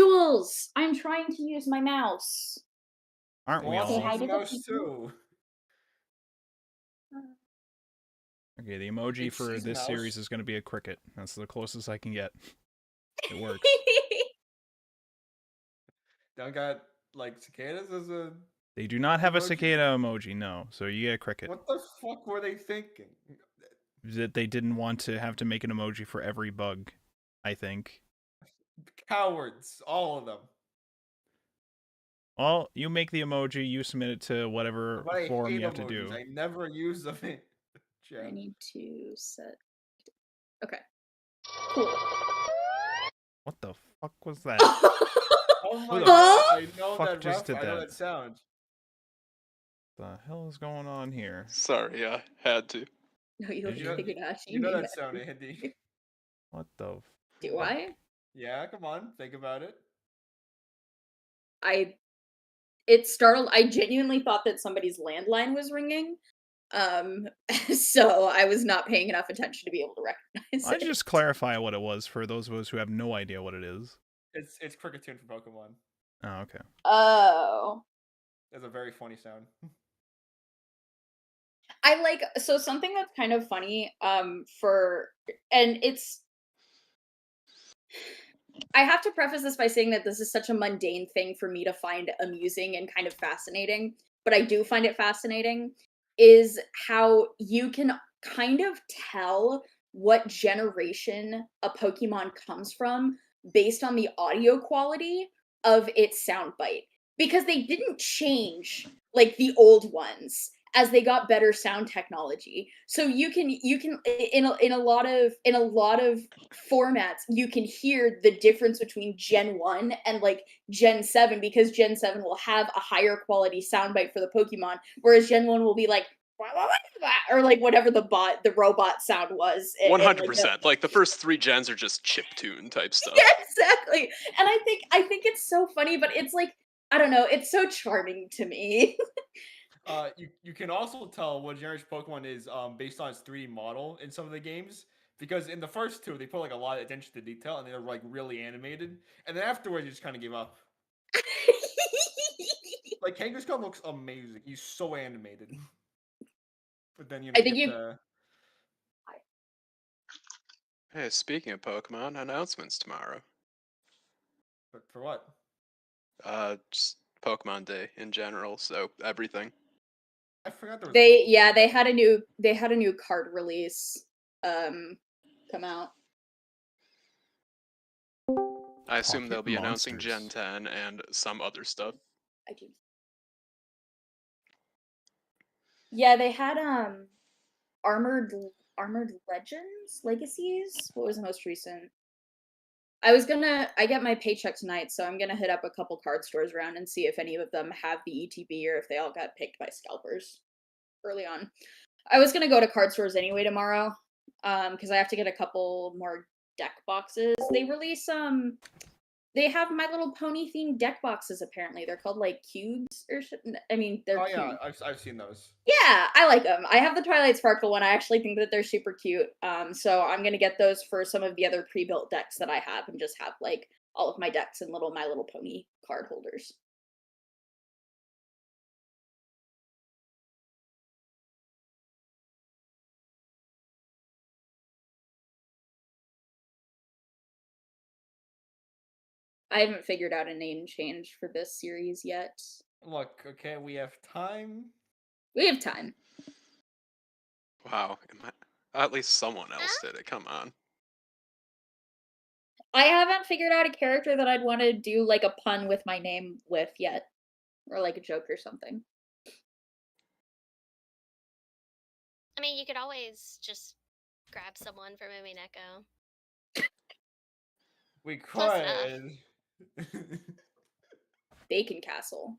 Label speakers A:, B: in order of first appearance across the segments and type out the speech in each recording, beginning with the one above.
A: Jules, I'm trying to use my mouse.
B: Aren't we
C: Wants
A: Say
C: to
B: all?
A: hi
C: use
A: to
C: the
A: the
C: mouse
A: people.
C: too.
B: Okay, the emoji for
C: Excuse
B: this
C: mouse.
B: series is going to be a cricket. That's the closest I can get. It works.
C: Don't got like cicadas as a.
B: They do not have a
C: Emoji?
B: cicada emoji, no. So you get a cricket.
C: What the fuck were they thinking?
B: That they didn't want to have to make an emoji for every bug, I think.
C: Cowards, all of them.
B: Well, you make the emoji, you submit it to whatever
C: But I
B: forum
C: hate
B: you have to
C: emojis.
B: do.
C: I never use them in
A: I
C: chat.
A: need to set. Okay. Cool.
B: What the fuck was that?
C: Oh my
B: Who the
C: god, I know
B: fuck
C: that
B: just did
C: I know
B: that?
C: that sound.
B: The hell is going on here?
D: Sorry, I had to.
A: No, you
C: Did
A: look
C: you know,
A: at Higurashi.
C: you know that sound, Andy?
B: What the?
A: Do I?
C: Yeah, come on, think about it.
A: It startled. I genuinely thought that somebody's landline was ringing. So I was not paying enough attention to be able to recognize
B: I
A: it.
B: just clarify what it was for those of us who have no idea what it is.
C: It's Cricketune from Pokemon.
B: Oh, okay.
A: Oh.
C: It's a very funny sound.
A: I like so something that's kind of funny and it's I have to preface this by saying that this is such a mundane thing for me to find amusing and kind of fascinating, but I do find it fascinating is how you can kind of tell what generation a Pokemon comes from based on the audio quality of its soundbite because they didn't change like the old ones as they got better sound technology. So you can in a lot of formats you can hear the difference between Gen 1 and like Gen 7 because Gen 7 will have a higher quality soundbite for the Pokemon whereas Gen 1 will be like or like whatever the robot sound was.
D: 100%. Like the first 3 gens are just chiptune type stuff.
A: Yeah, exactly. And I think it's so funny, but it's like I don't know, it's so charming to me.
C: You can also tell what generation Pokemon is based on its 3D model in some of the games. Because in the first 2, they put like a lot of attention to detail and they're like really animated. And then afterwards, you just kind of give up. Like Kangaskhan looks amazing. He's so animated. But then
A: I think you
D: Hey, speaking of Pokemon, announcements tomorrow.
C: For what?
D: Just Pokemon Day in general, so everything.
C: I forgot there was.
A: they had a new card release come out.
D: I assume
B: Pocket
D: they'll be announcing
B: Monsters.
D: Gen 10 and some other stuff.
A: I do. Yeah, they had Armored Legends Legacies. What was the most recent? I get my paycheck tonight, so I'm gonna hit up a couple card stores around and see if any of them have the ETB or if they all got picked by scalpers early on. I was gonna go to card stores anyway tomorrow, because I have to get a couple more deck boxes. They release they have My Little Pony themed deck boxes apparently. They're called like cubes or something. I mean, they're
C: Oh
A: cute.
C: yeah, I've seen those.
A: Yeah, I like them. I have the Twilight Sparkle one. I actually think that they're super cute. So I'm gonna get those for some of the other pre-built decks that I have, and just have like all of my decks in little My Little Pony card holders. I haven't figured out a name change for this series yet.
C: Look, okay, we have time.
A: We have time.
D: Wow, at least someone else did it, come on.
A: I haven't figured out a character that I'd want to do like a pun with my name with yet. Or like a joke or something.
E: I mean, you could always just grab someone from Umineko.
C: We
E: Close
C: could.
A: Bacon Castle.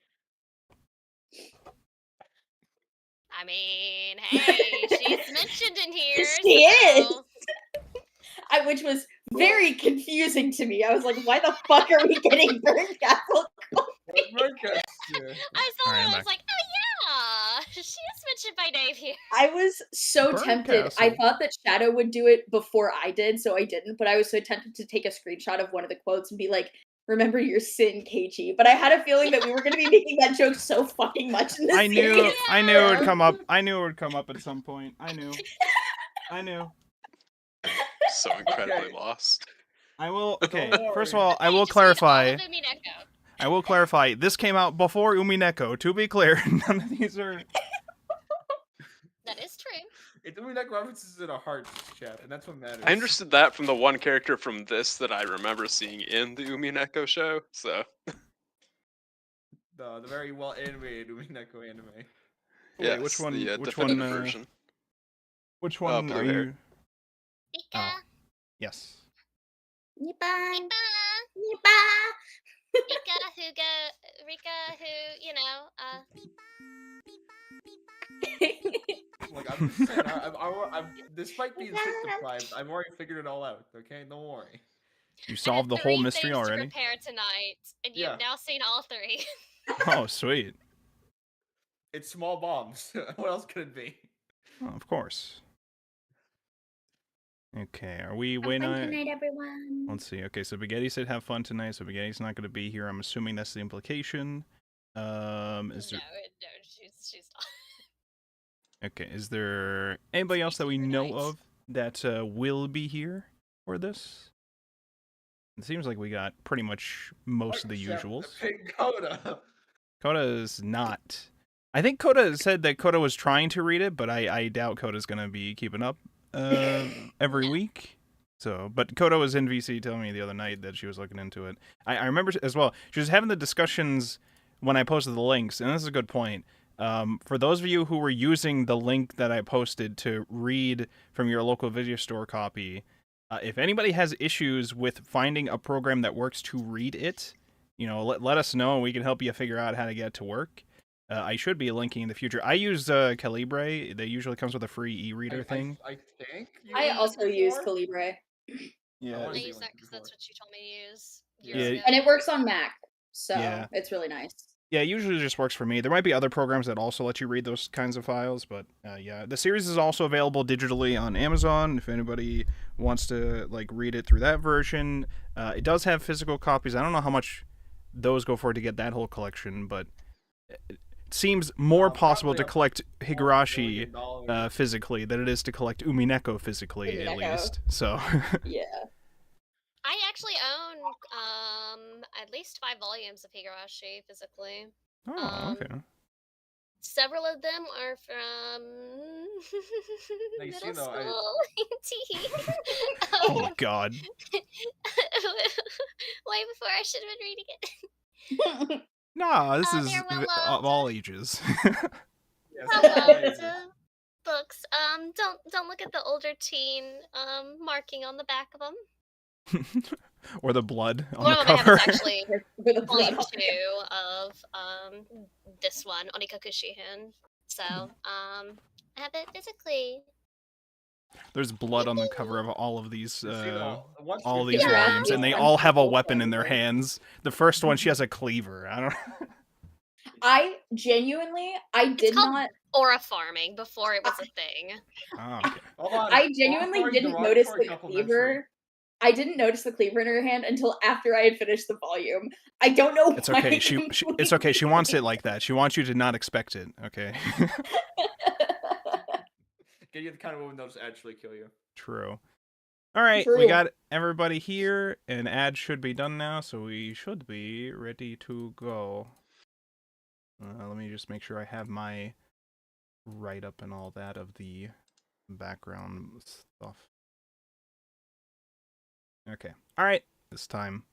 E: I mean, hey, she's mentioned in here.
A: She is!
E: so-
A: Which was very confusing to me. I was like, why the fuck are we getting Burn Castle?
E: I saw
B: Alright,
E: it,
B: I'm
E: I was
B: back.
E: like, oh yeah, she is mentioned by name here.
A: I was so
B: Burn
A: tempted.
B: Castle.
A: I thought that Shadow would do it before I did, so I didn't, but I was so tempted to take a screenshot of one of the quotes and be like, remember your sin, Keiichi. But I had a feeling that we were going to be making that joke so fucking much in this
B: I knew
A: series.
B: it would come up. I knew it would come up at some point. I knew.
D: So incredibly
C: Okay.
D: lost.
B: I will. Okay.
C: Don't
B: First of
C: worry.
B: all, I
E: You
B: will
E: just need all
B: clarify.
E: of Umineko.
B: I will clarify. This came out before Umineko. To be clear, none of these are.
E: That is true.
C: It's only like references in our hearts, chap, and that's what matters.
D: I understood that from the one character from this that I remember seeing in the Umineko show. So
C: The very well animated Umineko anime.
B: Wait,
D: yes,
B: which one?
D: the
B: Which
D: definitive
B: one?
D: version.
B: Which one
D: blue
B: are
D: hair.
B: you?
E: Rika.
B: Yes.
A: Nipa,
E: Rika.
A: Nipa.
E: Rika who, you know,
C: Like I'm just saying, despite being sleep deprived, I've already figured it all out. Okay, don't worry.
B: You
E: I
B: solved the
E: had
B: whole
E: 3
B: mystery
E: things
B: already.
E: to prepare tonight, and
C: Yeah.
E: you've now seen all 3.
B: Oh, sweet.
C: It's small bombs. What else could it be?
B: Oh, of course. Okay, are we
A: Have
B: waiting
A: fun
B: on it?
A: tonight, everyone.
B: Let's see. Okay, so Spaghetti said have fun tonight, so Spaghetti's not going to be here. I'm assuming that's the implication. Is there...
E: No, she's not.
B: Okay, is there anybody else that we know of that will be here for this? It seems like we got pretty much most of the
C: Chef,
B: usuals.
C: Pink Coda.
B: Coda is not. I think Coda said that Coda was trying to read it, but I doubt Coda's going to be keeping up every week. So, but Coda was in VC telling me the other night that she was looking into it. I remember as well, she was having the discussions when I posted the links, and this is a good point. For those of you who were using the link that I posted to read from your local video store copy, if anybody has issues with finding a program that works to read it, let us know and we can help you figure out how to get it to work. I should be linking in the future. I use Calibre. They usually comes with a free e-reader thing.
C: I think.
A: I also use Calibre.
B: Yeah.
E: I
C: wanna see
E: use
C: one
E: that because
C: before.
E: that's what you told me to use
C: Yeah.
E: years
B: Yeah.
E: ago.
A: And it works on Mac, so
B: Yeah.
A: it's really nice.
B: Yeah, it usually just works for me. There might be other programs that also let you read those kinds of files, but yeah. The series is also available digitally on Amazon if anybody wants to read it through that version. It does have physical copies. I don't know how much those go for to get that whole collection, but it seems more possible to
C: probably
B: collect Higurashi
C: $1
B: physically than it is to collect Umineko physically, at
A: Umineko.
B: least. So
A: Yeah.
E: I actually own at least 5 volumes of Higurashi physically.
B: oh, okay.
E: Several of them are from
C: Like,
E: middle
C: you know,
E: school.
B: Oh my god.
E: Way before I should have been reading it.
B: Nah, this
E: Oh,
B: is
E: they're well
B: of
E: loved.
B: all ages.
C: Yes,
E: I
C: that's
E: love
C: amazing.
E: the books. Don't look at the older teen marking on the back of them.
B: Or the blood on
E: One
B: the
E: of them I have
B: cover.
E: is actually
A: With a
E: volume
A: blood.
E: 2 of this one, Onikaku Shihin. So I have it physically.
B: There's blood on the cover of all of these
C: Once
B: all
C: we
B: these
C: figure out
B: volumes, and they
C: the
B: all have a
C: actual
B: weapon in their
C: right?
B: hands. The first one, she has a cleaver. I don't.
A: I genuinely, I did
E: called-
A: not.
E: Aura farming before it was a thing.
B: Oh, okay.
C: Hold on.
A: I genuinely
C: Offering
A: didn't
C: derogatory
A: notice the
C: complimentary.
A: cleaver. I didn't notice the cleaver in her hand until after I had finished the volume. I don't know
B: It's
A: why.
B: okay. It's okay. She wants it like that. She wants you to not expect it. Okay.
C: Get you the kind of woman that'll actually kill you.
B: True. All right, we
A: True.
B: got everybody here, and ad should be done now, so we should be ready to go. Let me just make sure I have my write-up and all that of the background stuff. Okay. All right, this time.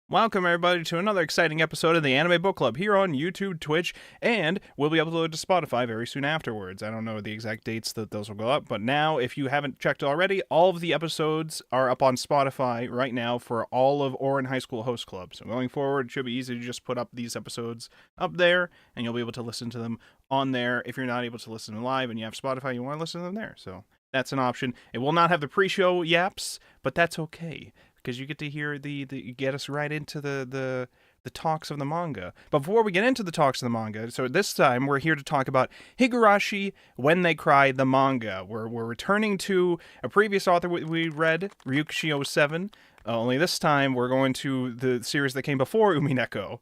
B: Welcome, everybody, to another exciting episode of the Anime Book Club here on YouTube, Twitch, and we'll be uploaded to Spotify very soon afterwards. I don't know the exact dates that those will go up, but now, if you haven't checked already, all of the episodes are up on Spotify right now for all of Orin High School Host Club. So going forward, it should be easy to just put up these episodes up there, and you'll be able to listen to them on there. If you're not able to listen live and you have Spotify, you want to listen to them there. So that's an option. It will not have the pre-show yaps, but that's okay, because you get to hear you get us right into the talks of the manga. But before we get into the talks of the manga, so this time we're here to talk about Higurashi, When They Cry, the manga. We're returning to a previous author we read, Ryukishi 07, Only this time we're going to the series that came before Umineko.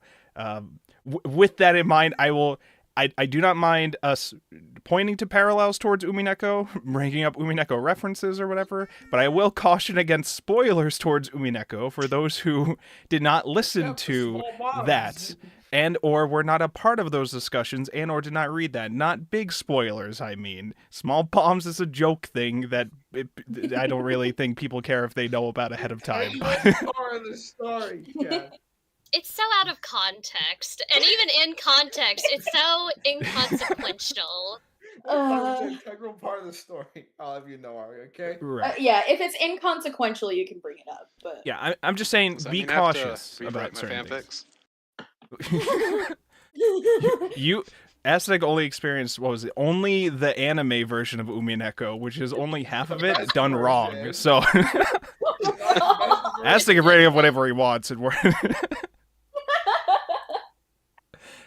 B: With that in mind, I do not mind us pointing to parallels towards Umineko, bringing up Umineko references or whatever, but I will caution against spoilers towards Umineko for those who did not listen to that and or were not a part of those discussions and or did not read that. Not big spoilers, I mean. Small bombs is a joke thing that I don't really think people care if they know about ahead of time.
C: Part of the story. Yeah.
E: It's so out of context, and even in context, it's so inconsequential.
C: It's an integral part of the story. I'll have you know, Ari, okay?
B: Right.
A: Yeah, if it's inconsequential, you can bring it up. But
B: Yeah, I'm just saying,
D: Does that
B: be
D: mean I have to
B: cautious
D: rewrite
B: about
D: my
B: certain things.
D: fanfics?
B: You, Aesthetic only experienced, what was it, only the anime version of Umineko, which is only half of it
C: That's
B: done
C: gross,
B: wrong.
C: man.
B: So, Aesthetic can bring up whatever he wants. And we're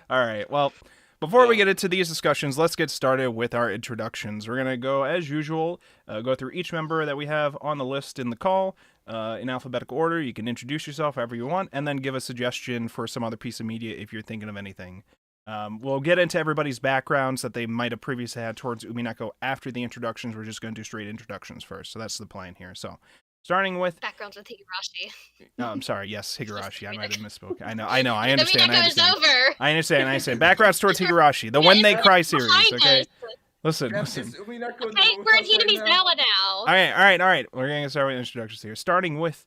B: all right, well, before we get into these discussions, let's get started with our introductions. We're going to go, as usual, go through each member that we have on the list in the call in alphabetical order. You can introduce yourself however you want, and then give a suggestion for some other piece of media if you're thinking of anything. We'll get into everybody's backgrounds that they might have previously had towards Umineko after the introductions. We're just going to do straight introductions first, so that's the plan here. So, starting with...
E: Backgrounds with Higurashi.
B: Oh, I'm sorry. Yes, Higurashi. I might have misspoken. I understand.
E: Umineko is over.
B: I understand. Backgrounds towards Higurashi. The When They Cry series, okay?
E: Us.
B: Listen.
E: Okay, we're in Hinami's Zawa now.
B: All right. We're going to start with introductions here. Starting with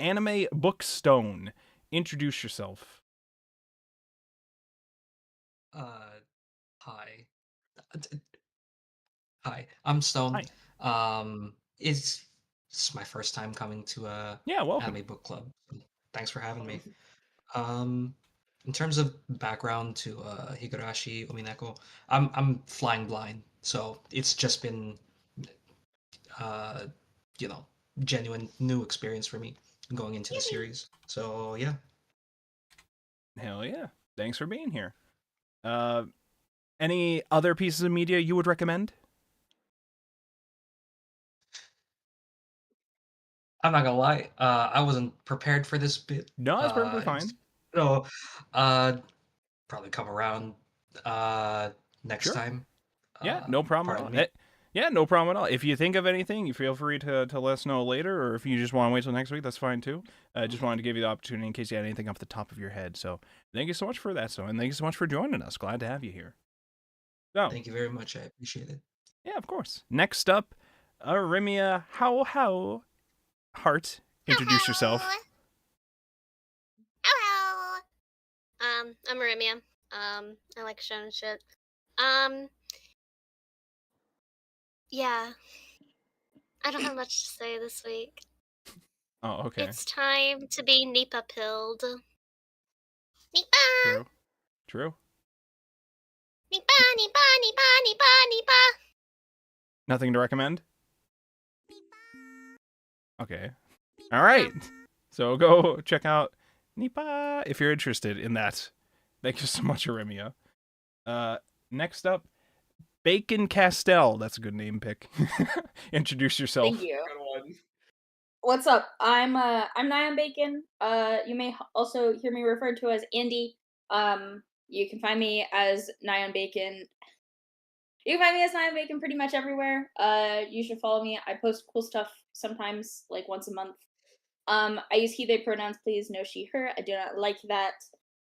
B: Anime Bookstone. Introduce yourself.
F: Hi. Hi, I'm Stone.
B: Hi.
F: It's my first time coming to a
B: welcome.
F: anime book club. Thanks for having me. In terms of background to Higurashi Umineko, I'm flying blind, so it's just been genuine new experience for me going into the series. So yeah.
B: Hell yeah. Thanks for being here. Any other pieces of media you would recommend?
F: I'm not gonna lie, I wasn't prepared for this bit.
B: No, that's perfectly fine.
F: So, probably come around next time.
B: Yeah, no problem at all. No problem at all. If you think of anything, you feel free to let us know later, or if you just want to wait till next week, that's fine too. I just wanted to give you the opportunity in case you had anything off the top of your head. So thank you so much for that, and thank you so much for joining us. Glad to have you here. So,
F: thank you very much. I appreciate it.
B: Yeah, of course. Next up, Arimia How Heart. Introduce yourself.
E: Hello. I'm Arimia. I like shonen shit. Yeah. I don't have much to say this week.
B: Oh, okay.
E: It's time to be Nipa pilled. Nipa!
B: True.
E: Nipa, Nipa, Nipa, Nipa, Nipa!
B: Nothing to recommend? Okay. All right. So go check out Nipa if you're interested in that. Thank you so much, Arimia. Next up, Bacon Castell. That's a good name pick. Introduce yourself.
A: Thank you. What's up? I'm Nyan Bacon. You may also hear me referred to as Andy. You can find me as Nyan Bacon. You can find me as Nyan Bacon pretty much everywhere. You should follow me. I post cool stuff sometimes, like once a month. I use he, they pronouns, please. No, she, her. I do not like that.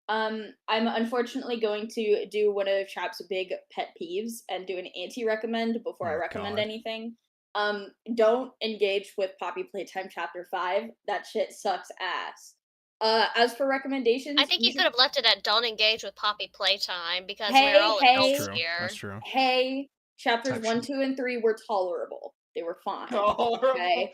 A: I'm unfortunately going to do one of Trap's big pet peeves and do an anti-recommend before I recommend anything. Don't engage with Poppy Playtime Chapter 5. That shit sucks ass. As for recommendations,
E: I think you could have left it at don't engage with Poppy Playtime because
A: Hey,
E: we're all
A: hey.
E: adults here.
B: That's true.
A: Hey, chapters
F: Touch
A: 1,
F: it.
A: 2, and 3 were tolerable. They were fine.
C: Tolerable.
A: Okay.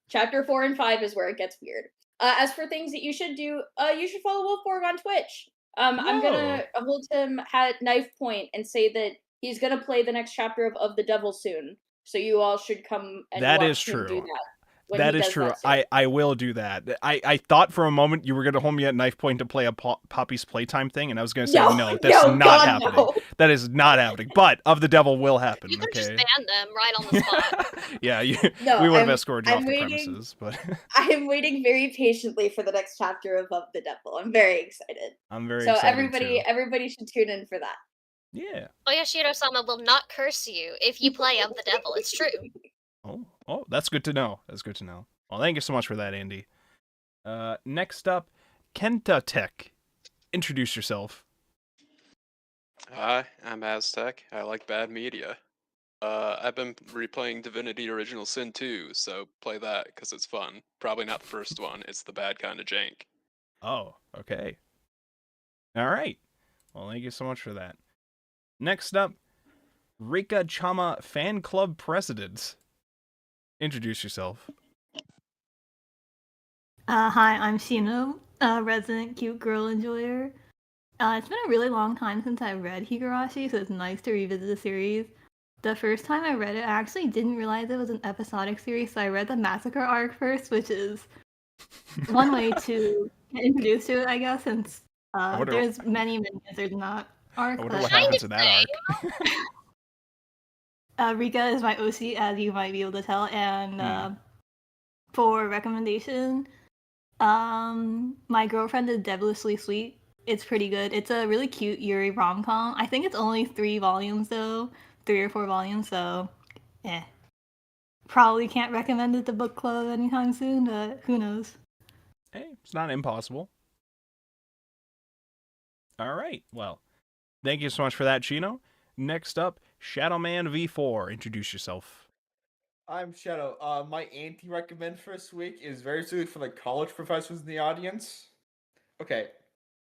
A: Chapter 4 and 5 is where it gets weird. As for things that you should do, you should follow Wolfborg on Twitch. I'm gonna hold him at knife point and say that he's gonna play the next chapter of The Devil soon. So you all should come and
B: That
A: watch
B: is
A: him
B: true.
A: do that. when
B: That
A: he
B: is
A: does
B: true.
A: that stuff.
B: I will do that. I thought for a moment you were going to hold me at knife point to play a Poppy's Playtime thing, and I was going to say, no, that's
A: no,
B: not
A: God,
B: happening.
A: no.
B: That is not happening. But Of the Devil will happen,
E: You could just
B: okay?
E: ban them right on the spot.
B: Yeah,
A: No,
B: we would have
A: I'm-
B: escorted you
A: I'm
B: off the
A: waiting.
B: premises, but
A: I am waiting very patiently for the next chapter of the Devil. I'm very excited.
B: I'm very
A: So
B: excited
A: everybody should tune in for that.
B: Yeah.
E: Oyashiro-sama will not curse you if you play Of the Devil. It's true.
B: Oh, that's good to know. That's good to know. Well, thank you so much for that, Andy. Next up, Kenta Tech. Introduce yourself.
D: Hi, I'm Aztec. I like bad media. I've been replaying Divinity Original Sin 2, so play that because it's fun. Probably not the first one. It's the bad kind of jank.
B: Oh, okay. All right. Well, thank you so much for that. Next up, Rika Chama Fan Club President. Introduce yourself.
G: Hi, I'm Shino, a resident cute girl enjoyer. It's been a really long time since I read Higurashi, so it's nice to revisit the series. The first time I read it, I actually didn't realize it was an episodic series, so I read the Massacre arc first, which is one way to get introduced to it, I guess, since
B: wonder-
G: there's many there's not arc.
B: I wonder
G: but,
B: what happens in that arc.
G: Rika is my OC, as you might be able to tell, and for recommendation, My Girlfriend is Devilishly Sweet. It's pretty good. It's a really cute Yuri rom-com. I think it's only 3 volumes though, 3 or 4 volumes, so probably can't recommend it to book club anytime soon, but who knows.
B: Hey, it's not impossible. All right. Well, thank you so much for that, Chino. Next up, Shadowman V4. Introduce yourself.
C: I'm Shadow. My anti-recommend for this week is very suited for the college professors in the audience. Okay,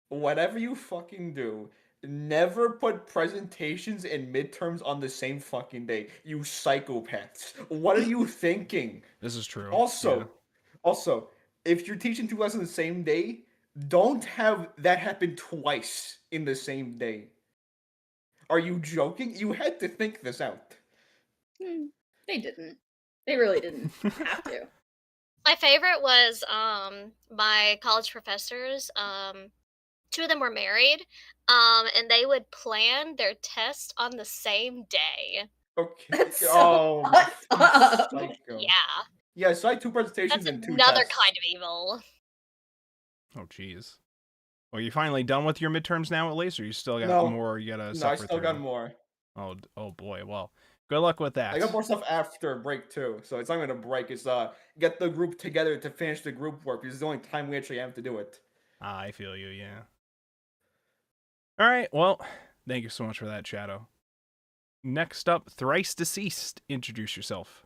C: whatever you fucking do, never put presentations and midterms on the same fucking day. You psychopaths. What are you thinking?
B: This is true.
C: Also, if you're teaching 2 lessons the same day, don't have that happen twice in the same day. Are you joking? You had to think this out.
A: They didn't. They really didn't have to.
E: My favorite was my college professors. 2 of them were married, and they would plan their test on the same day.
C: Okay.
A: That's so
C: oh,
A: up.
C: psycho.
E: Yeah,
C: Yeah, so I had 2 presentations
E: that's
C: and 2
E: another
C: tests.
E: kind of evil.
B: Oh, jeez. Well, you finally done with your midterms now, at least, or you still got more you gotta
C: No, I
B: suffer
C: still
B: through?
C: got more.
B: Oh boy. Well, good luck with that.
C: I got more stuff after break too, so it's not even a break. It's get the group together to finish the group work. Because it's the only time we actually have to do it.
B: I feel you, yeah. All right, well, thank you so much for that, Shadow. Next up, Thrice Deceased. Introduce yourself.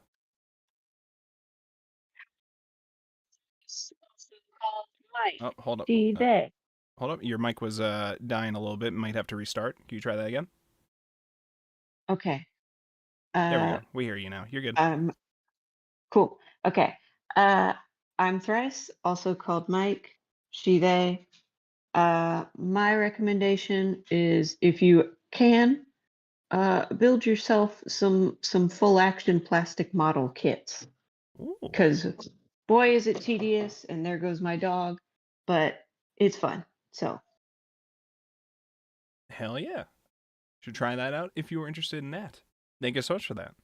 B: Oh, hold up. Hold up. Your mic was dying a little bit. Might have to restart. Can you try that again?
H: Okay.
B: There we go. We hear you now. You're good.
H: Cool. Okay. I'm Thrice, also called Mike, she, they. My recommendation is if you can, build yourself some full action plastic model kits.
B: Ooh.
H: Because boy is it tedious, and there goes my dog, but it's fun. So
B: Hell yeah. Should try that out if you were interested in that. Thank you so much for that.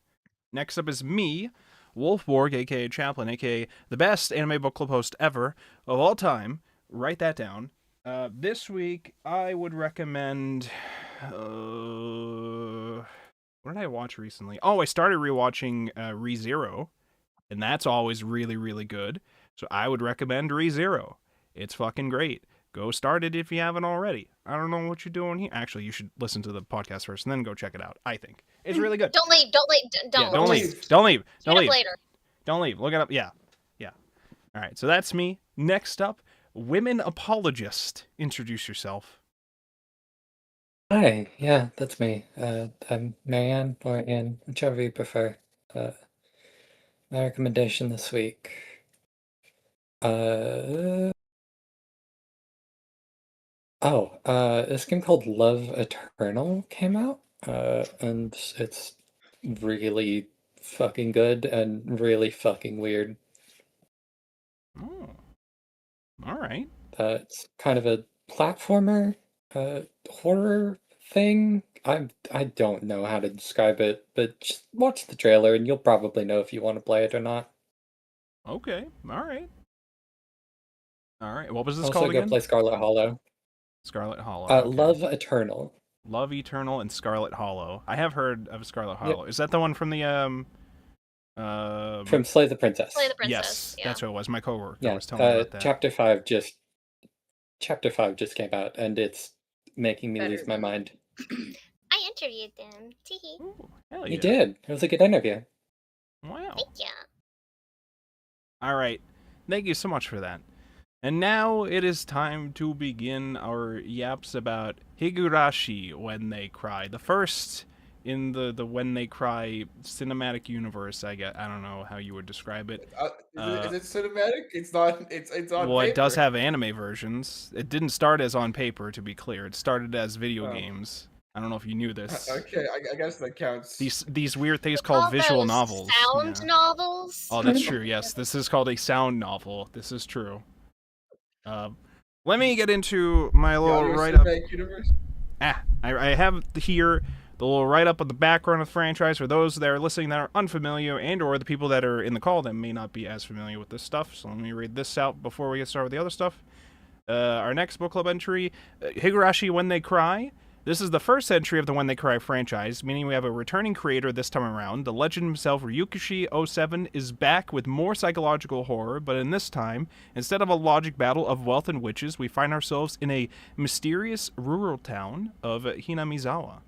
B: Next up is me, Wolfborg, aka Chaplin, aka the best anime book club host ever of all time. Write that down. This week, I would recommend. What did I watch recently? Oh, I started rewatching ReZero, and that's always really, really good. So I would recommend ReZero. It's fucking great. Go start it if you haven't already. I don't know what you're doing here. Actually, you should listen to the podcast first and then go check it out. I think it's really good.
E: Don't leave. Don't leave. Don't.
B: Yeah, don't leave. Don't leave. Don't leave.
E: Later.
B: Don't leave. Look it up. Yeah. All right. So that's me. Next up, Women Apologist. Introduce yourself.
I: Hi, yeah, that's me. I'm Marianne or Anne, whichever you prefer. My recommendation this week. This game called Love Eternal came out, and it's really fucking good and really fucking weird.
B: Oh, all right.
I: It's kind of a platformer, horror thing. I don't know how to describe it, but just watch the trailer and you'll probably know if you want to play it or not.
B: Okay, all right. All right, what was this
I: Also,
B: called
I: go
B: again?
I: play Scarlet Hollow.
B: Scarlet Hollow. Okay.
I: Love Eternal.
B: Love Eternal and Scarlet Hollow. I have heard of Scarlet
I: Yep.
B: Hollow. Is that the one from the
I: From Slay the Princess.
E: Slay the Princess.
B: Yes,
E: Yeah.
B: that's what it was. My coworker
I: Yeah,
B: was telling me about that.
I: Chapter 5 just came out, and it's making me
A: Better
I: lose my
A: than-
I: mind.
E: I interviewed them. Teehee.
B: Ooh, hell
I: You
B: yeah.
I: did. It was a good interview.
B: Wow.
E: Thank ya.
B: All right. Thank you so much for that. And now it is time to begin our yaps about Higurashi When They Cry. The first in the When They Cry cinematic universe, I guess. I don't know how you would describe it.
C: Is it cinematic? It's not. It's on
B: Well,
C: paper.
B: it does have anime versions. It didn't start as on paper, to be clear. It started as video games. I don't know if you knew this.
C: Okay, I guess that counts.
B: These weird things
E: We
B: called
E: call
B: visual
E: those
B: novels.
E: Sound
B: yeah.
E: novels.
B: Oh, that's true. Yes, this is called a sound novel. This is true. Let me get into my little write-up.
C: Universe?
B: I have here the little write-up of the background of the franchise for those that are listening that are unfamiliar and or the people that are in the call that may not be as familiar with this stuff. So let me read this out before we get started with the other stuff. Our next book club entry, Higurashi When They Cry. This is the first entry of the When They Cry franchise, meaning we have a returning creator this time around. The legend himself, Ryukishi 07, is back with more psychological horror, but in this time, instead of a logic battle of wealth and witches, we find ourselves in a mysterious rural town of Hinamizawa.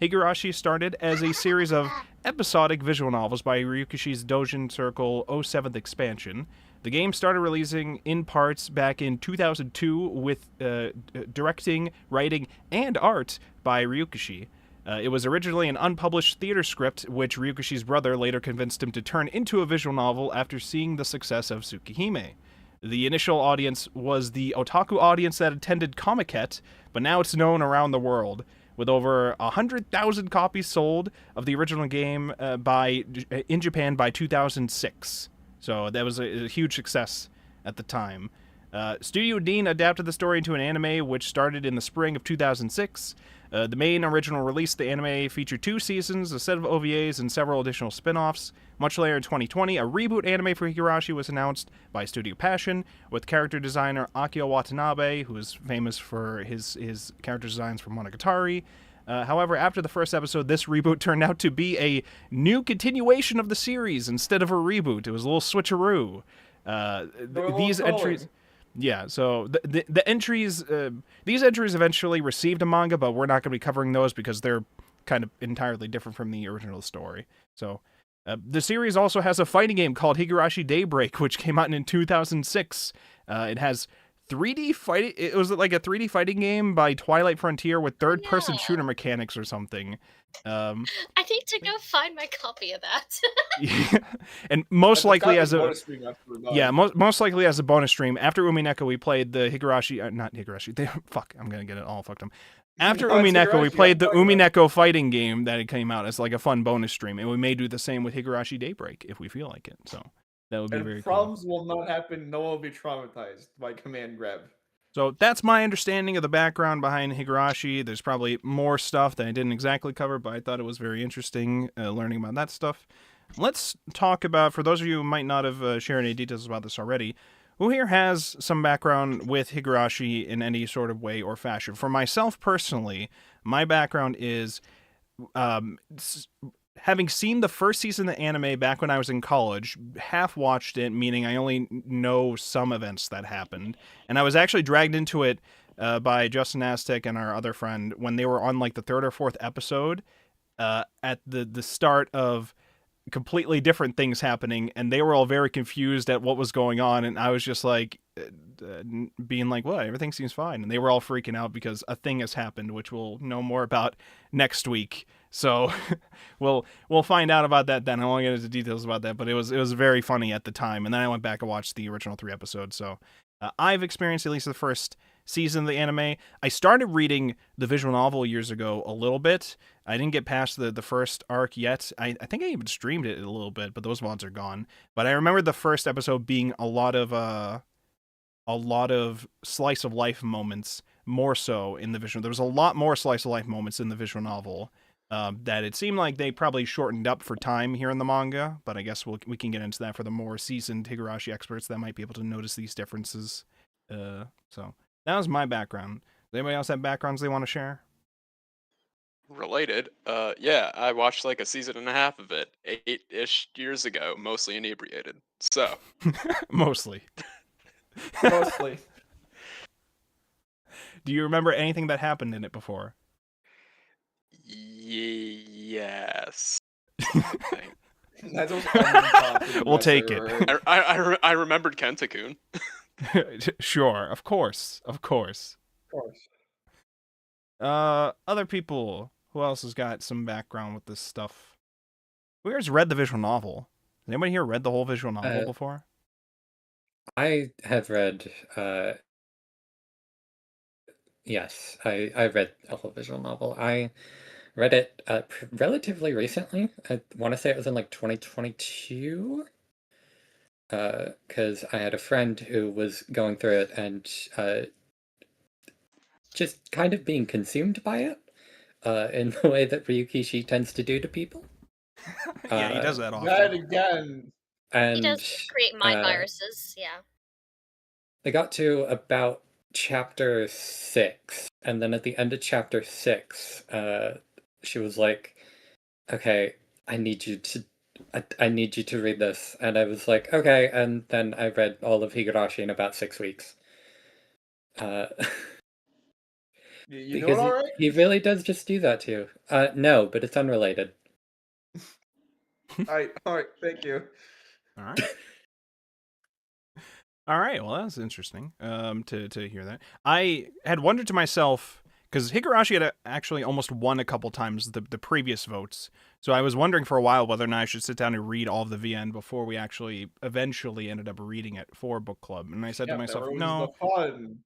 B: Higurashi started as a series of episodic visual novels by Ryukishi's Dojin Circle 07th expansion. The game started releasing in parts back in 2002 with directing, writing, and art by Ryukishi. It was originally an unpublished theater script, which Ryukishi's brother later convinced him to turn into a visual novel after seeing the success of Tsukihime. The initial audience was the otaku audience that attended Comiket, but now it's known around the world, with over 100,000 copies sold of the original game in Japan by 2006. So that was a huge success at the time. Studio Dean adapted the story into an anime, which started in the spring of 2006. The main original release, the anime, featured 2 seasons, a set of OVAs, and several additional spin-offs. Much later in 2020, a reboot anime for Higurashi was announced by Studio Passion, with character designer Akio Watanabe, who is famous for his character designs for Monogatari. However, after the first episode, this reboot turned out to be a new continuation of the series instead of a reboot. It was a little switcheroo. These entries... Yeah, so the entries... these entries eventually received a manga, but we're not going to be covering those because they're kind of entirely different from the original story. So, the series also has a fighting game called Higurashi Daybreak, which came out in 2006. It has 3D fighting. It was like a 3D fighting game by Twilight Frontier with third-person shooter mechanics or something.
E: I need to go find my copy of that.
B: Yeah. And most likely as a most likely as a bonus stream after Umineko we played the Higurashi not Higurashi. Fuck, I'm gonna get it all fucked up. After Umineko we played the Umineko fighting game that it came out as like a fun bonus stream, and we may do the same with Higurashi Daybreak if we feel like it. So that would be very cool.
C: Problems will not happen. No one will be traumatized by command grab.
B: So that's my understanding of the background behind Higurashi. There's probably more stuff that I didn't exactly cover, but I thought it was very interesting learning about that stuff. Let's talk about, for those of you who might not have shared any details about this already, who here has some background with Higurashi in any sort of way or fashion? For myself personally, my background is having seen the first season of the anime back when I was in college, half watched it, meaning I only know some events that happened. And I was actually dragged into it by Justin Aztec and our other friend when they were on like the 3rd or 4th episode at the start of completely different things happening, and they were all very confused at what was going on, and I was just like being like, well, everything seems fine, and they were all freaking out because a thing has happened, which we'll know more about next week. So we'll find out about that then. I won't get into details about that, but it was very funny at the time, and then I went back and watched the original 3 episodes. So I've experienced at least the first season of the anime. I started reading the visual novel years ago a little bit. I didn't get past the first arc yet. I think I even streamed it a little bit, but those mods are gone. But I remember the first episode being a lot of slice of life moments, more so in the visual. There was a lot more slice of life moments in the visual novel. That it seemed like they probably shortened up for time here in the manga, but I guess we can get into that for the more seasoned Higurashi experts that might be able to notice these differences. So that was my background. Does anybody else have backgrounds they want to share?
D: Related, yeah, I watched like a season and a half of it 8-ish years ago, mostly inebriated. So,
B: Mostly.
C: Mostly.
B: Do you remember anything that happened in it before?
D: yes.
C: That's what
B: We'll take it.
D: I remembered Kentakun.
B: Sure, of course.
C: Of course.
B: Other people. Who else has got some background with this stuff? Who here's read the visual novel? Has anybody here read the whole visual novel before?
I: I have read, yes, I read a whole visual novel. I read it relatively recently. I want to say it was in like 2022. Because I had a friend who was going through it and just kind of being consumed by it in the way that Ryukishi tends to do to people.
B: Yeah, he does that often.
C: That again.
I: And
E: He does create mind viruses, yeah.
I: I got to about chapter 6, and then at the end of chapter 6, she was like, "Okay, I need you to read this," and I was like, "Okay," and then I read all of Higurashi in about 6 weeks.
C: You know
I: Because
C: it all right?
I: he really does just do that to you. No, but it's unrelated.
C: All right, thank you.
B: All right. All right. Well, that's interesting. To hear that. I had wondered to myself because Higurashi had actually almost won a couple times the previous votes. So I was wondering for a while whether or not I should sit down and read all of the VN before we actually eventually ended up reading it for book club. And I said to myself, no,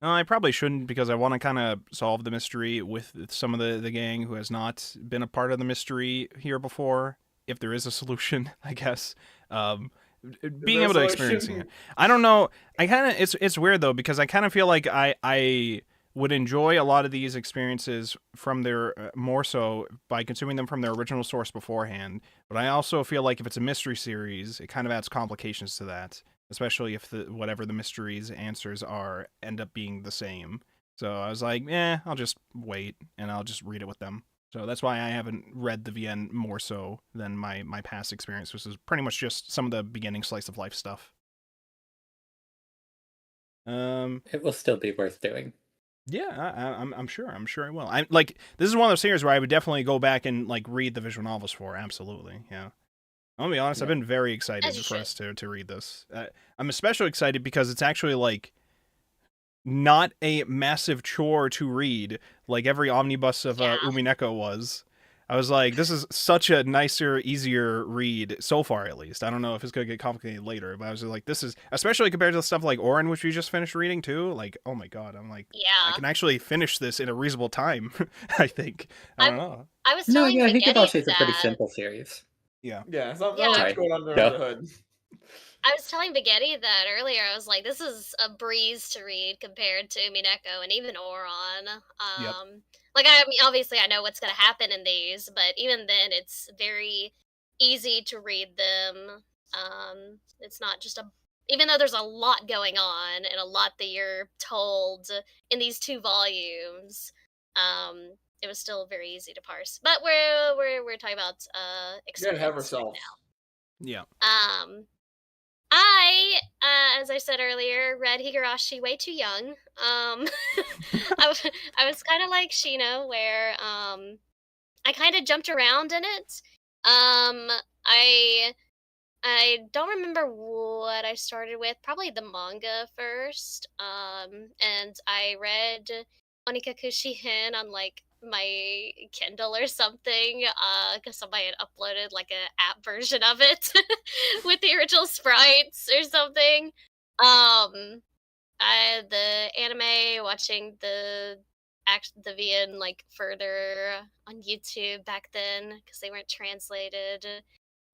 B: I probably shouldn't because I want to kind of solve the mystery with some of the gang who has not been a part of the mystery here before. If there is a solution, I guess. Being able to experiencing it. I don't know. I kind of it's weird though because I kind of feel like I would enjoy a lot of these experiences from their more so by consuming them from their original source beforehand. But I also feel like if it's a mystery series, it kind of adds complications to that, especially if whatever the mysteries answers are end up being the same. So I was like, I'll just wait and I'll just read it with them. So that's why I haven't read the VN more so than my past experience, which is pretty much just some of the beginning slice of life stuff.
I: It will still be worth doing.
B: Yeah, I'm sure. I'm sure I will. I'm like, this is one of those series where I would definitely go back and like read the visual novels for. Absolutely, yeah. I'll be honest. Yeah. I've been very excited for us to read this. I'm especially excited because it's actually like not a massive chore to read like every omnibus of Umineko was. I was like, this is such a nicer, easier read so far, at least. I don't know if it's going to get complicated later, but I was like, this is, especially compared to the stuff like Orin, which we just finished reading too. Like, oh my god, I'm like, I can actually finish this in a reasonable time, I think. I don't know.
E: I was telling
I: Higurashi is a pretty simple series.
B: Yeah.
C: Yeah, it's not much going on under the hood.
E: I was telling Baguetti that earlier. I was like, this is a breeze to read compared to Mineko and even Oron. Like, I mean, obviously I know what's going to happen in these, but even then it's very easy to read them. It's not just even though there's a lot going on and a lot that you're told in these 2 volumes, it was still very easy to parse. But we're talking about experience
C: have herself
E: now.
B: Yeah.
E: I, as I said earlier, read Higurashi way too young. I was kind of like Shino, where I kind of jumped around in it. I don't remember what I started with. Probably the manga first. And I read Onikakushi Hen on like my Kindle or something, because somebody had uploaded like an app version of it with the original sprites or something. the anime, watching the VN like further on YouTube back then because they weren't translated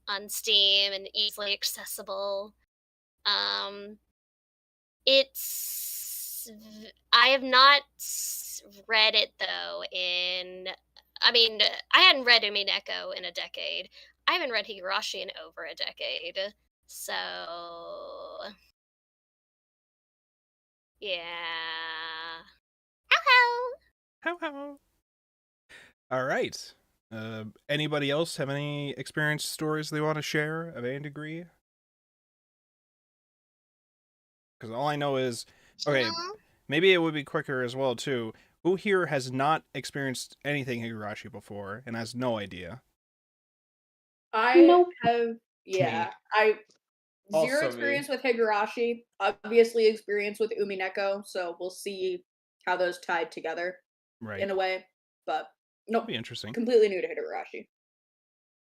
E: on Steam and easily accessible. I have not read it though I hadn't read Umineko in a decade. I haven't read Higurashi in over a decade. So yeah.
B: How? All right. Anybody else have any experience stories they want to share of any degree? Because all I know is, okay, maybe it would be quicker as well, too. Who here has not experienced anything Higurashi before and has no idea?
A: I
H: Nope.
A: have, yeah. I zero
C: Also me.
A: experience with Higurashi. Obviously, experience with Umineko. So we'll see how those tied together
B: Right.
A: in a way. But nope,
B: That'd be interesting.
A: completely new to Higurashi.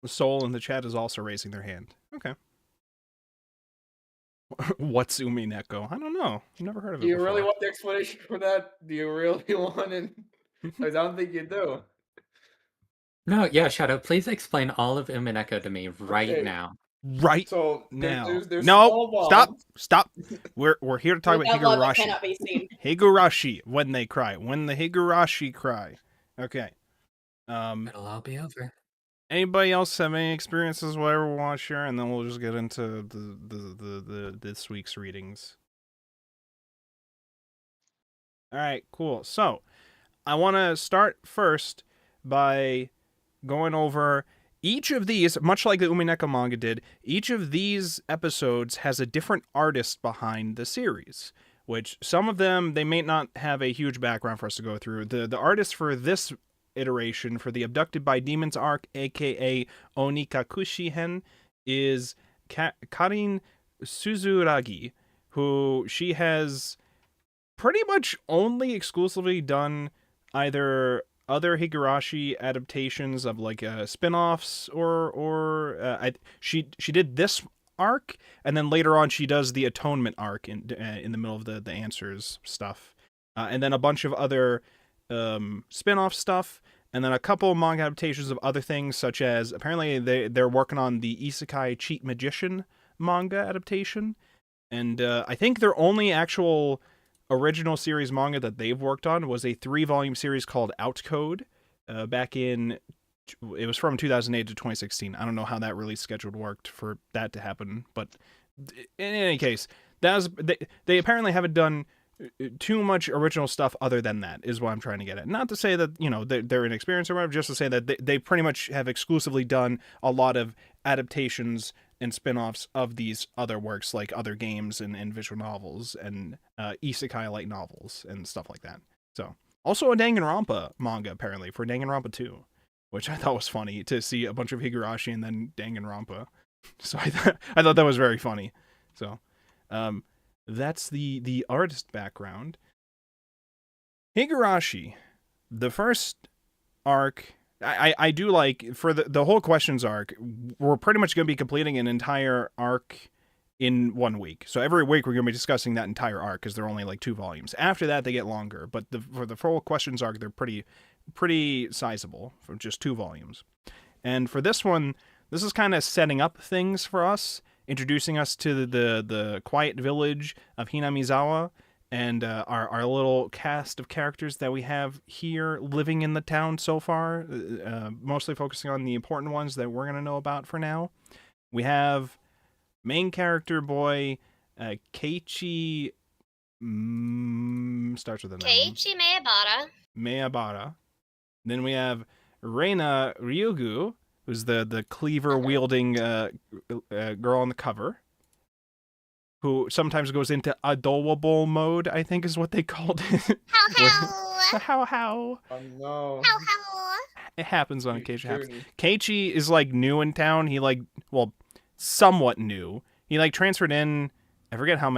B: Soul in the chat is also raising their hand. Okay. What's Umineko? I don't know. I've never heard of it
C: Do you
B: before.
C: really want the explanation for that? Do you really want it? I don't think you do.
I: No, yeah, Shadow, please explain all of Umineko to me right
C: Okay.
I: now.
B: Right
C: So
B: now.
C: there's
B: No,
C: small
B: stop. We're here to talk about
A: Without love, it
B: Higurashi.
A: cannot be seen.
B: Higurashi, when they cry. When the Higurashi cry. Okay.
I: It'll all be over.
B: Anybody else have any experiences, whatever we want to share, and then we'll just get into the this week's readings. All right, cool. So, I want to start first by going over each of these, much like the Umineko manga did. Each of these episodes has a different artist behind the series, which some of them they may not have a huge background for us to go through. The artist for this iteration for the Abducted by Demons arc, aka Onikakushi Hen, is Karin Suzuragi, who she has pretty much only exclusively done either other Higurashi adaptations of like spin-offs or she did this arc, and then later on she does the Atonement arc in the middle of the Answers stuff, and then a bunch of other spin-off stuff, and then a couple manga adaptations of other things, such as apparently they're working on the Isekai Cheat Magician manga adaptation, and I think their only actual original series manga that they've worked on was a 3-volume series called Outcode, back in, it was from 2008 to 2016. I don't know how that release schedule worked for that to happen, but in any case, that was, they apparently haven't done too much original stuff other than that, is what I'm trying to get at. Not to say that, you know, they're inexperienced or whatever, just to say that they pretty much have exclusively done a lot of adaptations and spin-offs of these other works, like other games and visual novels and isekai light novels and stuff like that. So, also a Danganronpa manga, apparently, for Danganronpa 2, which I thought was funny, to see a bunch of Higurashi and then Danganronpa. So I thought that was very funny. So, that's the artist background. Higurashi, the first arc, I do like, for the whole questions arc, we're pretty much going to be completing an entire arc in 1 week. So every week we're going to be discussing that entire arc, because they're only like 2 volumes. After that they get longer, but for the full questions arc they're pretty sizable for just 2 volumes. And for this one, this is kind of setting up things for us, introducing us to the quiet village of Hinamizawa, and our little cast of characters that we have here living in the town so far, mostly focusing on the important ones that we're going to know about for now. We have main character boy Keiichi, starts with an M.
E: Keiichi
B: Meibara. Then we have Reina Ryugu, who's the cleaver-wielding girl on the cover, who sometimes goes into adorable mode, I think is what they called it. How.
C: Oh no.
B: It happens on occasion. Keiichi is like new in town. He somewhat new. He like transferred in, I forget how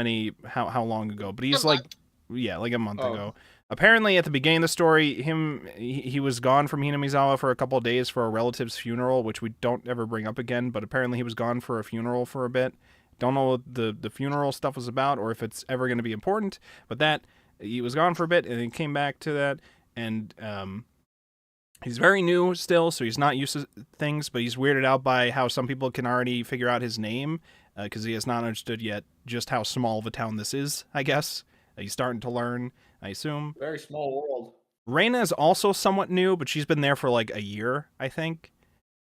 B: long ago, but he's like a month ago. Apparently, at the beginning of the story, he was gone from Hinamizawa for a couple of days for a relative's funeral, which we don't ever bring up again, but apparently he was gone for a funeral for a bit. Don't know what the funeral stuff was about or if it's ever going to be important. But that he was gone for a bit and he came back to that, and he's very new still, so he's not used to things. But he's weirded out by how some people can already figure out his name because he has not understood yet just how small of a town this is. I guess he's starting to learn. I assume.
C: Very small world.
B: Reina is also somewhat new, but she's been there for like a year, I think.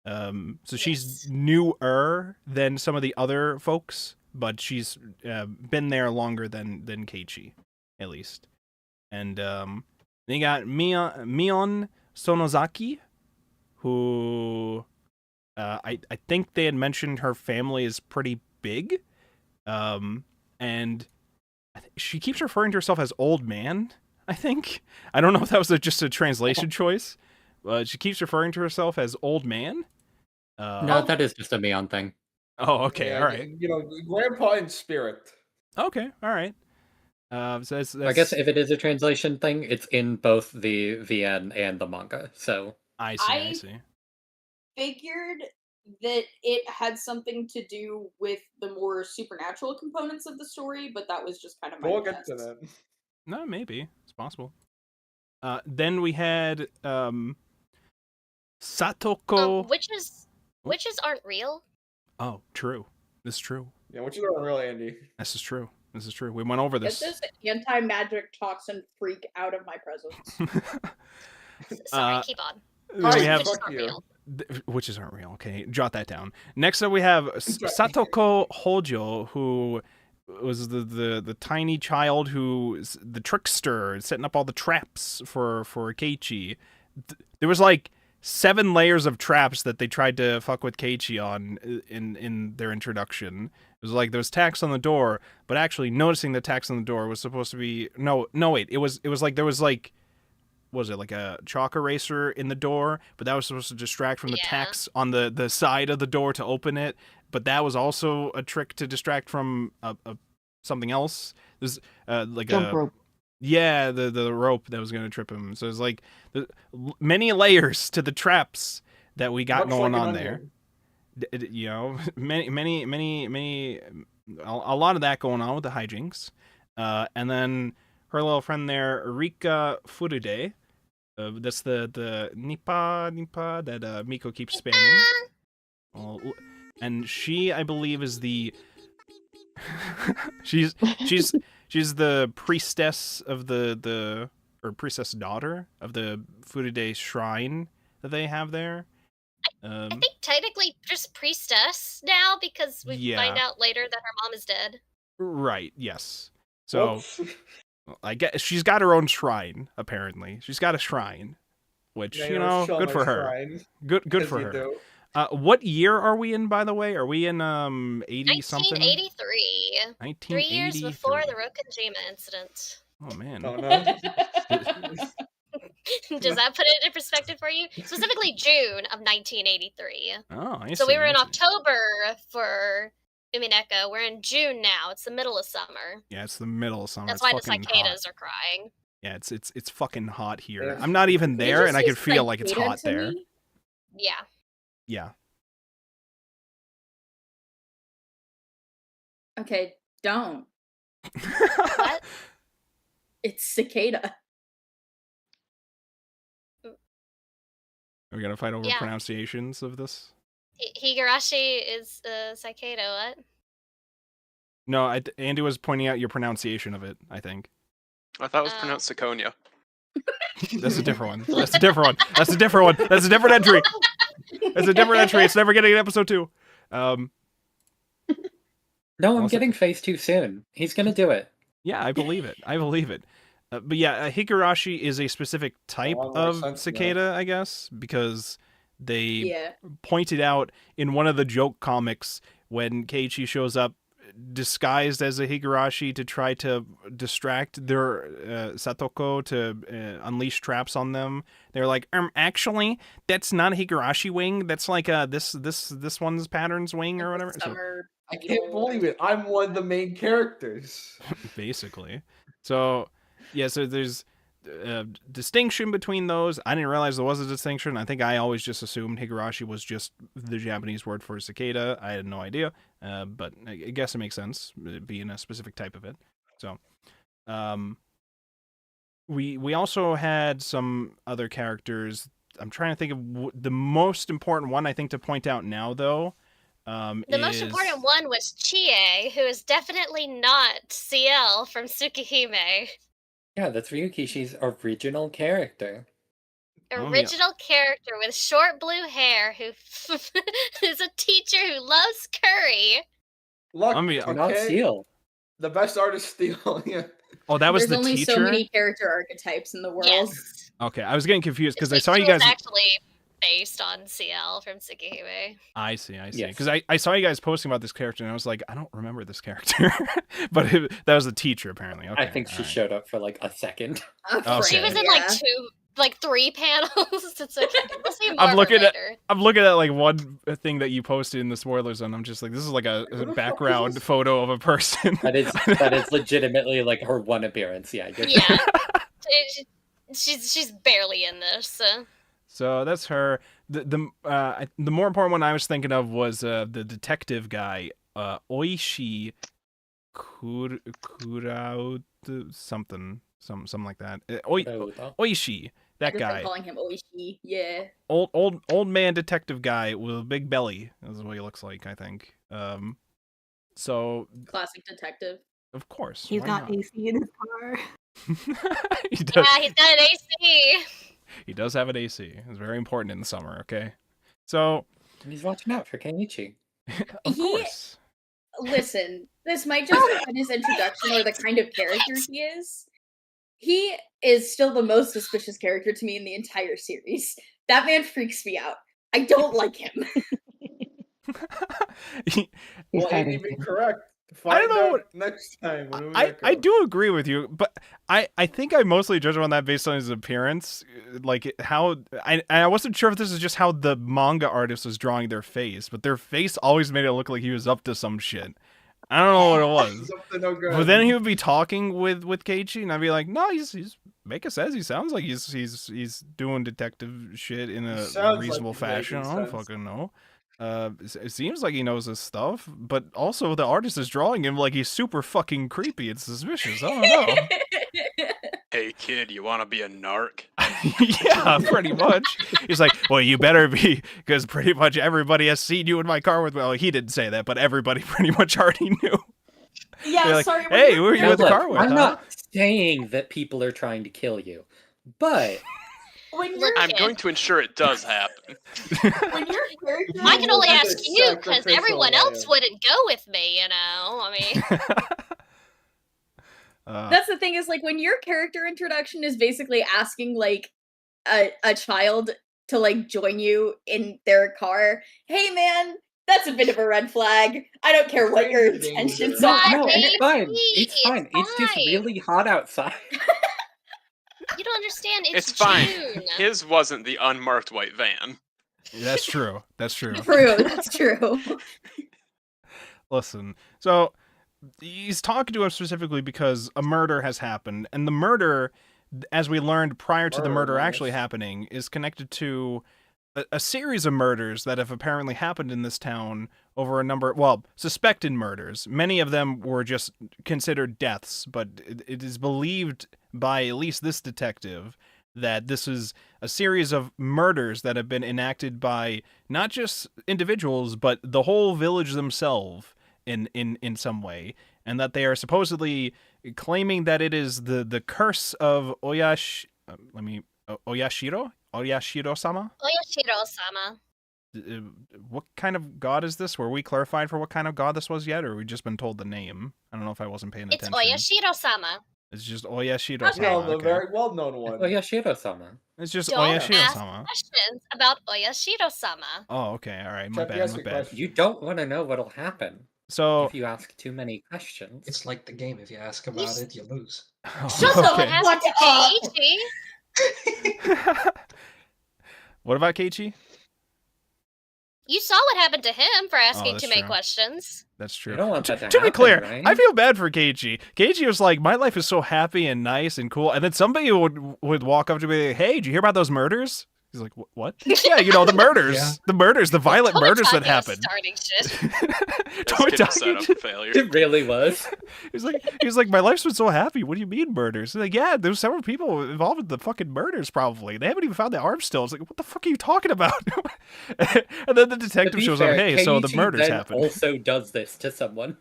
B: So she's newer than some of the other folks, but she's been there longer than Keiichi, at least. And then you got Mion Sonozaki, who I think they had mentioned her family is pretty big, and she keeps referring to herself as old man. I think I don't know if that was just a translation choice. She keeps referring to herself as old man.
I: No, that is just a Mion thing.
B: Oh, okay,
C: Yeah,
B: all right.
C: You know, grandpa in spirit.
B: Okay, all right. So that's...
I: I guess if it is a translation thing, it's in both the VN and the manga. So
B: I see.
A: Figured that it had something to do with the more supernatural components of the story, but that was just kind of my
C: We'll
A: guess.
C: get to that.
B: No, maybe it's possible. Then we had Satoko.
E: Witches aren't real.
B: Oh, true. This is true.
C: Yeah, what you doing, real Andy?
B: This is true. We went over this.
A: Get this anti-magic toxin freak out of my presence.
E: Sorry, keep on.
B: We have
E: Witches aren't real.
B: Witches aren't real. Okay, jot that down. Next up, we have Satoko Hojo, who was the tiny child who's the trickster, setting up all the traps for Keiichi. There was like 7 layers of traps that they tried to fuck with Keiichi on in their introduction. It was like there was tacks on the door, but actually noticing the tacks on the door was supposed to be wait. It was like there was like, was it like a chalk eraser in the door, but that was supposed to distract from the tacks on the side of the door to open it, but that was also a trick to distract from something else. There's like
H: Jump rope.
B: Yeah, the rope that was going to trip him. So it's like many layers to the traps that we got going on there. You know, many, a lot of that going on with the hijinks. And then her little friend there, Rika Furude. That's the Nipa that Miko keeps spamming. And she, I believe, is the... she's the priestess of or priestess daughter of the Furude shrine that they have there.
E: I think technically just priestess now because we find out later that her mom is dead.
B: Right. Yes. So I guess she's got her own shrine. Apparently, she's got a shrine, which good for her.
C: Shrine.
B: Good for her. What year are we in, by the way? Are we in 80 something?
E: 1983.
B: 1983.
E: 3 years before the Rokujima incident.
B: Oh man.
C: Oh, no.
E: Does that put it in perspective for you? Specifically June of 1983.
B: Oh, I see.
E: So we were in October for Umineko. We're in June now. It's the middle of summer.
B: Yeah, it's the middle of summer.
E: That's
B: it's
E: why the cicadas
B: hot.
E: are crying.
B: Yeah, it's fucking hot here. I'm not even there, and I can feel like it's hot there.
E: Yeah.
B: Yeah.
A: Okay, don't.
E: What?
A: It's cicada.
B: Are we gonna fight over pronunciations of this?
E: Higurashi is cicada, what?
B: No, Andy was pointing out your pronunciation of it, I think.
D: I thought it was pronounced Ciconia.
B: That's a different one. That's a different one. That's a different one. That's a different entry. That's a different entry. It's never getting in episode 2.
I: No, I'm getting Face too soon. He's gonna do it.
B: Yeah, I believe it. But yeah, Higurashi is a specific type of cicada, I guess, because they pointed out in one of the joke comics when Keiichi shows up disguised as a Higurashi to try to distract their Satoko to unleash traps on them. They're like, actually, that's not a Higurashi wing. That's like this one's pattern's wing or whatever.
C: I can't believe it. I'm one of the main characters.
B: Basically. So, yeah, so there's distinction between those. I didn't realize there was a distinction. I think I always just assumed Higurashi was just the Japanese word for cicada. I had no idea, but I guess it makes sense, being a specific type of it. So, we also had some other characters. I'm trying to think of the most important one, I think, to point out now, though.
E: The most important one was Chie, who is definitely not CL from Tsukihime.
I: Yeah, that's Ryukishi's original character.
E: Original character with short blue hair who is a teacher who loves curry.
C: Look,
I: not Steel.
C: The best artist Steel. Yeah.
B: Oh, that was
A: There's
B: the
A: only
B: teacher?
A: so many character archetypes in the world.
E: Yes.
B: Okay, I was getting confused because I
E: This
B: saw you
E: teacher
B: guys.
E: was actually based on CL from Tsukihime.
B: I see.
I: Yes.
B: Because I saw you guys posting about this character, and I was like, I don't remember this character. But that was the teacher, apparently. Okay,
I: I think she showed up for like a second.
B: Okay.
E: She was in like 3 panels. It's okay. We'll see more
B: I'm
E: of her
B: looking at
E: later.
B: like one thing that you posted in the spoiler zone. I'm just like, this is like a background photo of a person.
I: That is legitimately like her one appearance. Yeah.
E: Yeah. She's barely in this.
B: So that's her. The more important one I was thinking of was the detective guy, Oishi Kurao something like that. Oishi, that guy.
A: I'm calling him Oishi. Yeah.
B: Old man detective guy with a big belly. That's what he looks like, I think. So
A: classic detective.
B: Of course.
G: He's got AC in his car.
B: He does.
E: Yeah, he's got an AC.
B: He does have an AC. It's very important in the summer, okay? So
I: he's watching out for Kenichi.
B: Of course.
A: Listen, this might just have been his introduction or the kind of character he is. He is still the most suspicious character to me in the entire series. That man freaks me out. I don't like him.
C: Well, ain't even correct.
B: I don't know.
C: Next time.
B: I do agree with you, but I think I mostly judge him on that based on his appearance, like how I wasn't sure if this is just how the manga artist was drawing their face, but their face always made it look like he was up to some shit. I don't know what it was. But then he would be talking with Keiichi, and I'd be like, no, he's Mika says he sounds like he's doing detective shit in a reasonable fashion. I don't fucking know. It seems like he knows his stuff, but also the artist is drawing him like he's super fucking creepy and suspicious. I don't know.
D: Hey kid, you want to be a narc?
B: Yeah, pretty much. He's like, well, you better be, because pretty much everybody has seen you in my car with. Well, he didn't say that, but everybody pretty much already knew.
A: Yeah,
B: like,
A: sorry.
B: Hey, who are you in the car with?
I: I'm not saying that people are trying to kill you, but
D: I'm going to ensure it does happen.
A: When your character,
E: I can only ask you because everyone else wouldn't go with me, you know? I mean,
A: that's the thing is, like, when your character introduction is basically asking, like, a child to, like, join you in their car, hey, man, that's a bit of a red flag. I don't care what your intentions are.
I: No, it's fine. It's fine. It's just really hot outside.
E: You don't understand. It's
D: fine.
E: June.
D: His wasn't the unmarked white van.
B: That's true. That's true.
A: True. That's true.
B: Listen, so he's talking to him specifically because a murder has happened, and the murder, as we learned prior to the murder actually happening, is connected to a series of murders that have apparently happened in this town over a number, suspected murders. Many of them were just considered deaths, but it is believed by at least this detective that this is a series of murders that have been enacted by not just individuals, but the whole village themselves in some way, and that they are supposedly claiming that it is the curse of Oyashiro-sama?
E: Oyashiro-sama.
B: What kind of god is this? Were we clarified for what kind of god this was yet, or have we just been told the name? I don't know if I wasn't paying attention.
E: It's Oyashiro-sama.
B: It's just Oyashiro-sama.
C: No, the
B: okay.
C: very well-known one.
I: Oyashiro-sama.
B: It's just
E: Don't
B: Oyashiro-sama.
E: ask questions about Oyashiro-sama.
B: Oh, okay, all right, my
C: Chuck,
B: bad,
C: ask
B: my
C: a
B: bad.
C: question.
I: You don't want to know what'll happen
B: So
I: if you ask too many questions.
F: It's like the game. If you ask about it, you lose.
E: Shut up! What happened to Keiichi?
B: What about Keiichi?
E: You saw what happened to him for asking
B: that's
E: too many
B: true.
E: questions.
B: That's true.
I: You don't want that to
B: To be
I: happen,
B: clear,
I: right?
B: I feel bad for Keiichi. Keiichi was like, my life is so happy and nice and cool, and then somebody would walk up to me, like, hey, did you hear about those murders? He's like, what? Yeah, you know, the murders.
F: Yeah.
B: The murders, the violent murders that
E: Tomitake was
B: happened.
E: starting shit.
D: This kid was set up
B: Tomitake-
D: for failure.
I: It really was.
B: He's like, my life's been so happy. What do you mean murders? He's like, yeah, there's several people involved in the fucking murders, probably. They haven't even found the arm still. It's like, what the fuck are you talking about? And then the
I: To
B: detective
I: be
B: shows
I: fair,
B: up, hey, so the
I: Keiichi
B: murders
I: then
B: happened.
I: also does this to someone.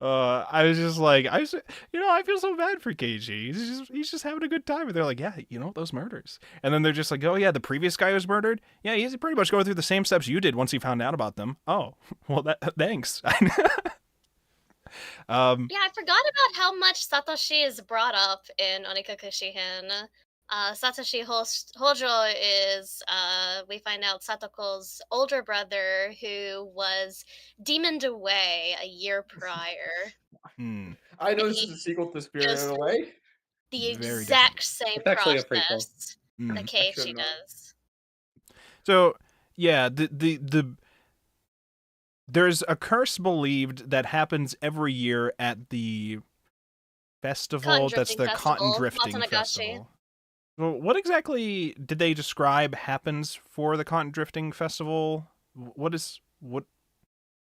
B: I was just like, I feel so bad for Keiichi. He's just having a good time. And they're like, yeah, you know, those murders. And then they're just like, oh yeah, the previous guy was murdered. Yeah, he's pretty much going through the same steps you did once he found out about them. Oh, well, thanks.
E: Yeah, I forgot about how much Satoshi is brought up in Onikaku Shihen. Satoshi Hojo is, we find out, Satoko's older brother who was demoned away a year prior.
C: I know this is a sequel to Spirited Away.
E: The
B: Very
E: exact same
I: It's actually a prequel.
E: process that Keiichi
C: know.
E: does.
B: So yeah, there's a curse believed that happens every year at the festival. That's the Cotton Drifting
E: Matsunagashi.
B: Festival. Well, what exactly did they describe happens for the Cotton Drifting Festival? What is it?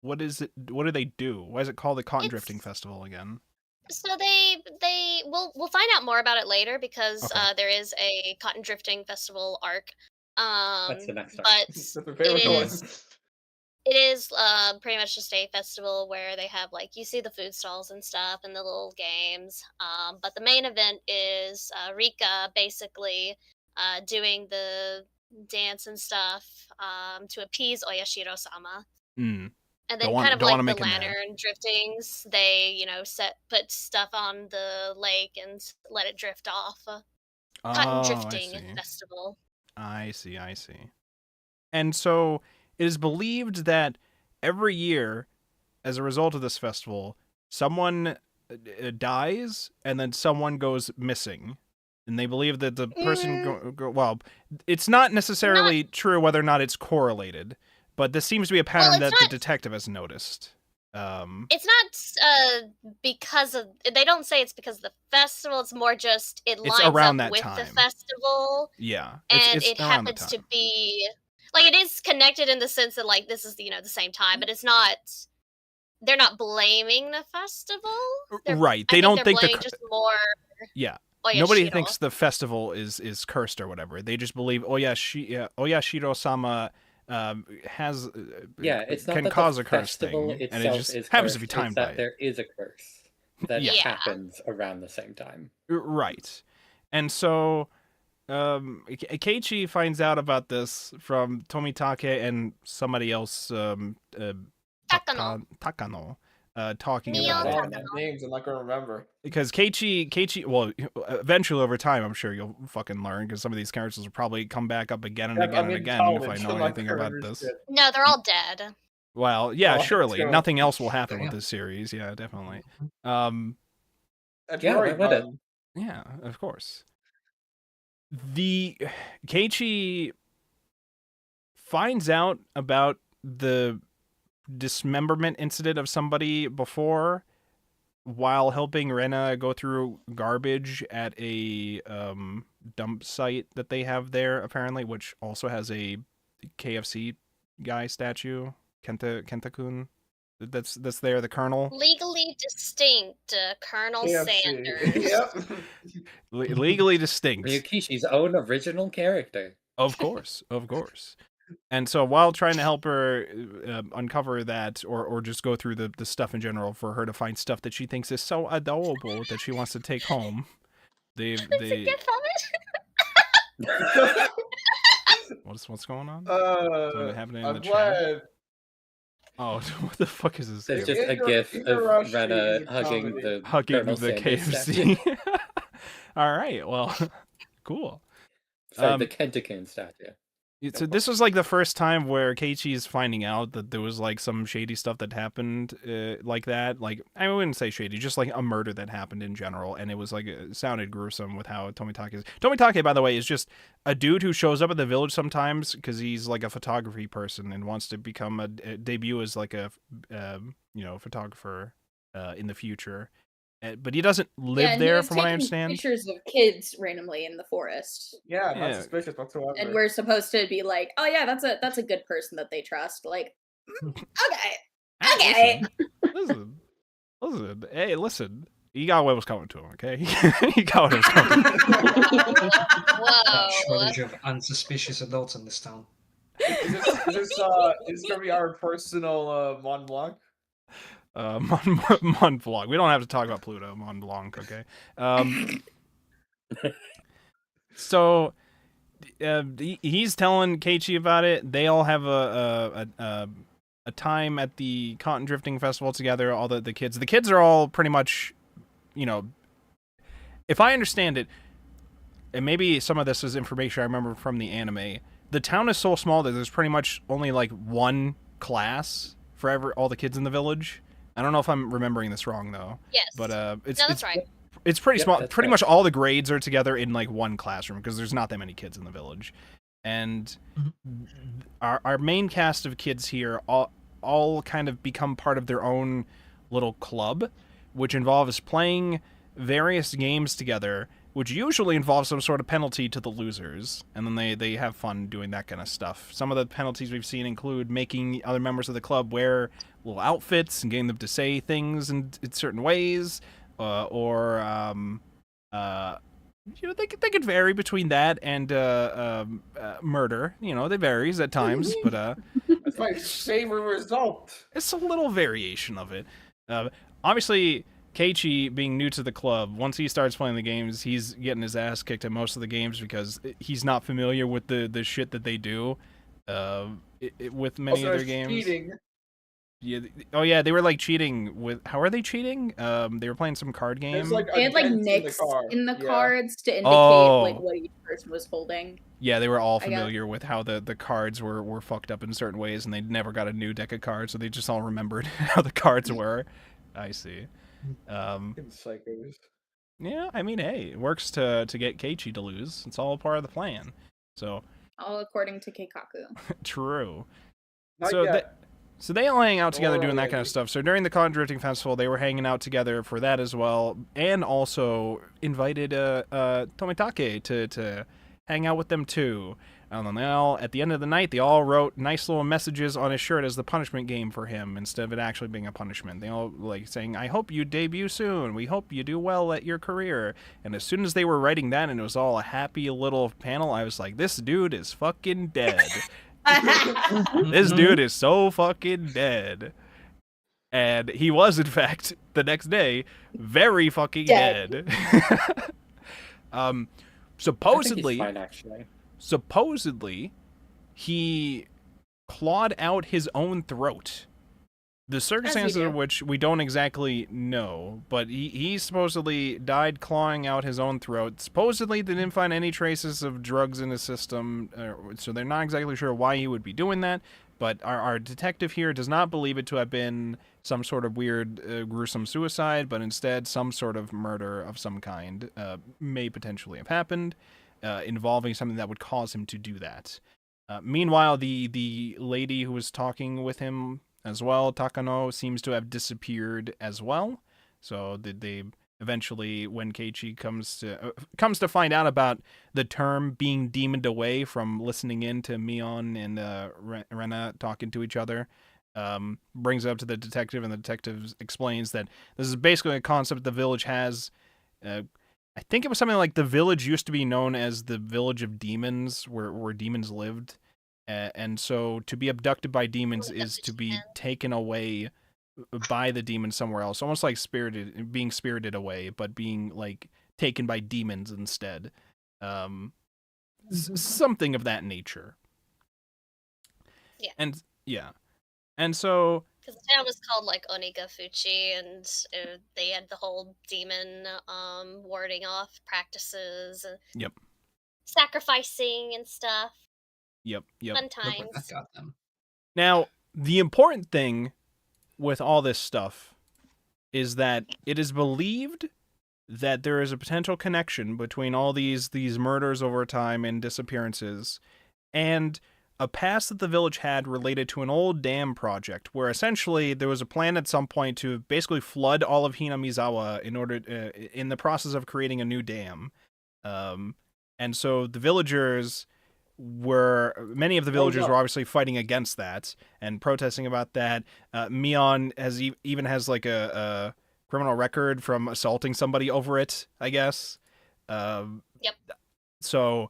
B: What do they do? Why is it called the Cotton Drifting Festival again?
E: So we'll find out more about it later because
B: Okay.
E: there is a Cotton Drifting Festival arc.
I: That's the next arc.
E: But
C: That's my favorite one.
E: it is pretty much just a festival where they have, like, you see the food stalls and stuff and the little games. But the main event is Rika basically doing the dance and stuff to appease Oyashiro-sama. And then kind of like the lantern driftings, they, put stuff on the lake and let it drift off. Cotton Drifting Festival.
B: I see. And so it is believed that every year, as a result of this festival, someone dies and then someone goes missing. And they believe that the person well, it's not necessarily true whether or not it's correlated, but this seems to be a pattern that the detective has noticed.
E: It's not because of, they don't say it's because of the festival, it's more just it lines
B: around
E: up
B: that
E: with
B: time.
E: the festival.
B: Yeah.
E: And
B: it's
E: it happens to be, like, it is connected in the sense that, like, this is, the same time, but it's not, they're not blaming the festival.
B: Right. They don't think
E: they're just more.
B: Yeah.
E: Oyashiro.
B: Nobody thinks the festival is cursed or whatever. They just believe Oyashiro-sama has
I: it's not
B: can
I: that
B: cause
I: the
B: a curse
I: festival
B: thing, and it
I: itself
B: just
I: is
B: happens to be
I: cursed,
B: timed
I: it's
B: by
I: that
B: it.
I: there is a curse that happens around the same time.
B: Right. And so Keiichi finds out about this from Tomitake and somebody else, Takano, talking about it.
C: Names I'm not gonna remember.
B: Because Keiichi, well, eventually over time, I'm sure you'll fucking learn, because some of these characters will probably come back up again and again and again if I know anything about this.
E: No, they're all dead.
B: Well, yeah, surely.
C: true.
B: Nothing else will happen with this series. Yeah, definitely.
C: That's
I: Yeah,
C: right,
I: let it.
C: bud.
B: Yeah, of course. The Keiichi finds out about the dismemberment incident of somebody before while helping Rena go through garbage at a dump site that they have there, apparently, which also has a KFC guy statue, Kenta-kun. That's there, the Colonel.
E: Legally distinct, Colonel
C: KFC.
E: Sanders.
C: Yep.
B: Legally distinct.
I: Ryukishi's own original character.
B: Of course. And so while trying to help her uncover that, or just go through the stuff in general for her to find stuff that she thinks is so adorable that she wants to take home, they what's going on? Something happening in the chat? Oh, what the fuck is this?
I: There's just a gif of Rena hugging the
B: KFC. All right, well, cool.
I: Sorry, the Kenta-kun statue.
B: So this was like the first time where Keiichi is finding out that there was like some shady stuff that happened like that. Like, I wouldn't say shady, just like a murder that happened in general. And it was like, it sounded gruesome with how Tomitake is. Tomitake, by the way, is just a dude who shows up at the village sometimes because he's like a photography person and wants to become a debut as like a, photographer in the future. But he doesn't live
A: and
B: there,
A: he was
B: from what I
A: taking
B: understand.
A: pictures of kids randomly in the forest.
C: Yeah,
B: Yeah.
C: not suspicious whatsoever.
A: And we're supposed to be like, oh yeah, that's a good person that they trust. Like, okay.
B: Listen. Hey, listen. He got what was coming to him, okay? He got what was coming.
F: Got a
E: Whoa.
F: shortage of unsuspicious adults in this town.
C: Is this gonna be our personal Mont Blanc?
B: Mont Blanc. We don't have to talk about Pluto. Mont Blanc, okay? So he's telling Keiichi about it. They all have a time at the Cotton Drifting Festival together. All the kids. The kids are all pretty much, if I understand it, and maybe some of this is information I remember from the anime. The town is so small that there's pretty much only like one class for all the kids in the village. I don't know if I'm remembering this wrong though.
E: Yes.
B: But
E: that's right.
B: It's pretty
I: Yep,
B: small.
I: that's
B: Pretty
I: right.
B: much all the grades are together in like one classroom because there's not that many kids in the village. And our main cast of kids here all kind of become part of their own little club, which involves playing various games together, which usually involves some sort of penalty to the losers. And then they have fun doing that kind of stuff. Some of the penalties we've seen include making other members of the club wear little outfits and getting them to say things in certain ways, or they could vary between that and murder. They varies at times, but
C: That's my favorite result.
B: it's a little variation of it. Obviously, Keiichi, being new to the club, once he starts playing the games, he's getting his ass kicked at most of the games because he's not familiar with the shit that they do with many
C: Also,
B: of their
C: it's
B: games.
C: cheating.
B: Yeah. Oh yeah, they were like cheating with. How are they cheating? They were playing some card game.
C: There's like
A: They
C: a
A: had like
C: dent
A: nicks in the
C: Yeah.
A: cards to indicate like
B: Oh.
A: what each person was holding.
B: Yeah, they were all
A: I guess.
B: familiar with how the cards were fucked up in certain ways, and they never got a new deck of cards, so they just all remembered how the cards were. I see.
C: Fucking psychos.
B: Yeah, I mean, hey, it works to get Keiichi to lose. It's all part of the plan. So
A: All according to Keikaku.
B: true.
C: Not
B: So
C: yet.
B: So they all hang out together
C: Or
B: doing that kind of
C: already.
B: stuff. So during the Cotton Drifting Festival, they were hanging out together for that as well, and also invited Tomitake to hang out with them too. And then at the end of the night, they all wrote nice little messages on his shirt as the punishment game for him instead of it actually being a punishment. They all like saying, "I hope you debut soon. We hope you do well at your career." And as soon as they were writing that, and it was all a happy little panel, I was like, "This dude is fucking dead." This dude is so fucking dead. And he was, in fact, the next day, very fucking dead. Supposedly,
I: I think he's fine, actually.
B: supposedly, he clawed out his own throat. The circumstances
A: do.
B: of which we don't exactly know, but he supposedly died clawing out his own throat. Supposedly, they didn't find any traces of drugs in his system, so they're not exactly sure why he would be doing that. But our detective here does not believe it to have been some sort of weird, gruesome suicide, but instead some sort of murder of some kind may potentially have happened, involving something that would cause him to do that. Meanwhile, the lady who was talking with him as well, Takano, seems to have disappeared as well. So they eventually, when Keiichi comes to find out about the term being demoned away from listening in to Mion and Rena talking to each other, brings it up to the detective, and the detective explains that this is basically a concept the village has. I think it was something like the village used to be known as the village of demons, where demons lived. And so to be abducted by demons is to be taken away by the demon somewhere else, almost like being spirited away, but being like taken by demons instead. Something of that nature.
E: Yeah.
B: And so
E: Because the town was called like Onigafuchi, and they had the whole demon warding off practices and
B: Yep.
E: sacrificing and stuff.
B: Yep.
E: Fun
F: Look where that
E: times.
F: got them.
B: Now, the important thing with all this stuff is that it is believed that there is a potential connection between all these murders over time and disappearances and a past that the village had related to an old dam project where essentially there was a plan at some point to basically flood all of Hinamizawa in order in the process of creating a new dam. And so the villagers many of the villagers were obviously fighting against that and protesting about that. Mion even has like a criminal record from assaulting somebody over it, I guess.
E: Yep.
B: So,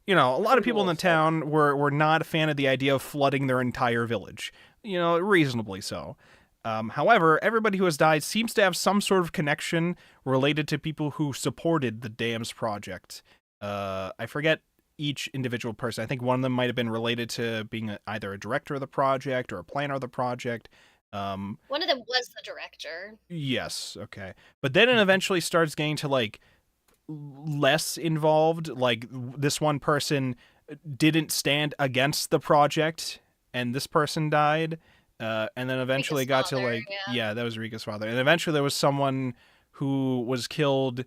B: a lot of people in the town were not a fan of the idea of flooding their entire village. Reasonably so. However, everybody who has died seems to have some sort of connection related to people who supported the dams project. I forget each individual person. I think one of them might have been related to being either a director of the project or a planner of the project.
E: One of them was the director.
B: Yes, okay. But then it eventually starts getting to, like, less involved. Like, this one person didn't stand against the project, and this person died. And then eventually
E: Rika's
B: got
E: father,
B: to, like, yeah, that was Rika's father. And eventually there was someone who was killed,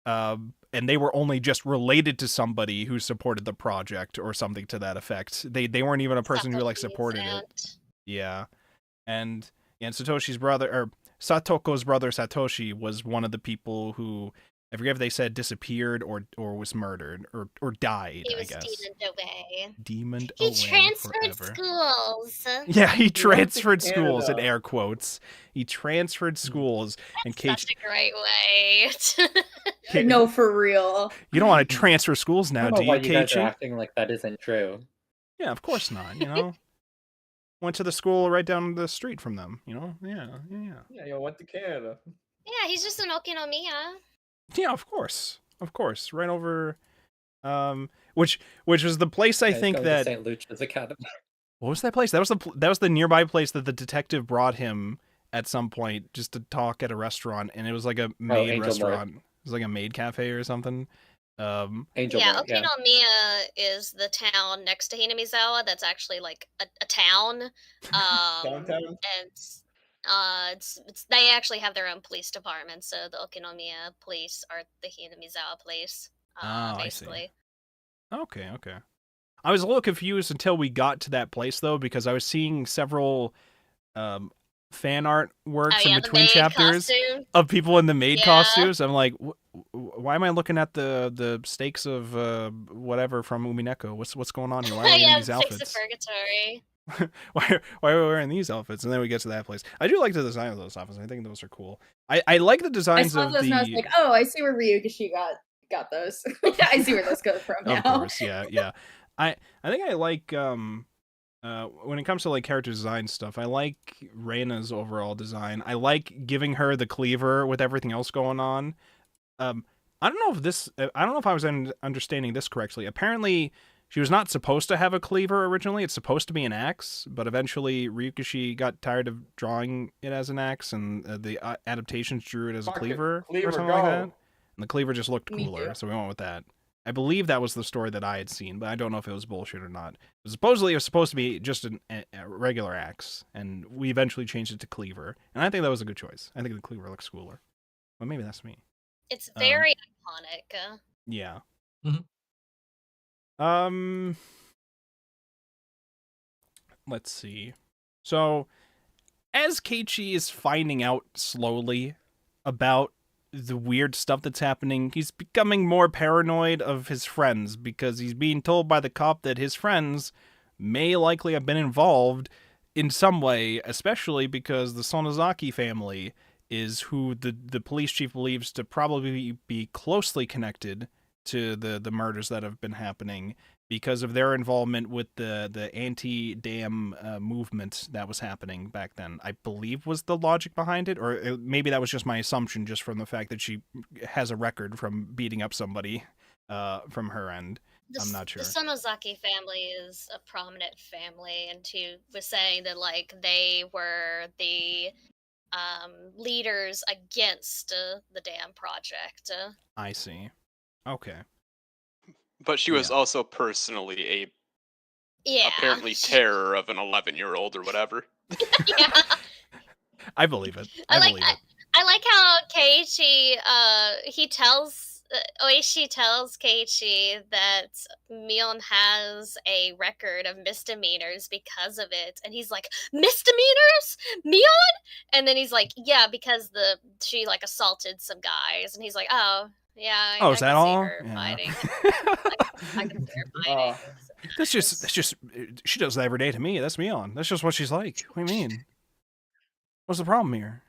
B: and they were only just related to somebody who supported the project or something to that effect. They weren't even a person who, like, supported it. Yeah. And Satoko's brother Satoshi was one of the people who, I forget if they said disappeared or was murdered or died,
E: He was
B: I guess.
E: demoned away.
B: He
E: transferred
B: forever.
E: schools.
B: Yeah, he transferred
C: to
B: schools in
C: Canada.
B: air quotes. He transferred schools and
E: Such a great way.
A: No, for real.
B: You don't want to transfer schools
I: I
B: now,
I: don't know
B: do
I: why
B: you,
I: you guys are
B: Keiichi?
I: acting like that isn't true.
B: Yeah, of course not, Went to the school right down the street from them, Yeah.
C: Yeah, went to Canada.
E: Yeah, he's just an Okinomiya.
B: Yeah, of course. Right over which was the place I
I: Yeah, he's
B: think
I: going to
B: that
I: St. Lucia's Academy.
B: What was that place? That was the nearby place that the detective brought him at some point just to talk at a restaurant, and it was like a maid
I: Angel
B: restaurant.
I: Mart.
B: It was like a maid cafe or something.
I: Angel
E: Yeah,
I: Mart, yeah.
E: Okinomiya is the town next to Hinamizawa that's actually like a town.
C: Downtown?
E: And it's they actually have their own police department, so the Okinomiya police are the Hinamizawa police,
B: I see.
E: basically.
B: Okay. I was a little confused until we got to that place, though, because I was seeing several fan art works in
E: the
B: between
E: maid
B: chapters
E: costume.
B: of people in the maid
E: Yeah.
B: costumes. I'm like, why am I looking at the stakes of whatever from Umineko? What's going on here? Why are we in
E: Yeah,
B: these
E: the Six of
B: outfits?
E: Purgatory.
B: why are we wearing these outfits? And then we get to that place. I do like the design of those outfits. I think those are cool. I like the
A: I
B: designs
A: saw
B: of
A: those and I was like, oh, I see where Ryugashi got those. I see where those go from now.
B: Of course, yeah. I think I like when it comes to like character design stuff, I like Reina's overall design. I like giving her the cleaver with everything else going on. I don't know if I was understanding this correctly. Apparently, she was not supposed to have a cleaver originally. It's supposed to be an axe, but eventually Ryukishi got tired of drawing it as an axe, and the adaptations drew it as a cleaver or something like that. And the cleaver just looked
A: Me
B: cooler,
A: too.
B: so we went with that. I believe that was the story that I had seen, but I don't know if it was bullshit or not. Supposedly, it was supposed to be just a regular axe, and we eventually changed it to cleaver. And I think that was a good choice. I think the cleaver looks cooler. But maybe that's me.
E: It's very iconic.
B: Yeah.
F: Mhm.
B: Let's see. So, as Keiichi is finding out slowly about the weird stuff that's happening, he's becoming more paranoid of his friends because he's being told by the cop that his friends may likely have been involved in some way, especially because the Sonozaki family is who the police chief believes to probably be closely connected to the murders that have been happening because of their involvement with the anti-dam movement that was happening back then. I believe was the logic behind it, or maybe that was just my assumption just from the fact that she has a record from beating up somebody from her end. I'm not sure.
E: The Sonozaki family is a prominent family, and he was saying that like they were the leaders against the dam project.
B: I see. Okay.
D: But she was also personally a
E: Yeah.
D: apparently terror of an 11-year-old or whatever.
E: Yeah.
B: I believe it.
E: I like
B: believe it.
E: I like how Keiichi Oishi tells Keiichi that Mion has a record of misdemeanors because of it, and he's like, misdemeanors, Mion? And then he's like, yeah, because she like assaulted some guys, and he's like, oh yeah,
B: Oh,
E: I
B: is
E: can
B: that
E: see
B: all?
E: her
B: Yeah.
E: fighting. I can see her fighting.
B: That's just she does that every day to me. That's Mion. That's just what she's like. What do you mean? What's the problem here?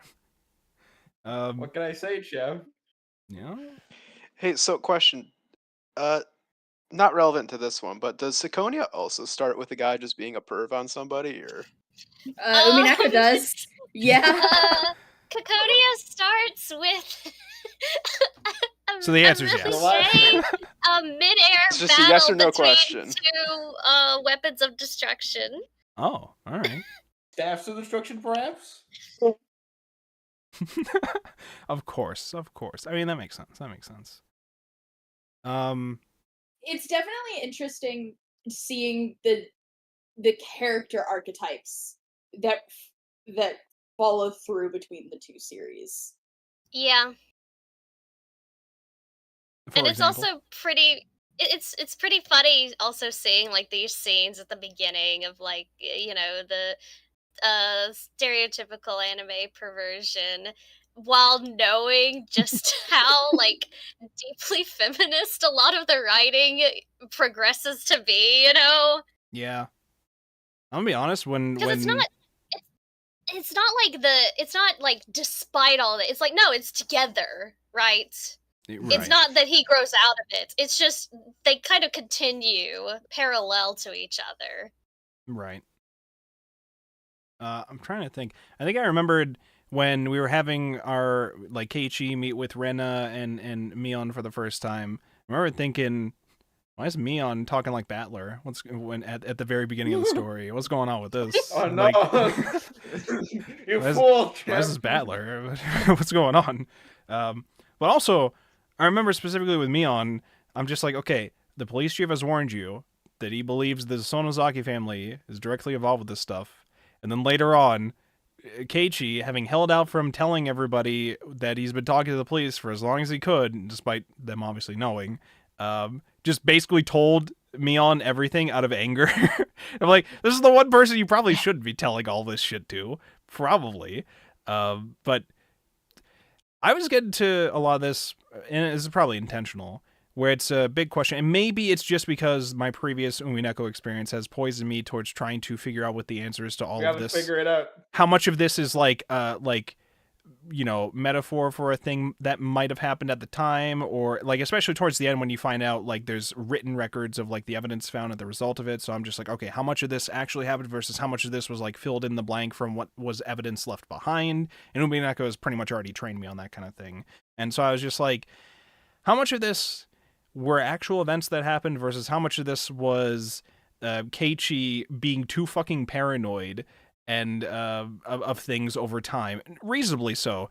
C: What can I say, Chev?
B: Yeah.
D: Hey, so question. Not relevant to this one, but does Seconia also start with a guy just being a perv on somebody, or?
A: Umineko does. Yeah.
E: Kakonia starts with
B: So the answer's
E: a really
B: yes.
E: gay mid-air
D: It's just a
E: battle
D: yes or no
E: between
D: question.
E: two weapons of destruction.
B: Oh, all right.
C: Staffs of destruction, perhaps?
B: Of course. I mean, that makes sense.
A: It's definitely interesting seeing the character archetypes that follow through between the two series.
E: Yeah. And it's
B: example?
E: also pretty it's pretty funny also seeing like these scenes at the beginning of like the stereotypical anime perversion while knowing just how like deeply feminist a lot of the writing progresses to be,
B: Yeah. I'm gonna be honest.
E: because it's not like despite all that. It's like, no, it's together, right? It's not that he grows out of it. It's just they kind of continue parallel to each other.
B: Right. I'm trying to think. I think I remembered when we were having our like Keiichi meet with Rena and Mion for the first time. I remember thinking, why is Mion talking like Battler? At the very beginning of the story? What's going on with this?
C: Oh no! You
B: why
C: fool!
B: Why is this Battler? What's going on? But also, I remember specifically with Mion, I'm just like, okay, the police chief has warned you that he believes the Sonozaki family is directly involved with this stuff. And then later on, Keiichi, having held out from telling everybody that he's been talking to the police for as long as he could, despite them obviously knowing, just basically told Mion everything out of anger. I'm like, this is the one person you probably shouldn't be telling all this shit to. Probably. But I was getting to a lot of this, and this is probably intentional, where it's a big question, and maybe it's just because my previous Umineko experience has poisoned me towards trying to figure out what the answer is to all of this.
C: Figure it out.
B: How much of this is like metaphor for a thing that might have happened at the time, or like especially towards the end when you find out like there's written records of like the evidence found as the result of it. So I'm just like, okay, how much of this actually happened versus how much of this was like filled in the blank from what was evidence left behind. And Umineko has pretty much already trained me on that kind of thing. And so I was just like, how much of this were actual events that happened versus how much of this was Keiichi being too fucking paranoid and of things over time, reasonably so,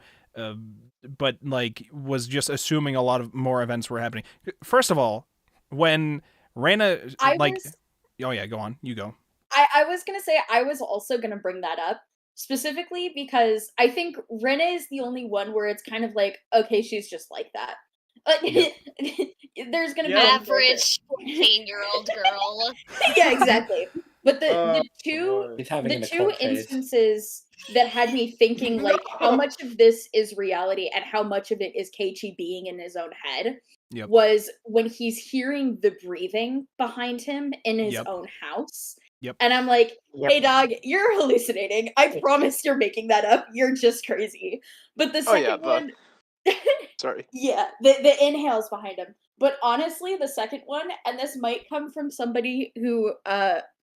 B: but like was just assuming a lot of more events were happening. First of all, when Rena oh yeah, go on, you go.
A: I was gonna say I was also gonna bring that up specifically because I think Rena is the only one where it's kind of like, okay, she's just like that. There's gonna be
E: average 14-year-old girl.
A: Yeah, exactly. But the two instances that had me thinking like how much of this is reality and how much of it is Keiichi being in his own head was when he's hearing the breathing behind him in his own house. And I'm like, hey dog, you're hallucinating. I promise you're making that up. You're just crazy. But the second one
D: sorry.
A: Yeah, the inhales behind him. But honestly, the second one, and this might come from somebody who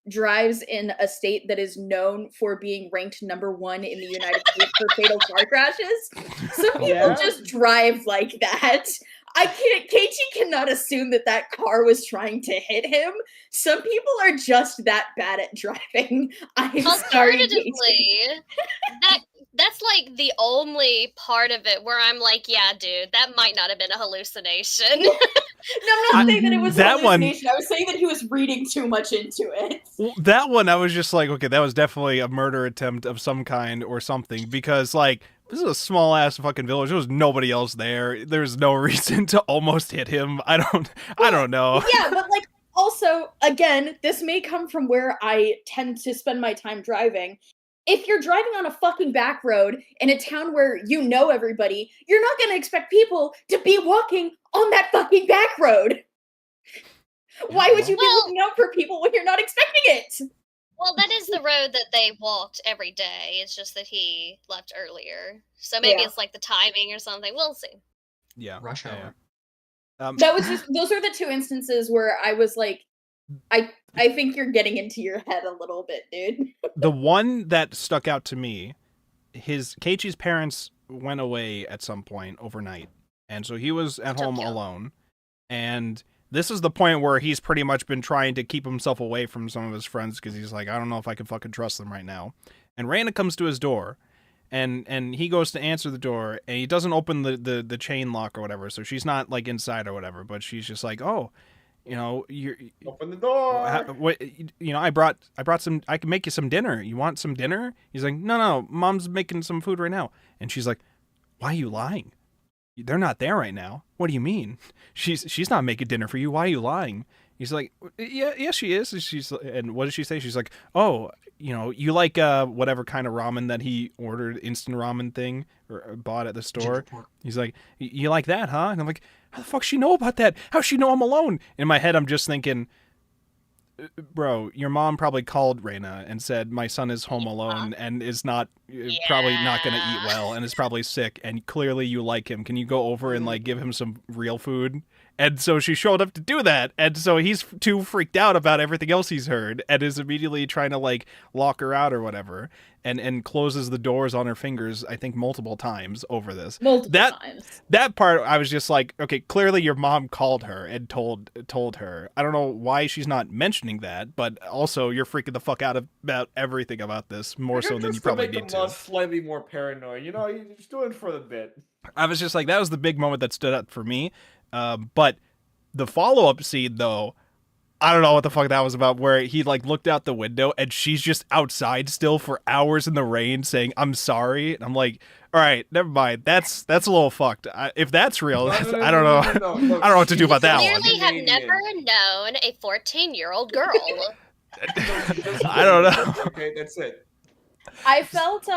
A: drives in a state that is known for being ranked #1 in the United States for fatal car crashes. Some people just drive like that. Keiichi cannot assume that car was trying to hit him. Some people are just that bad at driving. I'm sorry,
E: Alternatively, that's like the only part of it where I'm like, yeah, dude, that might not have been a hallucination.
A: No, I'm not saying that it was a
B: that one-
A: hallucination. I was saying that he was reading too much into it.
B: Well, that one, I was just like, okay, that was definitely a murder attempt of some kind or something, because, like, this is a small-ass fucking village. There was nobody else there. There's no reason to almost hit him. I don't know.
A: Yeah, but, like, also, again, this may come from where I tend to spend my time driving. If you're driving on a fucking back road in a town where you know everybody, you're not gonna expect people to be walking on that fucking back road. Why would you be looking out for people when you're not expecting it?
E: Well, that is the road that they walked every day. It's just that he left earlier. So maybe it's like the timing or something. We'll see.
B: Yeah.
F: Rush hour.
A: That was just, those are the two instances where I was like, I think you're getting into your head a little bit, dude.
B: The one that stuck out to me, Keiichi's parents went away at some point overnight, and so he was at home alone. And this is the point where he's pretty much been trying to keep himself away from some of his friends because he's like, I don't know if I can fucking trust them right now. And Reina comes to his door, and he goes to answer the door, and he doesn't open the chain lock or whatever, so she's not like inside or whatever, but she's just like, oh, you know,
C: open the door.
B: What, you know, I brought some. I can make you some dinner. You want some dinner? He's like, no, Mom's making some food right now. And she's like, why are you lying? They're not there right now. What do you mean? She's not making dinner for you. Why are you lying? He's like, yeah, she is. And what does she say? She's like, oh, you know, you like whatever kind of ramen that he ordered, instant ramen thing, or bought at the store. He's like, you like that, huh? And I'm like, how the fuck she know about that? How's she know I'm alone? In my head, I'm just thinking, bro, your mom probably called Reina and said, my son is home alone and is not probably not going to eat well and is probably sick, and clearly you like him. Can you go over and like give him some real food? And so she showed up to do that, and so he's too freaked out about everything else he's heard and is immediately trying to like lock her out or whatever, and closes the doors on her fingers, I think multiple times over this.
A: Multiple times.
B: That part, I was just like, okay, clearly your mom called her and told her. I don't know why she's not mentioning that, but also you're freaking the fuck out about everything about this more so than you probably need to.
C: Slightly more paranoid, you know, you're just doing it for the bit.
B: I was just like, that was the big moment that stood out for me. But the follow-up scene, though, I don't know what the fuck that was about, where he like looked out the window and she's just outside still for hours in the rain saying, I'm sorry. And I'm like, all right, never mind. That's a little fucked. If that's real, I don't know.
C: Look,
B: I don't know what to do about that one.
E: Clearly have never known a 14-year-old girl.
B: I don't know.
C: Okay, that's it.
A: I felt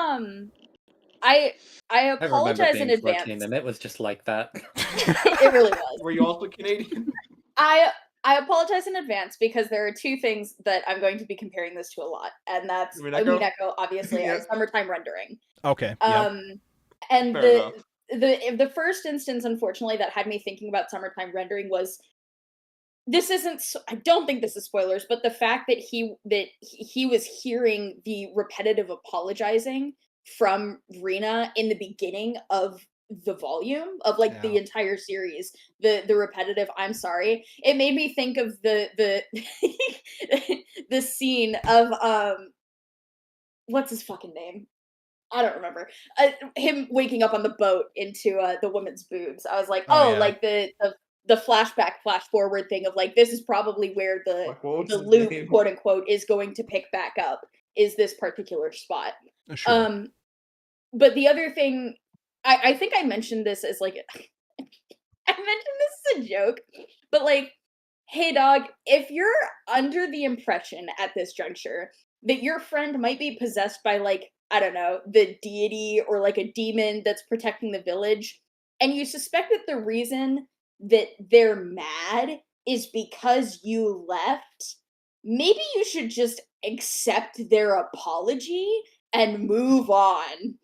A: I apologize in advance.
I: 14, and it was just like that.
A: It really was.
C: Were you also Canadian?
A: I apologize in advance because there are two things that I'm going to be comparing this to a lot, and that's Umineko, obviously, and summertime rendering.
B: Okay.
A: And the first instance, unfortunately, that had me thinking about summertime rendering was, this isn't, I don't think this is spoilers, but the fact that he was hearing the repetitive apologizing from Rina in the beginning of the volume of like the entire series, the repetitive I'm sorry, it made me think of the the scene of what's his fucking name, I don't remember, him waking up on the boat into the woman's boobs. I was like, like the flashback flash forward thing of like, this is probably where the loop, quote unquote, is going to pick back up, is this particular spot.
B: Sure.
A: But the other thing, I think I mentioned this as like, I mentioned this as a joke, but like, hey dog, if you're under the impression at this juncture that your friend might be possessed by like, I don't know, the deity or like a demon that's protecting the village, and you suspect that the reason that they're mad is because you left, maybe you should just accept their apology and move on.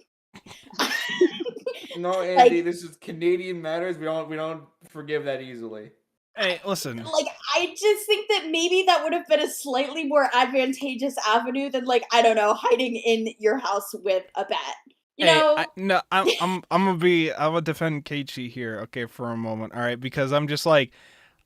C: No, Andy, this is Canadian matters. We don't forgive that easily.
B: Hey, listen.
A: Like, I just think that maybe that would have been a slightly more advantageous avenue than, like, I don't know, hiding in your house with a bat. You know?
B: I'm gonna defend Keiichi here, okay, for a moment, all right, because I'm just like,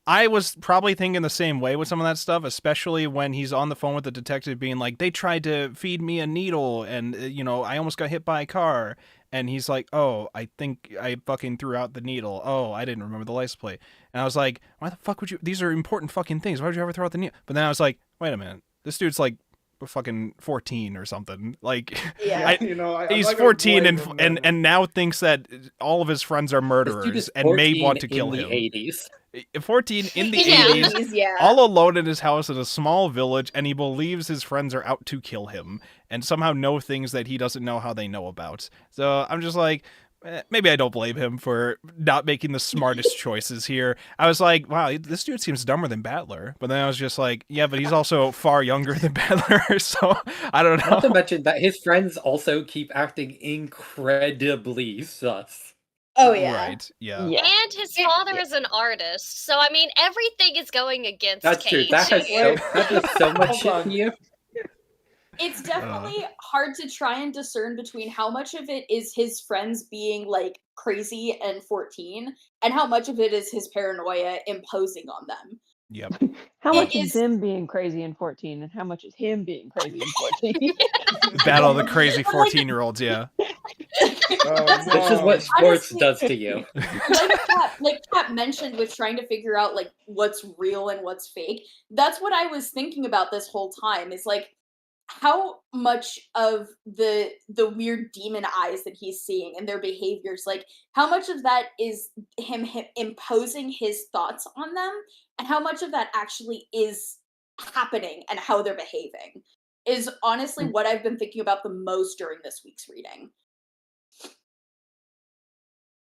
B: I was probably thinking the same way with some of that stuff, especially when he's on the phone with the detective being like, they tried to feed me a needle and, I almost got hit by a car. And he's like, oh, I think I fucking threw out the needle. Oh, I didn't remember the license plate. And I was like, why the fuck would you? These are important fucking things. Why would you ever throw out the needle? But then I was like, wait a minute. This dude's like fucking 14 or something. Like,
A: Yeah.
B: he's 14 and now thinks that all of his friends are
I: This dude
B: murderers
I: is
B: and may
I: 14
B: want to kill
I: in
B: him.
I: the 80s.
B: 14 in the
E: Yeah.
B: 80s,
A: Yeah.
B: all alone in his house in a small village, and he believes his friends are out to kill him and somehow know things that he doesn't know how they know about. So I'm just like, maybe I don't blame him for not making the smartest choices here. I was like, wow, this dude seems dumber than Battler. But then I was just like, yeah, but he's also far younger than Battler, so I don't know.
I: Not to mention that his friends also keep acting incredibly sus.
A: Oh yeah.
B: Right, yeah.
H: Yeah.
E: And his father is an artist, so I mean, everything is going against
I: That's true.
E: Keiichi.
I: That does so much
C: Hold
I: shit
C: on.
I: to you.
A: It's definitely hard to try and discern between how much of it is his friends being like crazy and 14 and how much of it is his paranoia imposing on them.
B: Yep.
H: How
A: It
H: much
A: is-
H: is them being crazy and 14, and how much is him being crazy and 14?
B: Battle of the crazy 14-year-olds, yeah.
C: Oh,
I: This is what sports
A: Honestly-
I: does to you.
A: like Kat mentioned with trying to figure out like what's real and what's fake. That's what I was thinking about this whole time is like how much of the weird demon eyes that he's seeing and their behaviors, like how much of that is him imposing his thoughts on them and how much of that actually is happening and how they're behaving is honestly what I've been thinking about the most during this week's reading.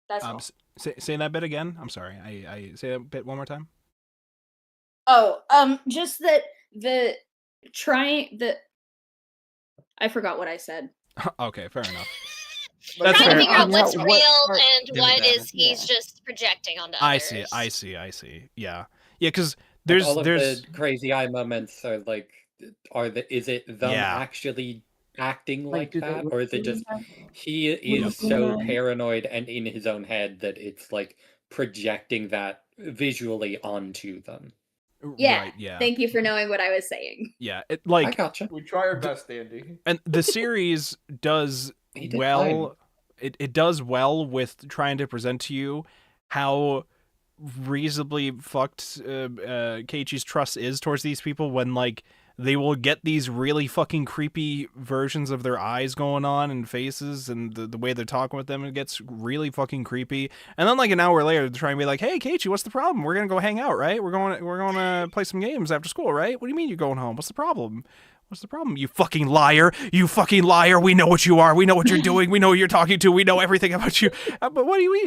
A: That's all.
B: Say that bit again. I'm sorry. I say that bit one more time.
A: Oh, just that I forgot what I said.
B: Okay, fair enough.
C: That's
E: Trying to
B: fair.
E: figure out
H: Yeah,
E: what's
H: what
E: real
H: part
E: and
F: did
E: what
F: that?
E: is he's just projecting onto
B: I
E: others.
B: see. Yeah, because
I: Like,
B: there's
I: all of the crazy eye moments are like, is it them
B: Yeah.
I: actually acting like
H: do they
I: that,
H: look
I: or is it just he is so paranoid and in his own head that it's like projecting that visually onto them?
A: Yeah.
B: Right, yeah.
A: Thank you for knowing what I was saying.
B: Yeah, it
I: I
B: like
I: gotcha.
C: We try our best, Andy.
B: and the series does
I: He did
B: well. It does well with trying to present to you how reasonably fucked Keiichi's trust is towards these people when like they will get these really fucking creepy versions of their eyes going on and faces and the way they're talking with them, it gets really fucking creepy. And then like an hour later they're trying to be like, hey Keiichi, what's the problem? We're gonna go hang out, right? We're going to play some games after school, right? What do you mean you're going home? What's the problem? What's the problem? You fucking liar. You fucking liar. We know what you are. We know what you're doing. We know who you're talking to. We know everything about you. But what do you mean?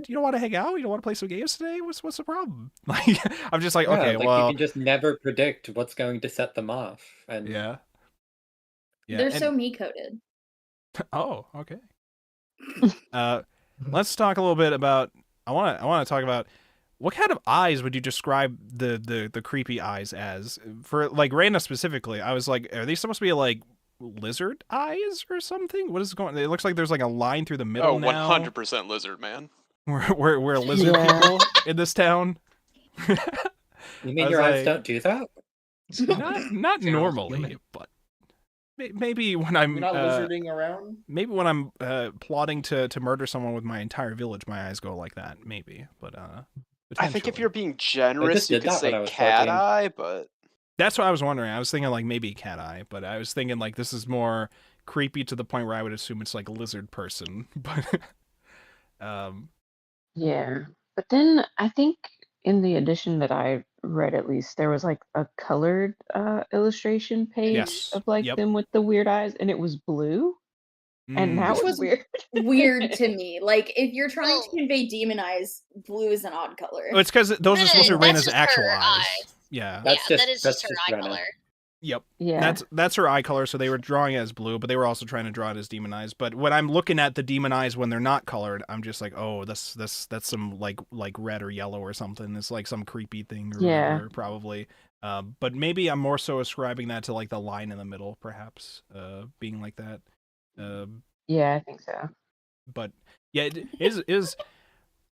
B: You don't want to hang out? You don't want to play some games today? What's the problem? Like, I'm just like,
I: Yeah,
B: okay,
I: like
B: well,
I: you can just never predict what's going to set them off. And
B: yeah.
A: They're
B: and-
A: so me-coded.
B: Oh, okay. Let's talk a little bit about. I want to talk about what kind of eyes would you describe the creepy eyes as for like Reina specifically. I was like, are these supposed to be like lizard eyes or something? What is going? It looks like there's like a line through the middle.
D: Oh,
B: now.
D: 100% lizard, man.
B: We're lizard people in this town.
I: you
B: I
I: mean
B: was
I: your eyes
B: like-
I: don't do that?
B: Not
F: General
B: normally,
F: human.
B: but maybe when I'm
C: You're not lizarding around?
B: maybe when I'm plotting to murder someone with my entire village, my eyes go like that. Maybe, but
D: I think if
B: potentially.
D: you're being generous, you
I: did
D: could
I: that when I
D: say
I: was
D: cat
I: 14.
D: eye, but
B: That's what I was wondering. I was thinking like maybe cat eye, but I was thinking like this is more creepy to the point where I would assume it's like a lizard person. But
H: Yeah. But then I think in the edition that I read, at least, there was like a colored illustration page
B: Yes.
H: of like
B: Yep.
H: them with the weird eyes, and it was blue. And that
A: Which
H: was
A: was
H: weird.
A: Weird to me. Like if you're trying
E: Well-
A: to convey demon eyes, blue is an odd color.
B: Oh, it's because those are supposed to be
E: That's
B: Reina's
E: just
B: actual
E: her
B: eyes.
E: eyes.
B: Yeah.
I: That's
E: yeah,
I: just-
E: that is
I: that's
E: just her
I: just
E: eye
I: Rena.
E: color.
B: Yep.
H: Yeah.
B: That's her eye color, so they were drawing it as blue, but they were also trying to draw it as demon eyes. But when I'm looking at the demon eyes when they're not colored, I'm just like, oh, that's some like red or yellow or something. It's like some creepy thing or
H: Yeah.
B: whatever, probably. But maybe I'm more so ascribing that to like the line in the middle, perhaps, being like that.
H: Yeah, I think so.
B: But yeah, it is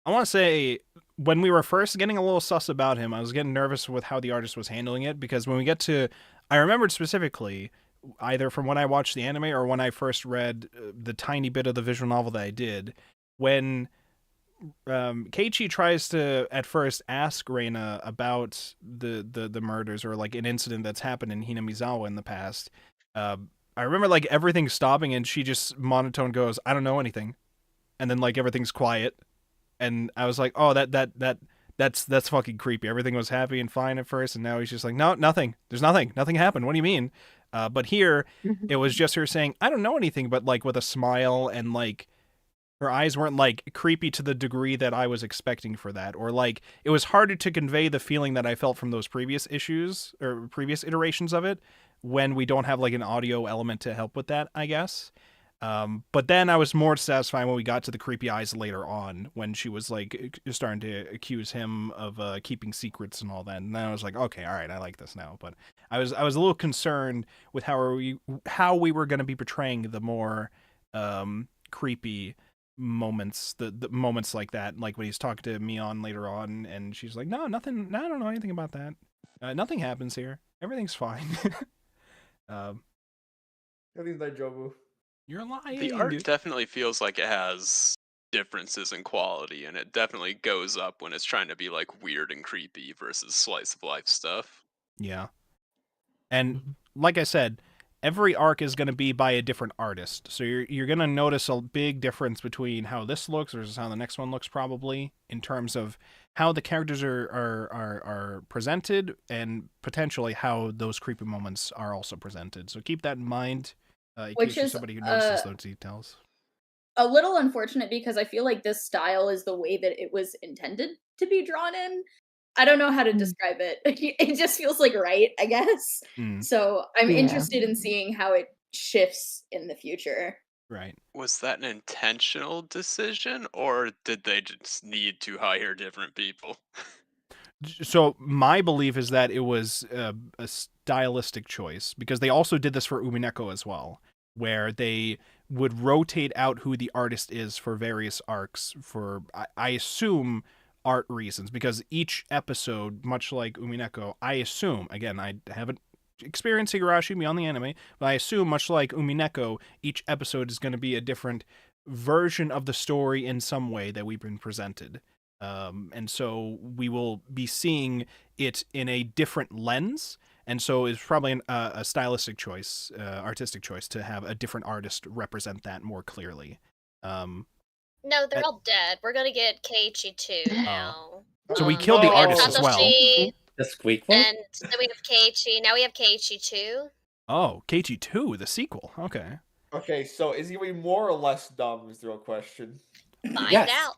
B: I want to say when we were first getting a little sus about him, I was getting nervous with how the artist was handling it, because when we get to, I remembered specifically, either from when I watched the anime or when I first read the tiny bit of the visual novel that I did, when Keiichi tries to at first ask Reina about the murders, or like an incident that's happened in Hinamizawa in the past. I remember like everything stopping and she just monotone goes, "I don't know anything," and then like everything's quiet, and I was like, "Oh, that's fucking creepy." Everything was happy and fine at first, and now he's just like, "No, nothing. There's nothing happened. What do you mean?" But here it was just her saying, "I don't know anything," but like with a smile, and like her eyes weren't like creepy to the degree that I was expecting for that, or like it was harder to convey the feeling that I felt from those previous issues or previous iterations of it when we don't have like an audio element to help with that, I guess. But then I was more satisfied when we got to the creepy eyes later on, when she was like starting to accuse him of keeping secrets and all that. And then I was like, okay, all right, I like this now. But I was a little concerned with how we were going to be portraying the more creepy moments, the moments like that, like when he's talking to Mion later on, and she's like, no, nothing, I don't know anything about that. Nothing happens here. Everything's fine.
C: Everything's like Jobu.
B: You're lying.
D: The art definitely feels like it has differences in quality, and it definitely goes up when it's trying to be like weird and creepy versus slice of life stuff.
B: Yeah. And like I said, every arc is going to be by a different artist. So you're going to notice a big difference between how this looks versus how the next one looks, probably, in terms of how the characters are presented, and potentially how those creepy moments are also presented. So keep that in mind, in
A: Which
B: case you're
A: is
B: somebody who notices those details.
A: a little unfortunate, because I feel like this style is the way that it was intended to be drawn in. I don't know how to describe it. It just feels like right, I guess. So I'm
H: Yeah.
A: interested in seeing how it shifts in the future.
B: Right.
D: Was that an intentional decision, or did they just need to hire different people?
B: So my belief is that it was a stylistic choice, because they also did this for Umineko as well, where they would rotate out who the artist is for various arcs for, I assume, art reasons, because each episode, much like Umineko, I assume, again, I haven't experienced Higurashi beyond the anime, but I assume, much like Umineko, each episode is going to be a different version of the story in some way that we've been presented. And so we will be seeing it in a different lens. And so it's probably a stylistic choice, artistic choice, to have a different artist represent that more clearly.
E: No, they're all dead. We're gonna get Keiichi 2 now.
B: So we killed the
E: we have
B: artist as well.
E: Satoshi,
I: The squeak one?
E: and then we have Keiichi. Now we have Keiichi 2.
B: Oh, Keiichi 2, the sequel. Okay.
C: Okay, so is he gonna be more or less dumb? Is the real question.
E: Find
I: Yes.
E: out.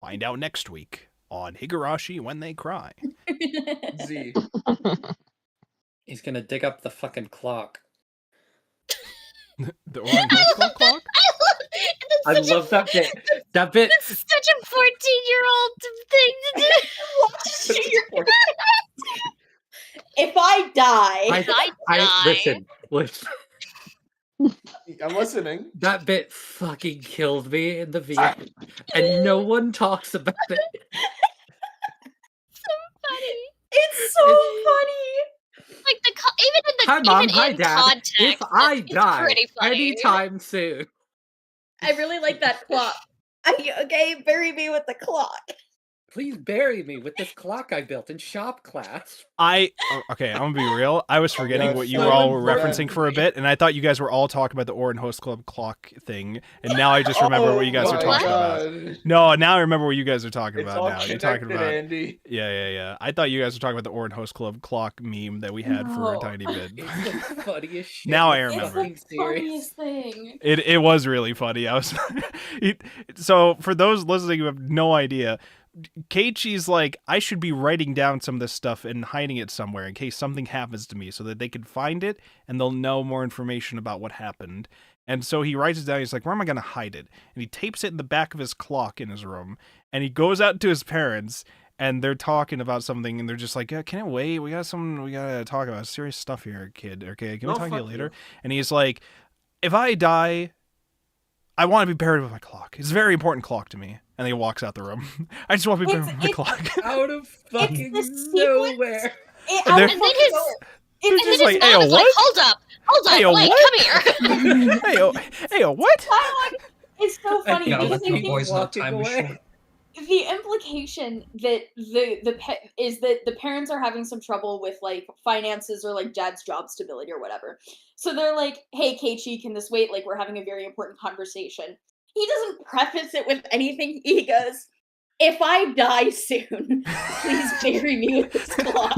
B: Find out next week on Higurashi When They Cry.
C: Z.
I: He's gonna dig up the fucking clock.
B: The Orange Hostile Clock?
I: I love that bit. That bit.
E: It's such a 14-year-old thing to do.
A: If I die,
I: Listen.
C: I'm listening.
I: That bit fucking killed me in the VF, and no one talks about it.
E: Funny.
A: it's so funny.
E: Like even in the
I: Hi, Mom.
E: even
I: Hi,
E: in
I: Dad.
E: context,
I: If I
E: it's
I: die
E: pretty funny.
I: anytime soon,
A: I really like that clock. Okay, bury me with the clock.
I: please bury me with this clock I built in shop class.
B: Okay, I'm gonna be real. I was forgetting
C: Yeah,
B: what you all were
C: someone
B: referencing for a bit, and I thought you guys were all talking about the Orin Host Club clock thing, and now I just remember what you guys are
C: my
B: talking about.
C: God.
B: No, now I remember what you guys are talking
C: It's
B: about.
C: all
B: Now you're talking
C: connected,
B: about
C: Andy.
B: yeah. I thought you guys were talking about the Orin Host Club clock meme that we had for a
A: No.
B: tiny bit.
I: It's the funniest shit.
B: Now I
I: in the
B: remember.
I: fucking series.
A: thing.
B: It was really funny. I was so for those listening who have no idea, Keiichi's like, I should be writing down some of this stuff and hiding it somewhere in case something happens to me, so that they can find it and they'll know more information about what happened. And so he writes it down. He's like, where am I going to hide it? And he tapes it in the back of his clock in his room. And he goes out to his parents, and they're talking about something, and they're just like, can it wait? We got to talk about serious stuff here, kid. Okay, can we talk to you later? And he's like, if I die, I want to be buried with my clock. It's a very important clock to me. And then he walks out the room. I just want to be buried with my clock.
I: Out of fucking
A: the sequence.
I: nowhere.
B: And
E: And then his
B: They're
E: and
B: just
E: then his
B: like,
E: mom
B: "Ayo,
E: is like,
B: what?
E: hold up,
B: Ayo,
E: wait,
B: what?
E: come here.
B: Hey, what?
A: Dialogue is so funny
F: Yeah,
A: because
F: let the
A: the,
F: boys know
I: walking
F: time is
I: away.
F: short.
A: the implication that is that the parents are having some trouble with like finances or like dad's job stability or whatever. So they're like, "Hey, Keiichi, can this wait? Like, we're having a very important conversation." He doesn't preface it with anything. He goes, "If I die soon, please bury me with this clock."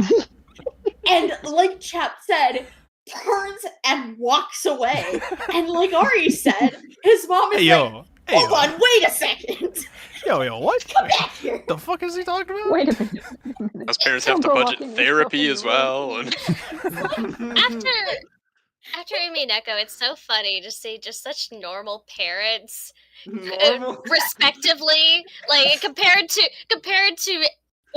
A: And like Chap said, turns and walks away. And like Ari said, his mom is
B: Hey,
A: like,
B: yo.
A: "Hold on, wait a second.
B: Yo, what?
A: Come back here."
B: The fuck is he talking about?
H: Wait a minute.
D: Those parents have
H: Don't
D: to
H: go
D: budget
H: locking yourself
D: therapy
H: in
D: as
H: your room.
D: well. And
E: After Umineko, it's so funny to see just such normal parents,
C: Normal.
E: respectively, like compared to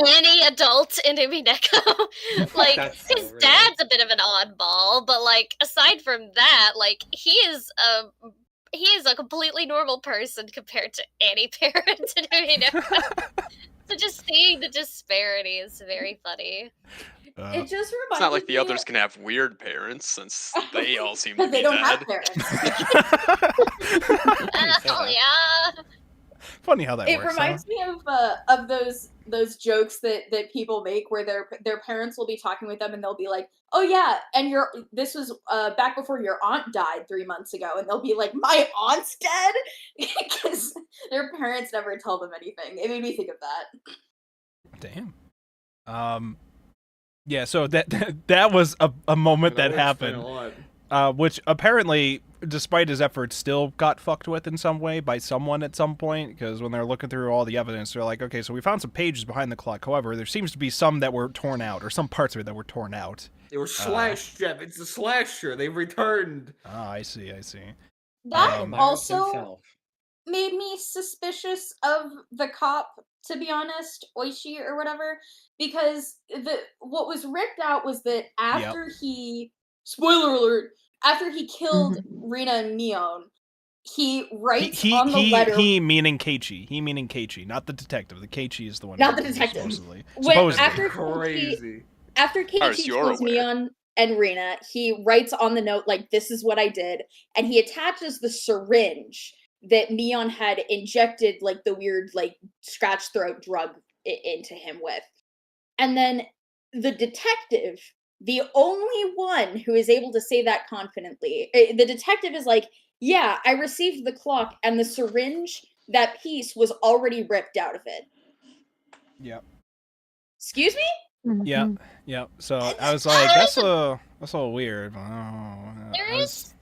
E: any adult in Umineko. Like
I: That's so
E: his
I: real.
E: dad's a bit of an oddball, but like aside from that, like he is a completely normal person compared to any parent in Umineko. So just seeing the disparity is very funny.
A: It just reminded
D: it's not like the
A: me
D: others can have weird parents since they all seem to
A: because
D: be
A: they don't
D: dead.
A: have parents.
E: Oh yeah.
B: Funny how that
A: It
B: works.
A: reminds me of those jokes that people make where their parents will be talking with them and they'll be like, "Oh yeah, and this was back before your aunt died 3 months ago," and they'll be like, "My aunt's dead," because their parents never tell them anything. It made me think of that.
B: Damn. Yeah, so that was a moment that
C: would explain
B: happened,
C: a lot.
B: which apparently, despite his efforts, still got fucked with in some way by someone at some point, because when they're looking through all the evidence, they're like, okay, so we found some pages behind the clock. However, there seems to be some that were torn out, or some parts of it that were torn out.
C: They were slashed, Jeff. It's a slasher. They returned.
B: Ah, I see.
A: That
B: Miles
A: also
I: himself.
A: made me suspicious of the cop, to be honest, Oishi or whatever, because what was ripped out was that after he, spoiler alert, after he killed Rina and Mion, he writes on the letter.
B: He meaning Keiichi, not the detective. The Keiichi is the one.
A: Not
B: who
A: the
B: did it,
A: detective.
B: Supposedly.
A: After Keiichi kills Mion and Rina, he writes on the note like, "This is what I did," and he attaches the syringe that Mion had injected like the weird like scratch throat drug into him with. And then the detective, the only one who is able to say that confidently, the detective is like, "Yeah, I received the clock and the syringe, that piece was already ripped out of it."
B: Yep.
A: Excuse me?
B: Yep. So I was like, that's a little weird.
E: There is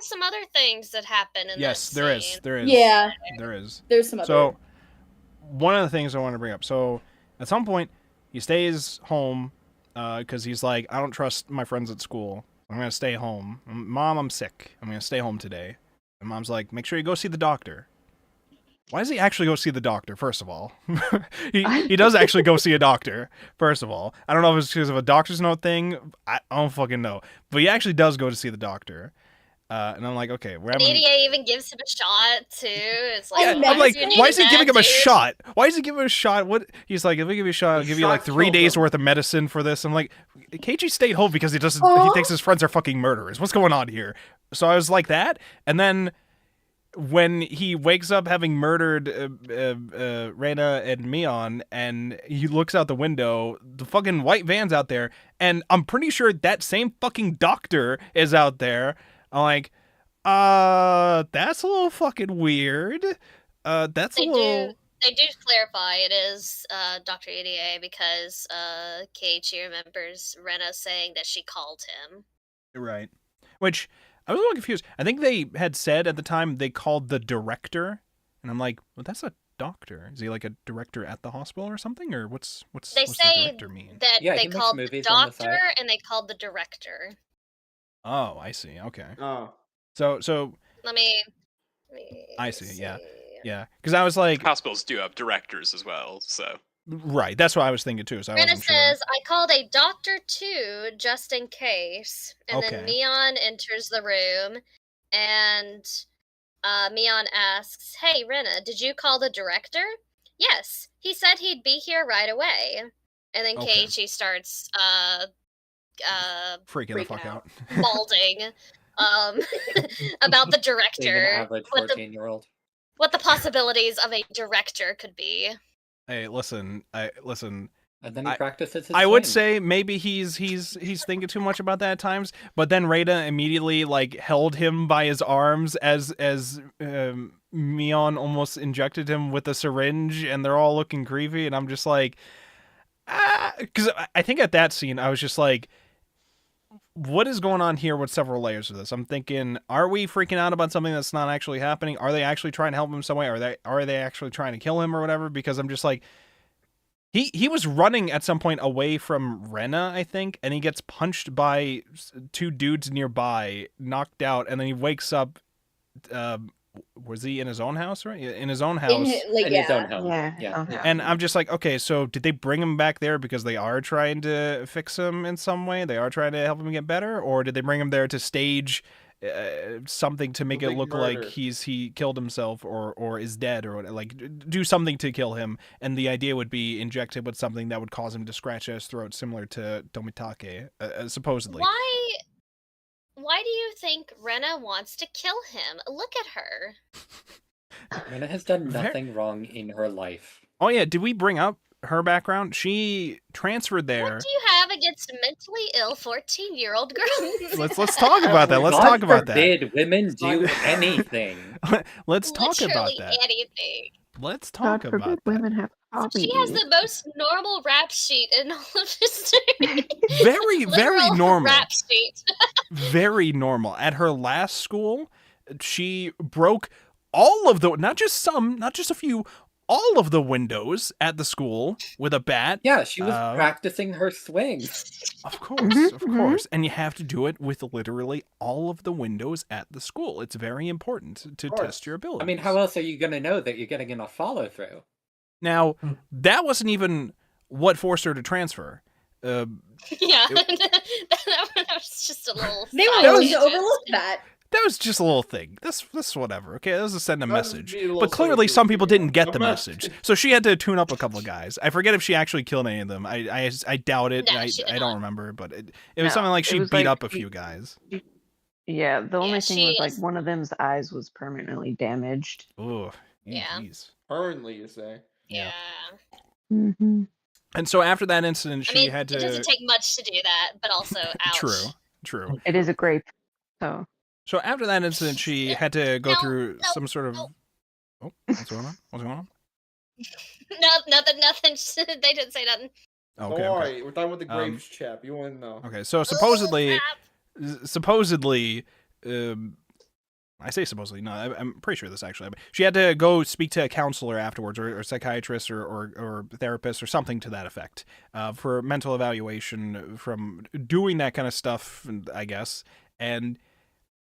E: some other things that happen in
B: yes,
E: that
B: there
E: scene.
B: is.
A: Yeah.
B: There is.
A: There's some other.
B: So one of the things I want to bring up. So at some point, he stays home because he's like, I don't trust my friends at school. I'm gonna stay home. Mom, I'm sick. I'm gonna stay home today. And Mom's like, make sure you go see the doctor. Why does he actually go see the doctor, first of all? he does actually go see a doctor, first of all. I don't know if it's because of a doctor's note thing. I don't fucking know. But he actually does go to see the doctor. And I'm like, okay, we're having...
E: Media even gives him a shot, too. It's like,
B: Yeah, I'm like, why is he giving him a shot? Why is he giving him a shot? What? He's like, if we give you a shot, I'll give you like 3 days worth of medicine for this. I'm like, Keiichi stayed home because he thinks his friends are fucking murderers. What's going on here? So I was like that. And then when he wakes up having murdered Reina and Mion, and he looks out the window, the fucking white van's out there, and I'm pretty sure that same fucking doctor is out there. I'm like, that's a little fucking weird. That's
E: they
B: a little...
E: They do clarify it is Dr. EDA because Keiichi remembers Rena saying that she called him.
B: Right. Which... I was a little confused. I think they had said at the time they called the director, and I'm like, well, that's a doctor. Is he like a director at the hospital or something, or what's
E: they
B: the
E: say
B: director mean?
E: That
I: Yeah,
E: they
I: he makes
E: called the
I: movies on the
E: doctor
I: side.
E: and they called the director.
B: Oh, I see. Okay.
C: Oh.
B: So.
E: Let me
B: I see. Yeah. Because I was like,
D: hospitals do have directors as well, so.
B: Right. That's what I was thinking too. So
E: Rena says, "I called a doctor too, just in case." And then
B: Okay.
E: Mion enters the room, and Mion asks, "Hey, Rena, did you call the director?" "Yes, he said he'd be here right away." And then
B: Okay.
E: Keiichi starts
B: Freaking the fuck
A: Freaking
B: out.
E: balding about the
I: Being an
E: director,
I: average 14-year-old.
E: what the possibilities of a director could be.
B: Hey, listen.
I: And then he practices his
B: I would
I: swing.
B: say maybe he's thinking too much about that at times, but then Reina immediately like held him by his arms as Mion almost injected him with a syringe, and they're all looking creepy, and I'm just like, because I think at that scene I was just like, what is going on here with several layers of this? I'm thinking, are we freaking out about something that's not actually happening? Are they actually trying to help him some way? Are they actually trying to kill him or whatever? Because I'm just like, he was running at some point away from Rena, I think, and he gets punched by two dudes nearby, knocked out, and then he wakes up. Was he in his own house, right? In his own house.
I: In his own home.
H: Yeah.
B: And I'm just like, okay, so did they bring him back there because they are trying to fix him in some way? They are trying to help him get better? Or did they bring him there to stage something to make it look like he killed himself or is dead, or like do something to kill him? And the idea would be injected with something that would cause him to scratch at his throat, similar to Tomitake, supposedly.
E: Why do you think Rena wants to kill him? Look at her.
I: Rena has done nothing wrong in her life.
B: Oh yeah, did we bring up her background? She transferred there.
E: What do you have against mentally ill 14-year-old girls?
B: Let's talk about that. Let's
I: God
B: talk about that.
I: forbid women do anything.
B: Let's talk about
E: Literally
B: that.
E: anything.
B: Let's talk
H: God
B: about
H: forbid
B: that.
H: women have hobbies.
E: She has the most normal rap sheet in all of history.
B: Very
E: Literal
B: normal.
E: rap sheet.
B: Very normal. At her last school, she broke all of the, not just some, not just a few, all of the windows at the school with a bat.
I: Yeah, she was practicing her swing.
B: Of course. And you have to do it with literally all of the windows at the school. It's very important to test your ability.
I: I mean, how else are you going to know that you're getting enough follow through?
B: Now, that wasn't even what forced her to transfer.
E: Yeah, that was just a little.
A: They were willing to overlook that.
B: That was just a little thing. This whatever. Okay, that was to send a message.
C: be a little
B: But clearly, some people didn't get the
C: A
B: message, so she had to tune up a couple of guys. I forget if she actually killed any of them. I doubt it.
E: No, she did
B: I don't
E: not.
B: remember, but it was
H: No,
B: something like
H: it
B: she
H: was
B: beat
H: like
B: up a
H: she-
B: few guys.
H: Yeah, the only
E: Yeah,
H: thing
E: she
H: was like
E: is-
H: one of them's eyes was permanently damaged.
B: Oh,
E: Yeah.
B: jeez.
C: Currently, you say.
E: Yeah.
H: Mm-hmm.
B: And so after that incident,
E: I
B: she
E: mean,
B: had to.
E: it doesn't take much to do that, but also, ouch.
B: True.
H: It is a grape, so
B: So after that incident, she had to go
E: No,
B: through
E: no,
B: some sort of.
E: no.
B: Oh, what's going on? What's going on?
E: No, nothing. They didn't say nothing.
B: Oh,
C: Don't
B: okay.
C: worry, we're talking with the
B: Um,
C: grapes chap. You want to know.
B: Okay, so supposedly,
E: Crap.
B: I say supposedly, no, I'm pretty sure this actually happened. She had to go speak to a counselor afterwards, or psychiatrist, or therapist, or something to that effect, for mental evaluation from doing that kind of stuff, I guess. And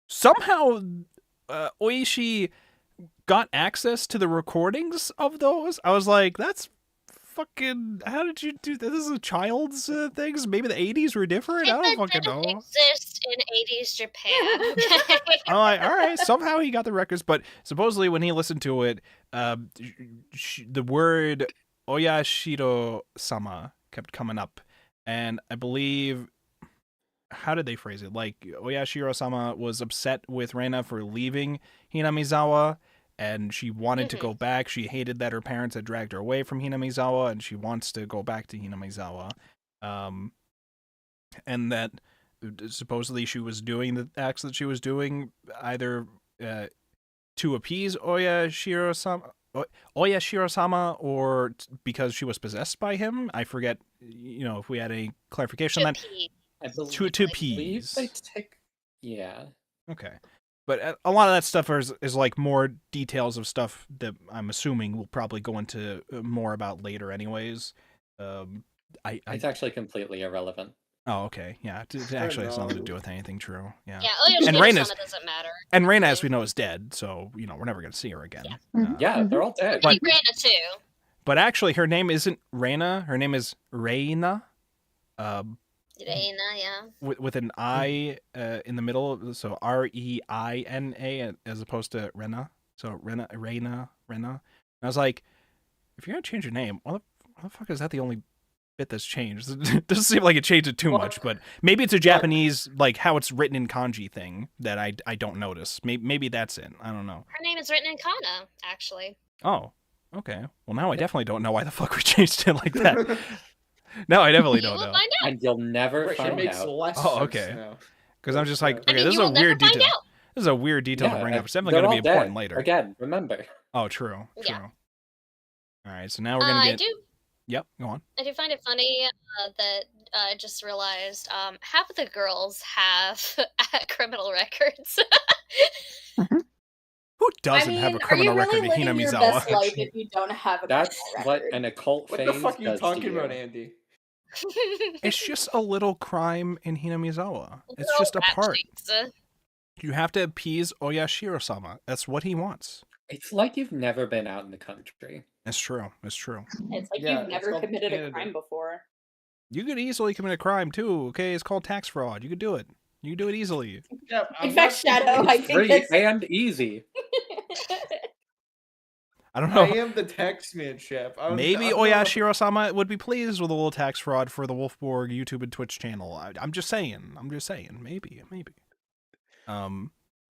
B: somehow, Oishi got access to the recordings of those. I was like, that's fucking, how did you do that? This is a child's things. Maybe the 80s were different. I don't
E: It
B: fucking
E: didn't
B: know.
E: exist in 80s Japan. Okay.
B: I'm like, all right, somehow he got the records, but supposedly when he listened to it, the word Oyashiro-sama kept coming up, and I believe, how did they phrase it? Like, Oyashiro-sama was upset with Reina for leaving Hinamizawa, and she wanted to go back. She hated that her parents had dragged her away from Hinamizawa, and she wants to go back to Hinamizawa. And that supposedly she was doing the acts that she was doing either to appease Oyashiro-sama or because she was possessed by him. I forget, if we had any clarification on that.
I: I believe,
B: To
I: I believe
B: appease.
I: they take... Yeah.
B: Okay. But a lot of that stuff is like more details of stuff that I'm assuming we'll probably go into more about later anyways.
I: It's actually completely irrelevant.
B: Oh, okay. Yeah. It actually has nothing to do with anything true. Yeah.
E: Yeah,
B: And
E: Oyashiro
B: Reina's-
E: Sama doesn't matter.
B: And Reina, as we know, is dead, so, we're never going to see her again.
E: Yeah.
I: Yeah, they're all dead.
E: I think Reina too.
B: But actually, her name isn't Reina. Her name is Reina.
E: Reina, yeah.
B: with an I in the middle, so Reina as opposed to Rena. So Reina. And I was like, if you're gonna change your name, why the fuck is that the only bit that's changed? It doesn't seem like it changed it too much, but maybe it's a Japanese, like how it's written in kanji thing that I don't notice. Maybe that's it. I don't know.
E: Her name is written in kana, actually.
B: Oh, okay. Well, now I definitely don't know why the fuck we changed it like that. No, I definitely
E: You
B: don't
E: will
B: know.
E: find out.
I: And you'll never
C: Which it
I: find
C: makes
I: out.
C: less
B: Oh,
C: sense
B: okay.
C: now.
B: Because I'm just like,
C: I
B: okay,
E: mean,
B: this is
E: you
B: a
E: will never
B: weird
E: find
B: detail.
E: out.
B: This is a weird detail to bring up. It's definitely
I: they're
B: going to be
I: all
B: important
I: dead.
B: later.
I: Again, remember.
B: Oh, true.
E: Yeah.
B: All right, so now we're going to
E: I
B: get...
E: do.
B: Yep, go on.
E: I do find it funny that I just realized half of the girls have criminal records.
B: Who doesn't
A: I
B: have a
A: mean, are
B: criminal
A: you
B: record
A: really
B: in
A: living your
B: Hinamizawa?
A: best life if you don't have a
I: That's
A: criminal
I: what
A: record?
I: an occult
C: What
I: phase
C: the fuck are you
I: does to
C: talking about,
I: you.
C: Andy?
B: It's just a little crime in Hinamizawa. It's
E: Little
B: just a
E: rap
B: part.
E: sheets.
B: You have to appease Oyashiro-sama. That's what he wants.
I: It's like you've never been out in the country.
B: It's true. It's true.
A: It's like
C: Yeah,
A: you've
C: it's
A: never
C: called
A: committed a
C: Canada.
A: crime before.
B: You could easily commit a crime too, okay? It's called tax fraud. You could do it. You could do it easily.
C: Yeah,
A: In fact, Shadow, I
I: It's
A: think
I: free
A: that's...
I: and easy.
B: I don't
C: I
B: know.
C: am the taxman, chef.
B: Maybe
C: I don't know.
B: Oyashiro-sama would be pleased with a little tax fraud for the Wolfborg YouTube and Twitch channel. I'm just saying. Maybe.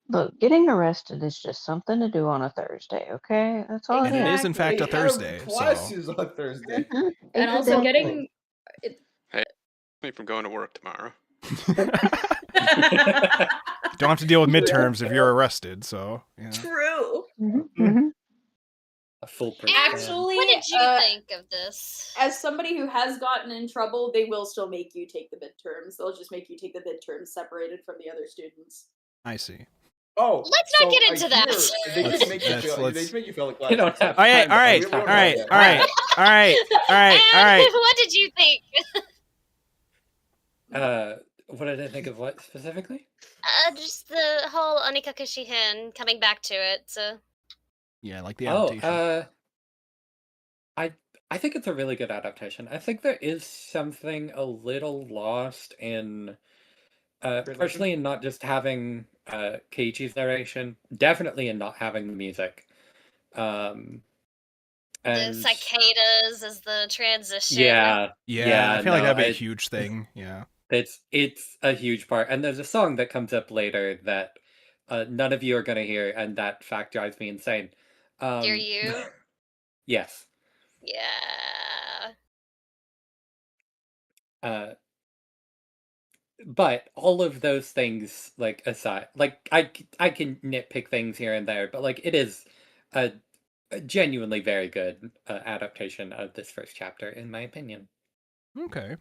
H: Look, getting arrested is just something to do on a Thursday, okay? That's all
B: And it is, in fact,
C: They
B: a Thursday,
C: have
B: so...
C: classes on Thursday.
A: And also
H: Exactly.
A: getting...
D: Me from going to work tomorrow.
B: Don't have to deal with midterms if you're arrested, so... Yeah.
A: True.
I: A full
A: Actually,
E: What did you think of this?
A: As somebody who has gotten in trouble, they will still make you take the midterms. They'll just make you take the midterms separated from the other students.
B: I see.
C: Oh,
E: Let's not get into that.
C: They just make you
B: Let's-
C: feel. They
B: let's-
C: just make you feel like.
I: You don't have
B: All right.
I: time to talk about
E: And what did you think?
I: What did I think of what specifically?
E: Just the whole Onikaka Shihen coming back to it. So.
B: Yeah, like the adaptation.
I: I think it's a really good adaptation. I think there is something a little lost in, partially in not just having Keiichi's narration, definitely in not having the music.
E: The
I: And
E: cicadas as the transition.
I: yeah,
B: I feel like that'd be a
I: it-
B: huge thing. Yeah.
I: it's a huge part. And there's a song that comes up later that none of you are gonna hear, and that fact drives me insane.
E: Dear you.
I: Yes.
E: Yeah.
I: But all of those things, like, aside, like, I can nitpick things here and there, but, like, it is a genuinely very good adaptation of this first chapter, in my opinion.
B: Okay.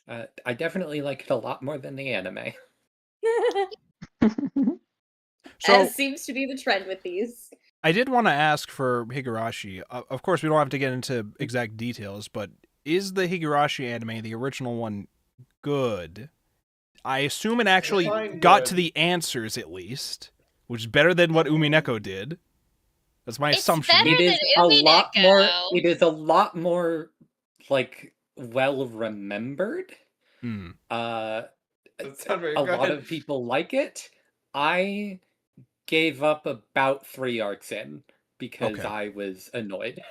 I: I definitely like it a lot more than the anime.
B: So
A: As seems to be the trend with these.
B: I did want to ask for Higurashi. Of course, we don't have to get into exact details, but is the Higurashi anime, the original one, good? I assume it actually
C: Fine,
B: got
C: good.
B: to the answers at least, which is better than what Umineko did. That's my
E: It's
B: assumption.
E: better
I: It is
E: than
I: a lot more.
E: Umineko.
I: It is a lot more, like, well remembered.
B: Hmm.
C: That sounds very
I: A
C: good.
I: lot of people like it. I gave up about 3 arcs in because
B: Okay.
I: I was annoyed.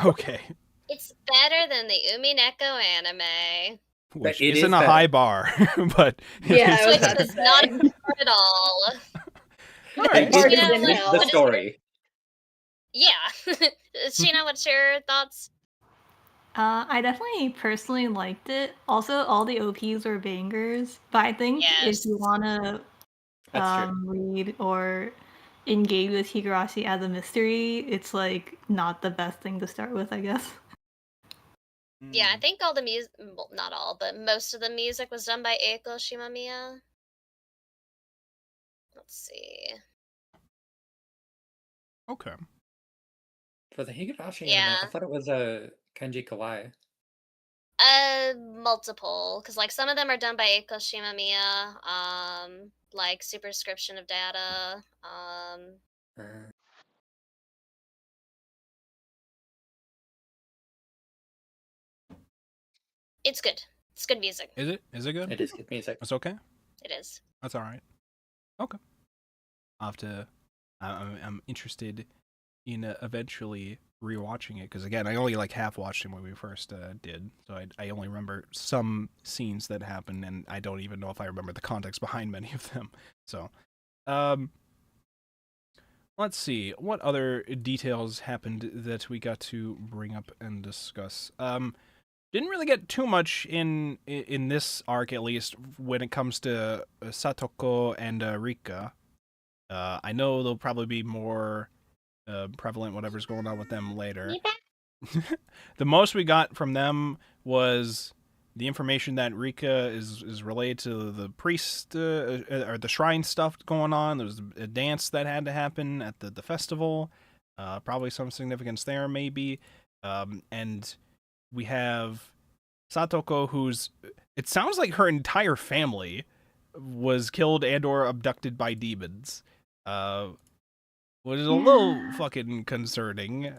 B: Okay.
E: It's better than the Umineko anime.
B: Which
I: it
B: isn't
I: is
B: a
I: better.
B: high bar, but it
A: Yeah,
B: is
A: I was
E: Which
A: about to
E: is not
A: say.
E: hard at all.
B: Alright.
A: Bars
E: You know,
A: in
E: like,
A: hell.
I: the
E: what is
I: story.
E: Yeah. Sheena, what's your thoughts?
G: I definitely personally liked it. Also, all the OPs were bangers. But I think if you
E: Yes.
G: wanna
I: That's true.
G: read or engage with Higurashi as a mystery, it's like not the best thing to start with, I guess.
E: Yeah, I think all the music, well, not all, but most of the music was done by Eiko Shimamiya. Let's see.
B: Okay.
I: For the Higurashi anime,
E: Yeah.
I: I thought it was a Kenji Kawai.
E: Multiple, because like some of them are done by Eiko Shimamiya, like Superscription of Data,
I: Uh,
E: It's good. It's good music.
B: Is it? Is it good?
I: It is good music.
B: It's okay.
E: It is.
B: That's all right. Okay. I'll have to. I'm interested in eventually rewatching it because again, I only like half watched him when we first did, so I only remember some scenes that happened, and I don't even know if I remember the context behind many of them. So, let's see what other details happened that we got to bring up and discuss. Didn't really get too much in this arc, at least when it comes to Satoko and Rika. I know there'll probably be more prevalent whatever's going on with them later. The most we got from them was the information that Rika is related to the priest or the shrine stuff going on. There was a dance that had to happen at the festival. Probably some significance there, maybe. And we have Satoko, who's... It sounds like her entire family was killed and or abducted by demons. Which is a little fucking concerning.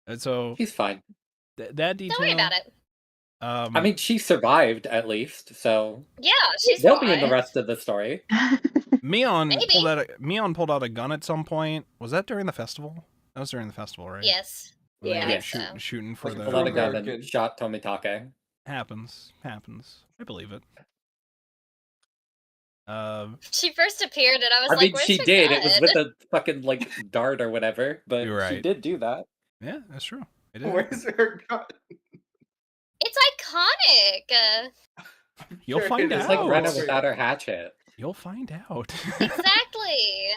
B: And so
I: He's fine.
B: That detail.
E: Don't worry about it.
I: I mean, she survived at least, so
E: Yeah, she's
I: they'll
E: fine.
I: be in the rest of the story.
B: Mion
E: Maybe.
B: pulled out a gun at some point. Was that during the festival? That was during the festival, right?
E: Yes.
B: When they
A: Yeah.
B: were
I: Yeah.
B: shooting for
C: Like
B: the...
C: a
I: Pulled out a gun
C: American.
I: and shot Tomitake.
B: Happens. I believe it.
E: She first appeared, and I was
I: I
E: like,
I: mean,
E: "Where's
I: she
E: your
I: did.
E: gun?"
I: It was with a fucking, like, dart or whatever, but
B: You're
I: she
B: right.
I: did do that.
B: Yeah, that's true. It is.
C: Where's her gun?
E: It's iconic.
B: You'll
C: Sure,
B: find
C: it is.
I: It's like
B: out.
I: Rena without her hatchet.
B: You'll find out.
E: Exactly.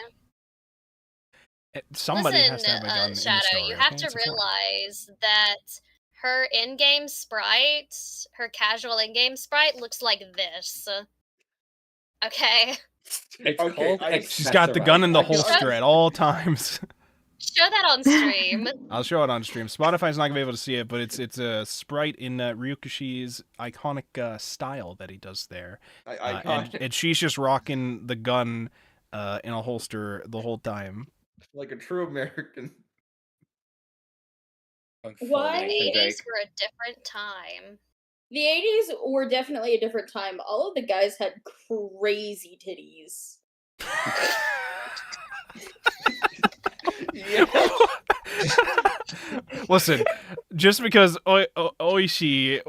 B: Somebody
E: Listen,
B: has to have a gun in the
E: Shadow,
B: story.
E: you have
B: okay?
E: to
B: It's important.
E: realize that her in-game sprite, her casual in-game sprite, looks like this. Okay?
I: It's
C: Okay,
I: called
B: She's got the gun in the
C: I got-
B: holster at all times.
E: Show that on stream.
B: I'll show it on stream. Spotify's not gonna be able to see it, but it's a sprite in Ryukishi's iconic style that he does there, and she's just rocking the gun in a holster the whole time.
C: like a true American.
A: Why?
E: The
I: Nathan
E: 80s
I: Drake.
E: were a different time.
A: The 80s were definitely a different time. All of the guys had crazy titties.
C: Yeah.
B: Listen, just because Oishi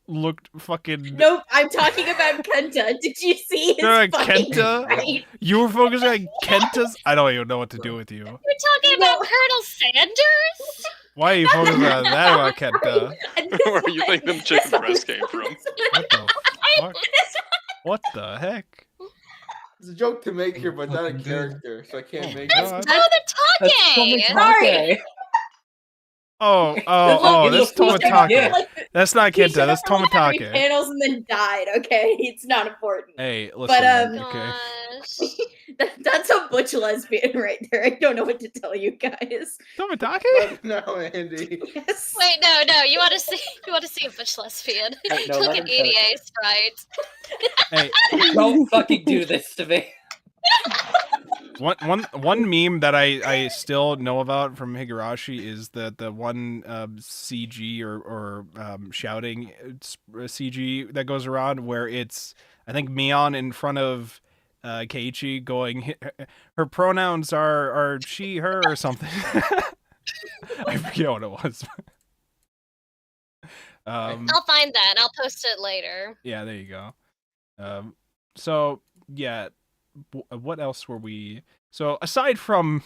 B: looked fucking...
A: Nope, I'm talking about Kenta. Did you see his
B: You're
A: fucking
B: Kenta?
A: right?
B: You were focusing on Kenta's... I don't even know what to do with you.
E: You're talking about Colonel Sanders?
B: Why are you focusing on that about Kenta?
D: Where do you think them chicken breasts came from?
B: What the fuck? What the heck?
C: It's a joke to make here, but not a
F: Fucking
C: character, so I can't make
B: God.
C: it.
E: No, the Take!
A: Sorry.
B: Oh, that's
A: Look, he showed up
B: Tomitake.
A: for, like,
B: That's not
A: he
B: Kenta,
A: showed up
B: that's
A: for, like, 3
B: Tomitake.
A: panels and then died, okay? It's not important.
B: Hey, listen,
A: But,
B: okay.
E: Gosh.
A: That's a butch lesbian right there. I don't know what to tell you guys.
B: Tomitake?
C: No, Andy.
A: Yes.
E: Wait, no, you want to see a butch lesbian?
I: Hey, no,
E: Look
I: let
E: at
I: her cook.
E: EDA sprite.
B: Hey,
I: Don't fucking do this to me.
B: one meme that I still know about from Higurashi is the one CG or shouting CG that goes around where it's, I think, Mion in front of Keiichi going, her pronouns are she, her, or something. I forget what it was.
E: I'll find that. I'll post it later.
B: Yeah, there you go. So yeah, what else were we? So aside from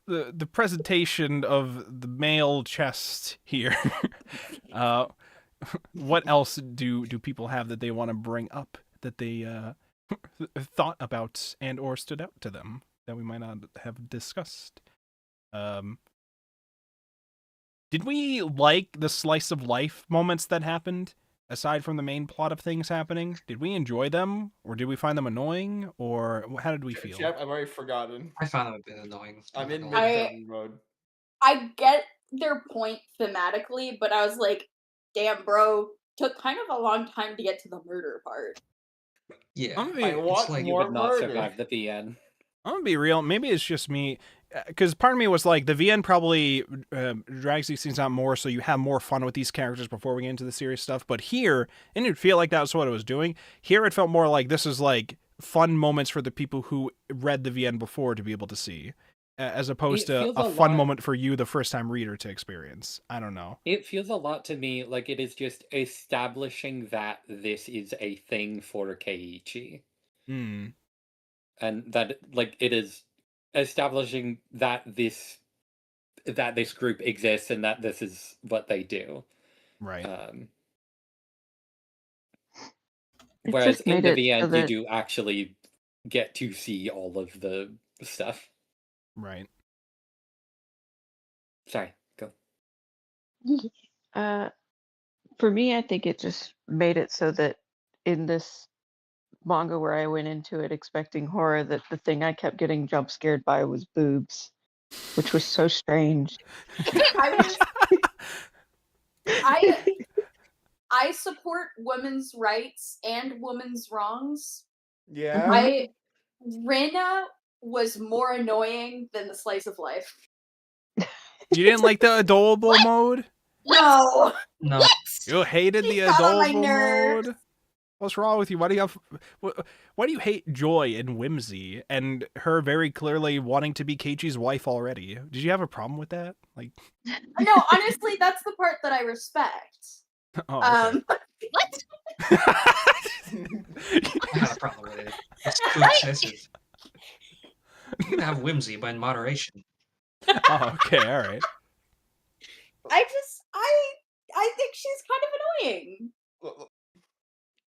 B: the presentation of the male chest here, what else do people have that they want to bring up that they thought about and or stood out to them that we might not have discussed? Did we like the slice of life moments that happened? Aside from the main plot of things happening, did we enjoy them, or did we find them annoying, or how did we feel?
C: Chap, I've already forgotten.
F: I found them a bit annoying.
C: I'm in
F: not gonna lie.
C: mid mode.
A: I get their point thematically, but I was like, damn, bro, took kind of a long time to get to the murder part.
F: Yeah,
B: I'm gonna
C: I
B: be,
C: want
F: like
I: You
C: more
I: would not
C: murder.
I: survive the end.
B: I'm gonna be real. Maybe it's just me. because part of me was like, the VN probably drags these things out more, so you have more fun with these characters before we get into the serious stuff. But here, it didn't feel like that was what it was doing. Here, it felt more like this is like fun moments for the people who read the VN before to be able to see, as opposed
I: It
B: to
I: feels
B: a
I: a
B: fun
I: lot-
B: moment for you, the first time reader, to experience. I don't know.
I: It feels a lot to me like it is just establishing that this is a thing for Keiichi.
B: Hmm.
I: And that like it is establishing that this group exists and that this is what they do.
B: Right.
H: It
I: Whereas
H: just
I: in
H: made
I: the
H: it so
I: VN you
H: that
I: do actually get to see all of the stuff.
B: Right.
I: Sorry, go.
H: for me, I think it just made it so that in this manga where I went into it expecting horror, that the thing I kept getting jump scared by was boobs, which was so strange.
A: I support women's rights and women's wrongs.
C: Yeah.
A: Rena was more annoying than the slice of life.
B: You didn't like the adorable mode?
A: No.
F: No.
B: You hated the
A: She got on my
B: adorable
A: nerves.
B: mode? What's wrong with you? Why do you hate joy and whimsy and her very clearly wanting to be Keiichi's wife already? Did you have a problem with that? Like,
A: No, honestly, that's the part that I respect.
B: oh, okay.
E: What?
F: I have a problem with it. It's too excessive. You can have whimsy, but in moderation.
B: Oh, okay, all right.
A: I think she's kind of annoying.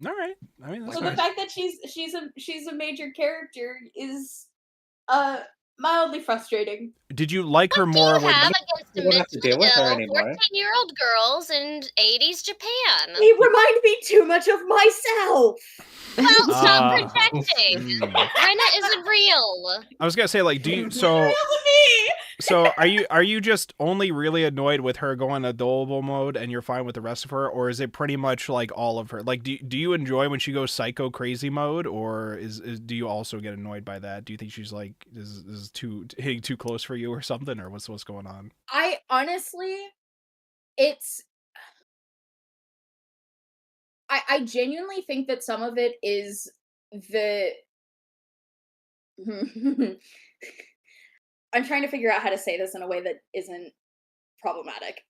B: All right. I mean, that's
A: So
B: nice.
A: the fact that she's a major character is mildly frustrating.
B: Did you like her
E: What
B: more
E: do you
B: when
E: have against
I: You don't have to deal with her anymore.
E: 14-year-old girls in 80s Japan?
A: They remind me too much of myself.
E: Well, stop
B: Ah.
E: projecting.
B: Hmm.
E: Rena isn't real.
B: I was gonna say, like, do you are you just only really annoyed with her going adorable mode and you're fine with the rest of her, or is it pretty much like all of her? Like, do you enjoy when she goes psycho crazy mode, or do you also get annoyed by that? Do you think she's like is hitting too close for you or something, or what's going on?
A: I honestly, I genuinely think that some of it is the I'm trying to figure out how to say this in a way that isn't problematic.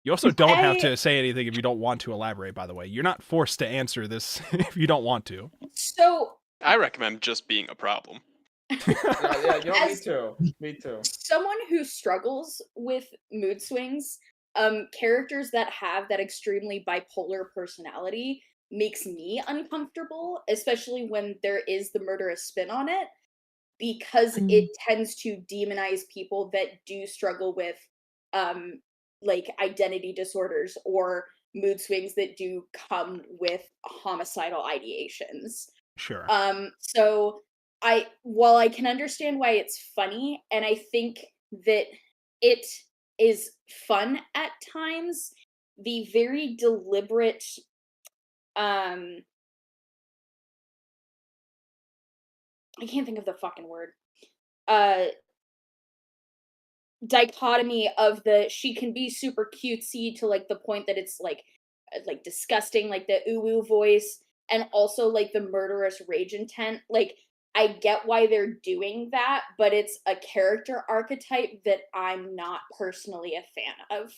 B: You also don't have to say anything if you don't want to elaborate, by the way. You're not forced to answer this if you don't want to.
A: So
D: I recommend just being a problem.
C: Yeah, you know,
A: As-
C: me too.
A: someone who struggles with mood swings, characters that have that extremely bipolar personality makes me uncomfortable, especially when there is the murderous spin on it, because it tends to demonize people that do struggle with like identity disorders or mood swings that do come with homicidal ideations.
B: Sure.
A: So while I can understand why it's funny, and I think that it is fun at times, the very deliberate I can't think of the fucking word. Dichotomy of she can be super cutesy to like the point that it's like disgusting, like the ooh voice, and also like the murderous rage intent. Like, I get why they're doing that, but it's a character archetype that I'm not personally a fan of.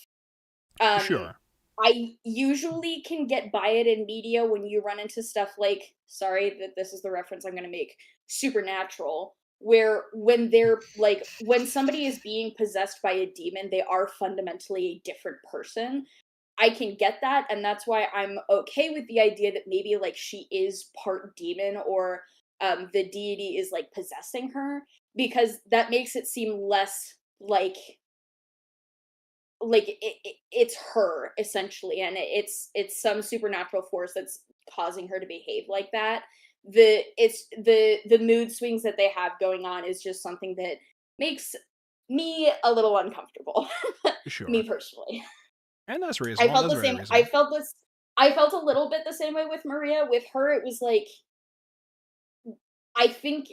B: Sure.
A: I usually can get by it in media when you run into stuff like, sorry that this is the reference I'm going to make, Supernatural, where when they're like, when somebody is being possessed by a demon, they are fundamentally a different person. I can get that, and that's why I'm okay with the idea that maybe like she is part demon, or the deity is like possessing her, because that makes it seem less like it's her essentially, and it's some supernatural force that's causing her to behave like that. The mood swings that they have going on is just something that makes me a little uncomfortable.
B: Sure.
A: Me personally.
B: And that's reasonable.
A: I felt
B: That's
A: the
B: very
A: same.
B: reasonable.
A: I felt a little bit the same way with Maria. With her, it was like, I think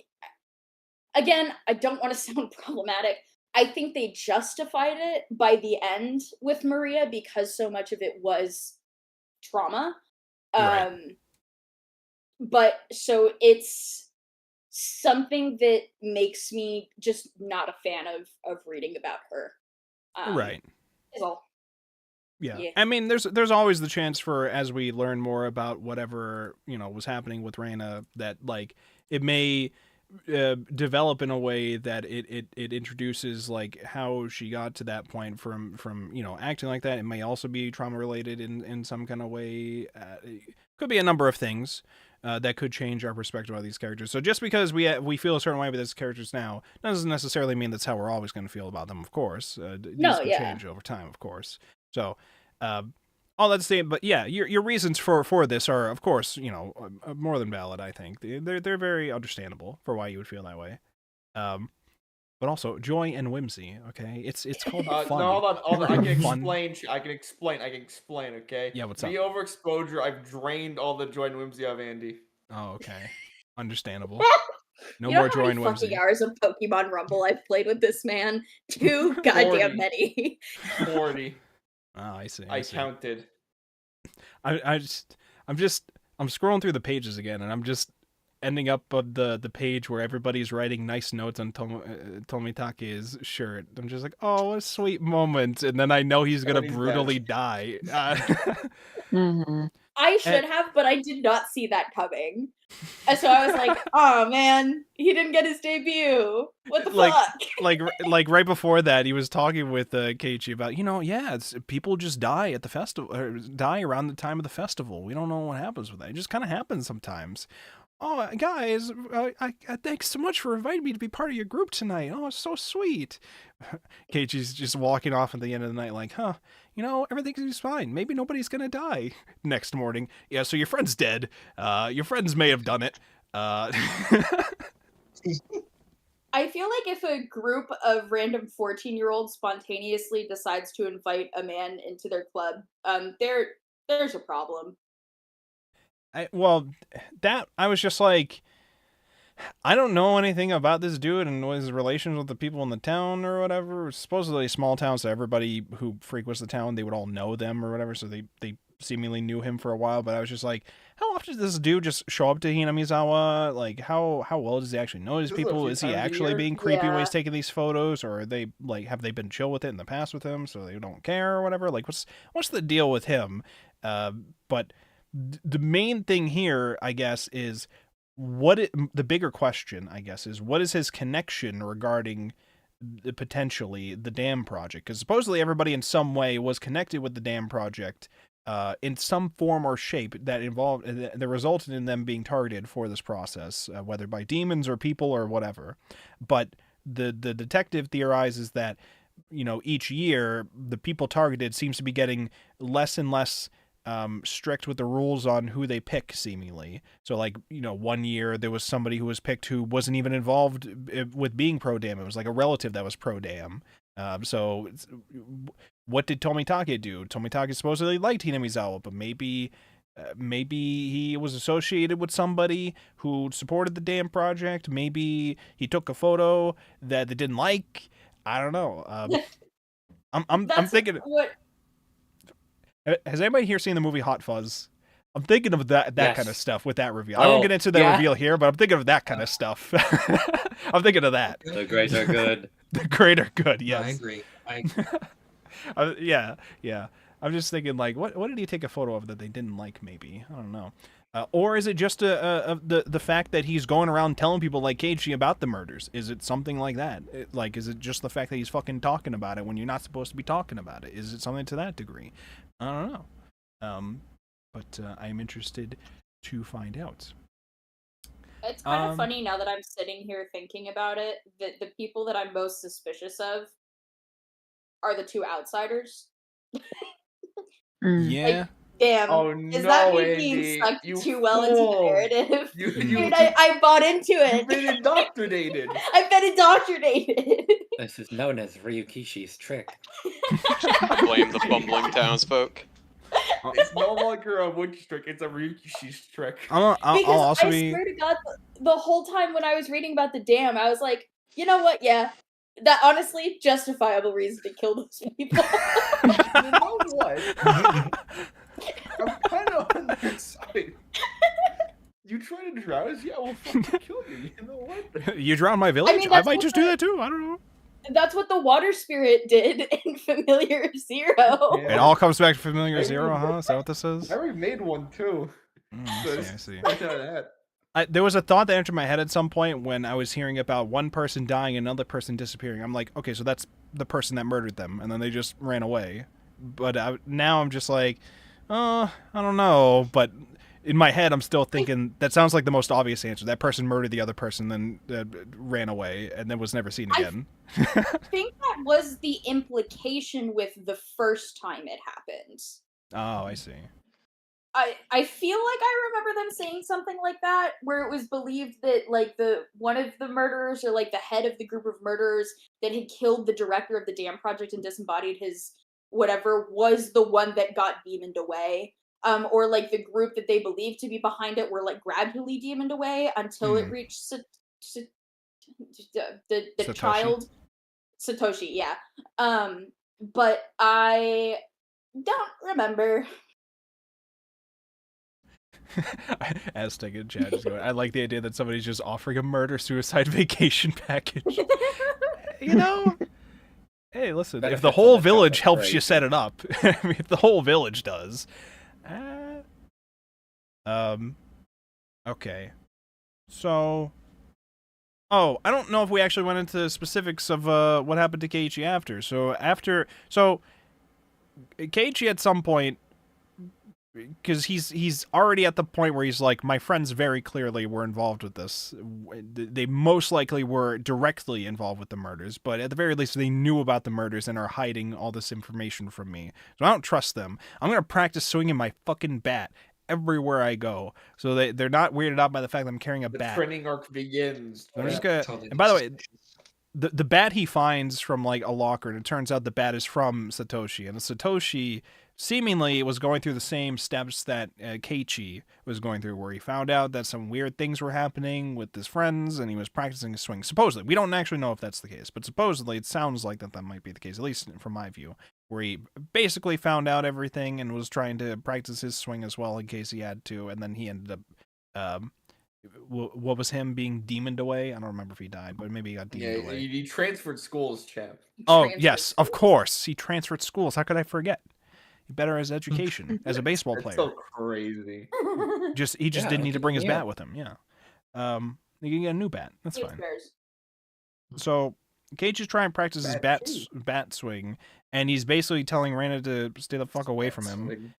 A: again, I don't want to sound problematic. I think they justified it by the end with Maria because so much of it was trauma.
B: Right.
A: But so it's something that makes me just not a fan of reading about her.
B: Right.
A: Is all.
B: Yeah.
A: Yeah.
B: I mean, there's always the chance for, as we learn more about whatever, was happening with Reina, that, like, it may develop in a way that it introduces, like, how she got to that point from acting like that. It may also be trauma related in some kind of way. It could be a number of things that could change our perspective of these characters. So just because we feel a certain way about these characters now doesn't necessarily mean that's how we're always going to feel about them, of course. These can change over time, of course. So all that to say, but yeah, your reasons for this are, of course, more than valid. I think they're very understandable for why you would feel that way. But also joy and whimsy. Okay, it's called fun.
C: No, hold on. I can
B: Fun.
C: explain. Okay.
B: Yeah, what's up?
C: The overexposure. I've drained all the joy and whimsy of Andy.
B: Oh, okay. Understandable. No
A: You know
B: more
A: how
B: joy
A: many
B: and whimsy.
A: fucking hours of Pokemon Rumble I've played with this man? Too goddamn many.
C: 40.
B: Oh, I see.
C: I counted.
B: I'm scrolling through the pages again, and I'm just ending up on the page where everybody's writing nice notes on Tomitake's shirt. I'm just like, oh, what a sweet moment, and then I know he's gonna brutally die.
A: I should have, but I did not see that coming. And so I was like, oh man, he didn't get his debut. What the fuck?
B: like right before that, he was talking with Keiichi about, people just die at the festival, or die around the time of the festival. We don't know what happens with that. It just kind of happens sometimes. Oh, guys, I thanks so much for inviting me to be part of your group tonight. Oh, it's so sweet. Keiichi's just walking off at the end of the night like, everything's fine. Maybe nobody's gonna die. Next morning, yeah, so your friend's dead. Your friends may have done it.
A: I feel like if a group of random 14-year-olds spontaneously decides to invite a man into their club, there's a problem.
B: I was just like, I don't know anything about this dude and his relations with the people in the town or whatever. It's supposedly a small town, so everybody who frequents the town, they would all know them or whatever, so they seemingly knew him for a while. But I was just like, how often does this dude just show up to Hinamizawa? Like, how well does he actually know these people? Is he actually being creepy when he's taking these photos, or are they, like, have they been chill with it in the past with him, so they don't care or whatever? Like, what's the deal with him? But the main thing here, I guess, is the bigger question, I guess, is what is his connection regarding potentially the dam project? Because supposedly everybody in some way was connected with the dam project in some form or shape that resulted in them being targeted for this process, whether by demons or people or whatever. But the detective theorizes that, each year the people targeted seems to be getting less and less strict with the rules on who they pick, seemingly. So, like, 1 year there was somebody who was picked who wasn't even involved with being pro-dam. It was like a relative that was pro-dam. So what did Tomitake do? Tomitake supposedly liked Hinamizawa, but maybe he was associated with somebody who supported the dam project. Maybe he took a photo that they didn't like. I don't know. I'm thinking. Has anybody here seen the movie Hot Fuzz? I'm thinking of that kind of stuff with that reveal. I won't get into the reveal here, but I'm thinking of that kind of stuff. I'm thinking of that.
I: The greater good.
B: The greater good, yes.
F: I agree.
B: Yeah. I'm just thinking, like, what did he take a photo of that they didn't like, maybe? I don't know. Or is it just the fact that he's going around telling people like Keiichi about the murders? Is it something like that? Is it just the fact that he's fucking talking about it when you're not supposed to be talking about it? Is it something to that degree? I don't know. But I'm interested to find out.
A: It's kind of funny now that I'm sitting here thinking about it, that the people that I'm most suspicious of are the two outsiders.
B: Yeah.
A: Like, damn, is that me being sucked too well into the narrative? Dude, I bought into it.
C: You've been indoctrinated.
A: I've been indoctrinated.
I: This is known as Ryukishi's trick.
D: I blame the bumbling townsfolk.
C: It's no longer a witch trick; it's a Ryukishi trick.
B: I'll
A: Because
B: also
A: I
B: be.
A: swear to God, the whole time when I was reading about the dam, I was like, you know what? Yeah, that honestly justifiable reason to kill those people.
C: You know what? I'm kind of on their side. You try to drown us? Yeah, we'll fucking kill you. You know what?
B: You drown my village? I
A: that's
B: might
A: what
B: just do that too. I don't know.
A: That's what the water spirit did in Familiar Zero.
C: Yeah.
B: It all comes back to Familiar
C: Maybe
B: Zero,
C: we-
B: huh? Is that what this is?
C: I already made one too.
B: I see.
C: Right out of that.
B: There was a thought that entered my head at some point when I was hearing about one person dying and another person disappearing. I'm like, okay, so that's the person that murdered them, and then they just ran away. But now I'm just like, I don't know. But in my head, I'm still thinking that sounds like the most obvious answer. That person murdered the other person, then ran away, and then was never seen again.
A: I think that was the implication with the first time it happened.
B: Oh, I see.
A: I feel like I remember them saying something like that, where it was believed that like one of the murderers or like the head of the group of murderers that had killed the director of the dam project and disembodied his whatever was the one that got demoned away. Or like the group that they believed to be behind it were like gradually demoned away until it reached the
B: Satoshi?
A: child Satoshi, yeah. But I don't remember.
B: Aztec and Chad is going. I like the idea that somebody's just offering a murder-suicide vacation package. You know? Hey, listen, if
I: Benefits
B: the
I: on
B: whole
I: the
B: village
I: job,
B: helps
I: right.
B: you set it up, I mean, if the whole village does. Okay. So... Oh, I don't know if we actually went into the specifics of what happened to Keiichi after. So, Keiichi at some point, because he's already at the point where he's like, my friends very clearly were involved with this. They most likely were directly involved with the murders, but at the very least they knew about the murders and are hiding all this information from me. So I don't trust them. I'm going to practice swinging my fucking bat everywhere I go. So they're not weirded out by the fact that I'm carrying a
C: The
B: bat.
C: training arc begins.
B: I'm just gonna,
F: Totally
B: and by the way,
F: suspicious.
B: the bat he finds from like a locker, and it turns out the bat is from Satoshi, and Satoshi seemingly was going through the same steps that Keiichi was going through, where he found out that some weird things were happening with his friends, and he was practicing his swing. Supposedly, we don't actually know if that's the case, but supposedly it sounds like that might be the case, at least from my view, where he basically found out everything and was trying to practice his swing as well in case he had to, and then he ended up what was him being demoned away? I don't remember if he died, but maybe he got demoned
C: Yeah,
B: away.
C: he transferred schools, champ.
B: Oh,
A: Transferred
B: yes, of
A: schools.
B: course. He transferred schools. How could I forget? He better his education as a baseball
C: That's
B: player.
C: so crazy.
B: He just
I: Yeah,
B: didn't need to bring his
I: yeah.
B: bat with him. Yeah. He can get a new bat. That's
A: Hates
B: fine.
A: bears.
B: So Cage is trying to practice his
C: Bat
B: bat swing, and he's basically telling Raina to stay the fuck away from him.
C: Swing.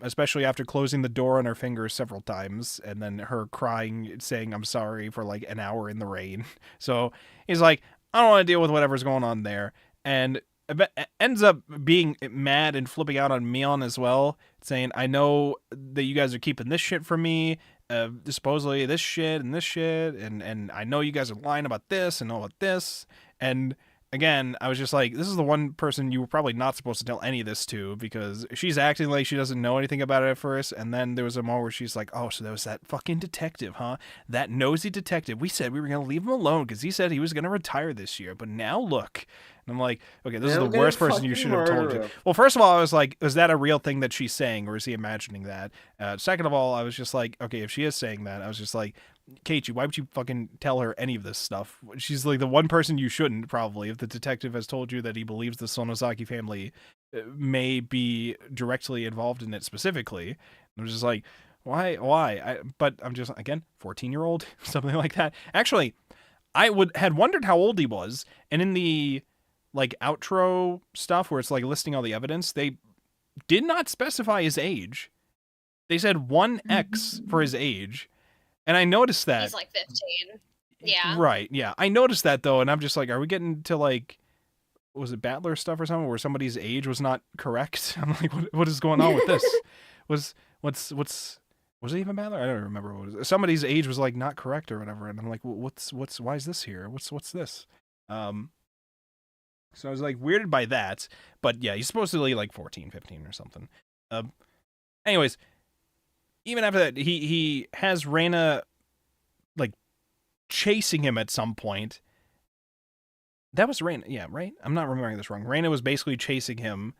B: Especially after closing the door on her fingers several times, and then her crying, saying "I'm sorry" for like an hour in the rain. So he's like, I don't want to deal with whatever's going on there, and ends up being mad and flipping out on Mion as well, saying, I know that you guys are keeping this shit from me, supposedly this shit, and I know you guys are lying about this and all about this, and again, I was just like, this is the one person you were probably not supposed to tell any of this to, because she's acting like she doesn't know anything about it at first, and then there was a moment where she's like, oh, so there was that fucking detective, huh? That nosy detective. We said we were going to leave him alone because he said he was going to retire this year, but now look. And I'm like, okay, this is the worst person you should have told you. Well, first of all, I was like, is that a real thing that she's saying, or is he imagining that? Second of all, I was just like, okay, if she is saying that, I was just like, Keiichi, why would you fucking tell her any of this stuff? She's like the one person you shouldn't, probably, if the detective has told you that he believes the Sonozaki family may be directly involved in it specifically. I was just like, why? But I'm just, again, 14-year-old, something like that. Actually, I had wondered how old he was, and in the like outro stuff where it's like listing all the evidence, they did not specify his age. They said 1X for his age. And I noticed that.
E: He's like 15. Yeah.
B: Right, yeah. I noticed that, though, and I'm just like, are we getting to, like, was it Battler stuff or something, where somebody's age was not correct? I'm like, what is going on with this? Was it even Battler? I don't remember what it was. Somebody's age was, like, not correct or whatever, and I'm like, why is this here? What's this? So I was, like, weirded by that, but yeah, he's supposedly, like, 14, 15 or something. Anyways, even after that, he has Reina like chasing him at some point. That was Reina, yeah, right? I'm not remembering this wrong. Reina was basically chasing him,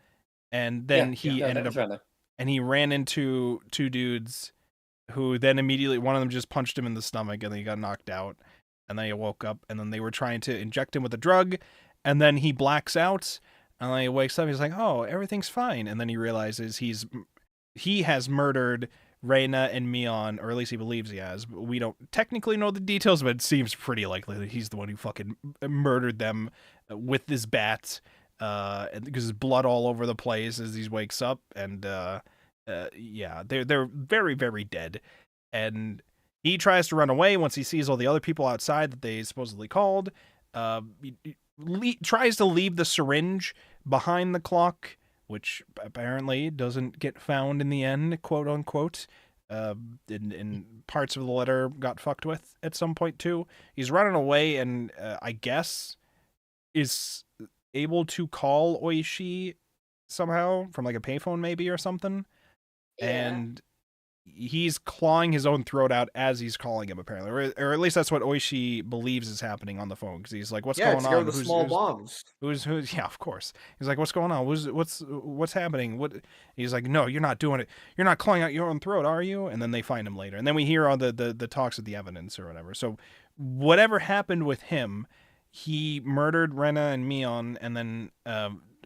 B: and then he ended up, and he ran into two dudes who then immediately, one of them just punched him in the stomach, and then he got knocked out, and then he woke up, and then they were trying to inject him with a drug, and then he blacks out, and then he wakes up, he's like, oh, everything's fine, and then he realizes he has murdered Reina and Mion, or at least he believes he has. But we don't technically know the details, but it seems pretty likely that he's the one who fucking murdered them with this bat, because there's blood all over the place as he wakes up, and yeah, they're very, very dead. And he tries to run away once he sees all the other people outside that they supposedly called. He tries to leave the syringe behind the clock, which apparently doesn't get found in the end, quote unquote. In parts of the letter got fucked with at some point too. He's running away and I guess is able to call Oishi somehow from like a payphone maybe or something. Yeah. And he's clawing his own throat out as he's calling him, apparently, or at least that's what Oishi believes is happening on the phone, because he's like, "What's going on?
J: The small bombs.
B: Who's? Yeah, of course." He's like, "What's going on? What's happening? What?" He's like, "No, you're not doing it. You're not clawing out your own throat, are you?" And then they find him later, and then we hear all the talks of the evidence or whatever. So whatever happened with him, he murdered Rena and Mion, and then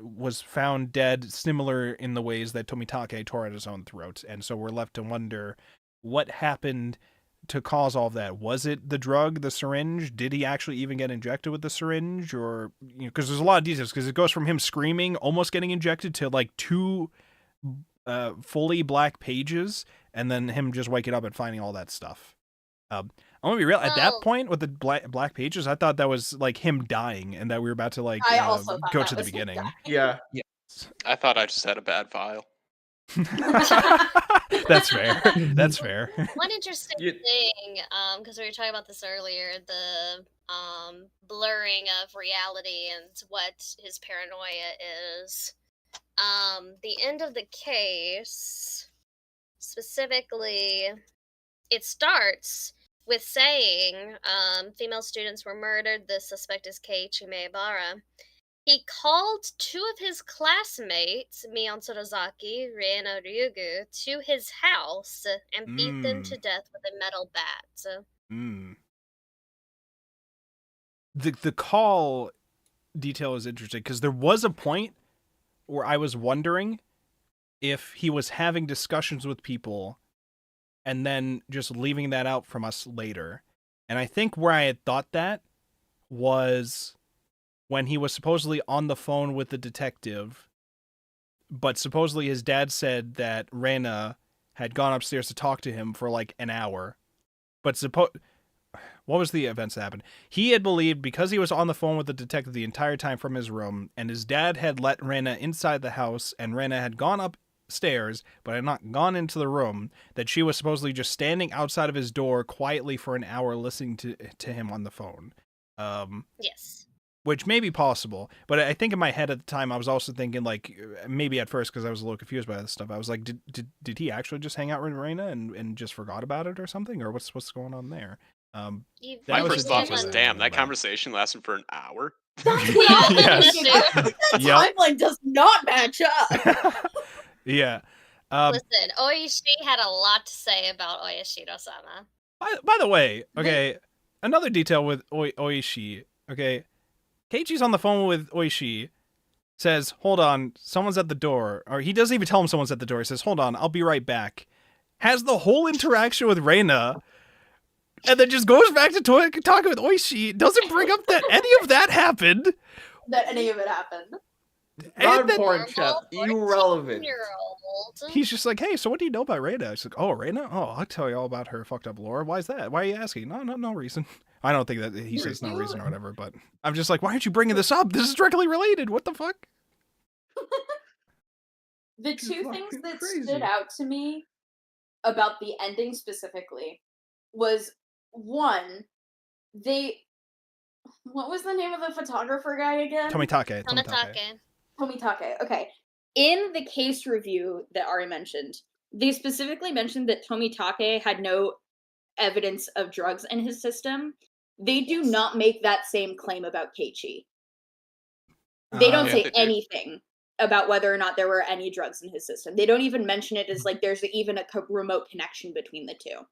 B: was found dead, similar in the ways that Tomitake tore at his own throat. And so we're left to wonder what happened to cause all of that. Was it the drug, the syringe? Did he actually even get injected with the syringe? Or, you know, because there's a lot of details, because it goes from him screaming, almost getting injected, to like 2 fully black pages, and then him just waking up and finding all that stuff. I'm gonna be real. At that point with the black pages, I thought that was like him dying, and that we were about to like go to the beginning.
J: Yeah.
D: I thought I just had a bad file.
B: That's fair. That's fair.
E: One interesting thing, because we were talking about this earlier, the blurring of reality and what his paranoia is. The end of the case, specifically, it starts with saying female students were murdered. The suspect is Keiichi Maebara. He called 2 of his classmates, Mion Sorozaki, Reina Ryugu, to his house and beat them to death with a metal bat.
B: The call detail is interesting, because there was a point where I was wondering if he was having discussions with people and then just leaving that out from us later. And I think where I had thought that was when he was supposedly on the phone with the detective, but supposedly his dad said that Reina had gone upstairs to talk to him for like an hour. But what was the events that happened? He had believed, because he was on the phone with the detective the entire time from his room, and his dad had let Reina inside the house, and Reina had gone upstairs but had not gone into the room, that she was supposedly just standing outside of his door quietly for an hour listening to him on the phone.
E: Yes.
B: Which may be possible, but I think in my head at the time I was also thinking, like, maybe at first, because I was a little confused by this stuff, I was like, did he actually just hang out with Reina and just forgot about it or something, or what's going on there?
D: My first thought was, damn, that conversation lasted for an hour.
B: Yes.
A: That timeline does not match up.
B: Yeah.
E: Listen, Oishi had a lot to say about Oyashiro-sama.
B: By the way, okay, another detail with Oishi, okay, Keiichi's on the phone with Oishi, says, hold on, someone's at the door. Or he doesn't even tell him someone's at the door. He says, hold on, I'll be right back. Has the whole interaction with Reina, and then just goes back to talking with Oishi, doesn't bring up that any of that happened.
A: That any of it happened.
J: Not important, Chef. Irrelevant.
B: He's just like, hey, so what do you know about Reina? He's like, oh, Reina? Oh, I'll tell you all about her fucked up lore. Why is that? Why are you asking? No reason. I don't think that he says no reason or whatever, but I'm just like, why aren't you bringing this up? This is directly related. What the fuck?
A: The 2 things that stood out to me about the ending specifically was, 1, what was the name of the photographer guy again?
B: Tomitake.
A: Okay. in the case review that Ari mentioned, they specifically mentioned that Tomitake had no evidence of drugs in his system. They do not make that same claim about Keiichi. They don't
D: Yeah,
A: say
D: they do.
A: anything about whether or not there were any drugs in his system. They don't even mention it as like there's even a remote connection between the two.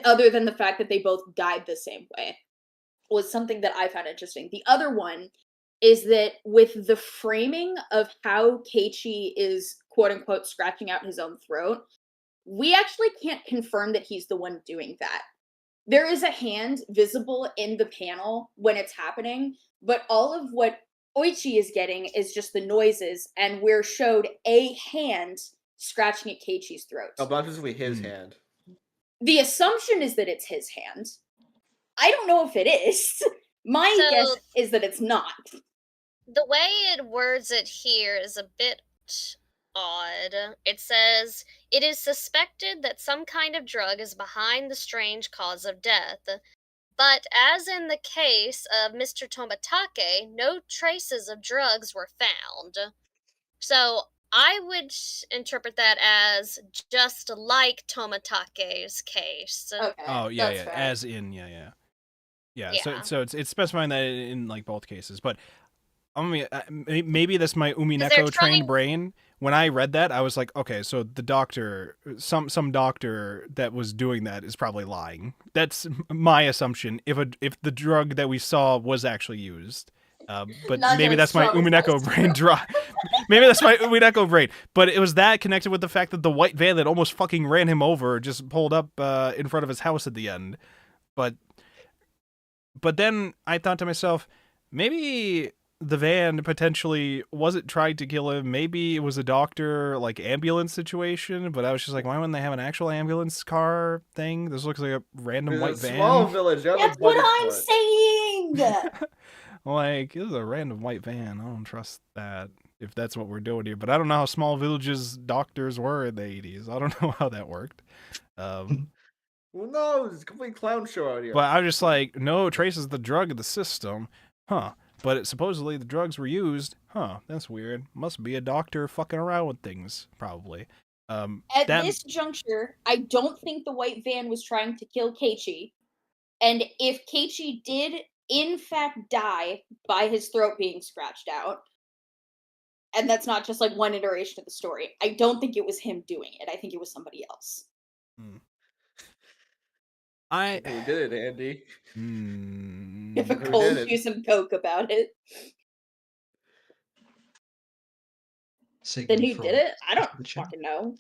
A: Other than the fact that they both died the same way, was something that I found interesting. The other one is that with the framing of how Keiichi is quote unquote scratching out his own throat, we actually can't confirm that he's the one doing that. There is a hand visible in the panel when it's happening, but all of what Oichi is getting is just the noises, and we're showed a hand scratching at Keiichi's throat.
J: Oh, but not physically his hand.
A: The assumption is that it's his hand. I don't know if it is. My guess is that it's not.
E: The way it words it here is a bit odd. It says, it is suspected that some kind of drug is behind the strange cause of death. But as in the case of Mr. Tomitake, no traces of drugs were found. So I would interpret that as just like Tomitake's case.
A: Okay.
B: Oh yeah,
A: that's
B: yeah.
A: fair.
B: As in, yeah.
E: Yeah.
B: So it's specifying that in like both cases, but I mean, maybe that's my
E: they're
B: Umineko trained
E: trying-
B: brain. When I read that, I was like, okay, so the doctor, some doctor that was doing that is probably lying. That's my assumption. If the drug that we saw was actually used, but
A: Not
B: maybe that's my
A: traumatized.
B: Umineko brain dry. Maybe that's my Umineko brain. But it was that connected with the fact that the white van that almost fucking ran him over just pulled up in front of his house at the end. But then I thought to myself, maybe the van potentially wasn't trying to kill him. Maybe it was a doctor, like, ambulance situation, but I was just like, why wouldn't they have an actual ambulance car thing? This looks like a random white
J: It's a
B: van.
J: small village.
A: That's what I'm saying!
B: Like, this is a random white van. I don't trust that, if that's what we're doing here. But I don't know how small villages doctors were in the 80s. I don't know how that worked.
J: Who knows? It's a complete clown show out here.
B: But I'm just like, no traces of the drug in the system. Huh. But supposedly the drugs were used. Huh, that's weird. Must be a doctor fucking around with things, probably.
A: At this juncture, I don't think the white van was trying to kill Keiichi. And if Keiichi did, in fact, die by his throat being scratched out, and that's not just like one iteration of the story, I don't think it was him doing it. I think it was somebody else.
J: Who did it, Andy?
A: Difficult to do some coke about it. Then he did it? I don't fucking know.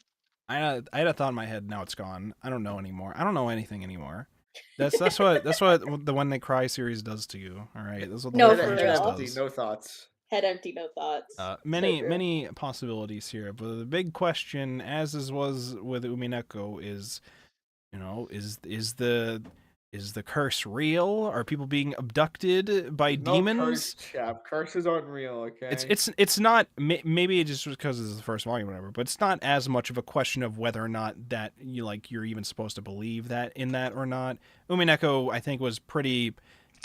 B: I had a thought in my head. Now it's gone. I don't know anymore. I don't know anything anymore. That's what the When They Cry series does to you. All right, that's what the whole franchise does.
J: No thoughts.
A: Head empty, no thoughts.
B: Many possibilities here, but the big question, as was with Umineko, is, is the curse real? Are people being abducted by demons?
J: Curse, chap. Curses aren't real. Okay.
B: It's not. Maybe just because this is the first volume, or whatever. But it's not as much of a question of whether or not that you're even supposed to believe that in that or not. Umineko, I think, was pretty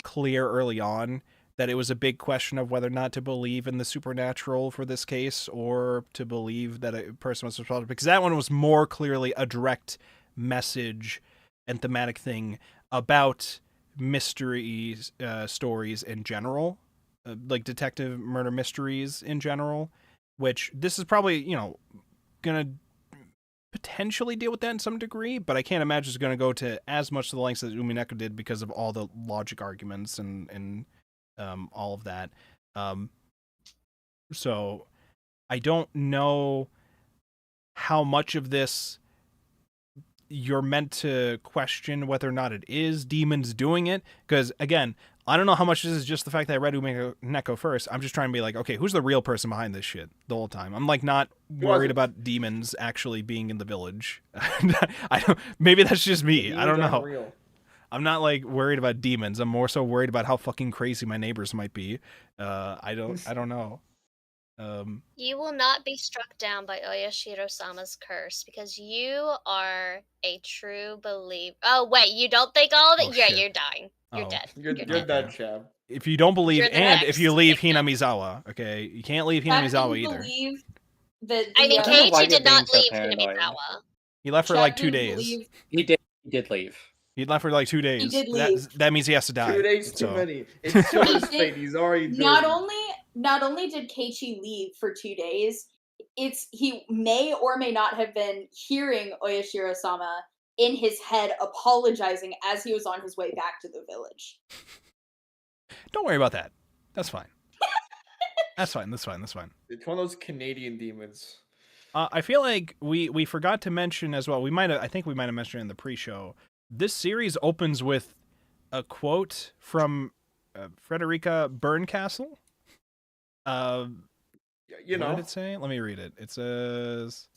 B: clear early on that it was a big question of whether or not to believe in the supernatural for this case, or to believe that a person was responsible, because that one was more clearly a direct message and thematic thing about mystery stories in general, like detective murder mysteries in general, which this is probably, gonna potentially deal with that in some degree, but I can't imagine it's gonna go to as much to the lengths that Umineko did because of all the logic arguments and all of that. So I don't know how much of this you're meant to question whether or not it is demons doing it, because again, I don't know how much this is just the fact that I read Umineko first. I'm just trying to be like, okay, who's the real person behind this shit the whole time? I'm like not worried about demons actually being in the village. Maybe that's just me. I don't know.
J: Real.
B: I'm not like worried about demons. I'm more so worried about how fucking crazy my neighbors might be. I don't know.
E: You will not be struck down by Oyashiro-sama's curse because you are a true believer. Oh wait, you don't think all of it?
B: Oh,
E: yeah,
B: shit.
E: you're dying. You're
B: Oh.
E: dead.
J: You're
E: dead.
J: dead, chap.
B: if you don't believe,
E: You're the
B: and if you
E: next
B: leave
E: victim.
B: Hinamizawa, okay, you can't leave
A: Chad
B: Hinamizawa
A: didn't
B: either.
A: believe that
E: I mean,
I: I don't know why
E: Keiichi
I: you're
E: did not
I: being so
E: leave
I: paranoid.
E: Hinamizawa.
B: He left for
A: Chad
B: like 2
A: didn't
B: days.
A: believe
I: He did leave.
B: He left for like 2 days.
A: did leave.
B: That means he has to die.
J: 2 days too
B: so.
J: many. It's still his
A: He
J: fate.
A: did-
J: He's already
A: not
J: doomed.
A: only did Keiichi leave for 2 days, he may or may not have been hearing Oyashiro-sama in his head apologizing as he was on his way back to the village.
B: Don't worry about that. That's fine. That's fine.
C: It's one of those Canadian demons.
B: I feel like we forgot to mention as well. I think we might have mentioned it in the pre-show. This series opens with a quote from Frederica Berncastle.
C: You know,
B: What did it say? Let me read it. It says,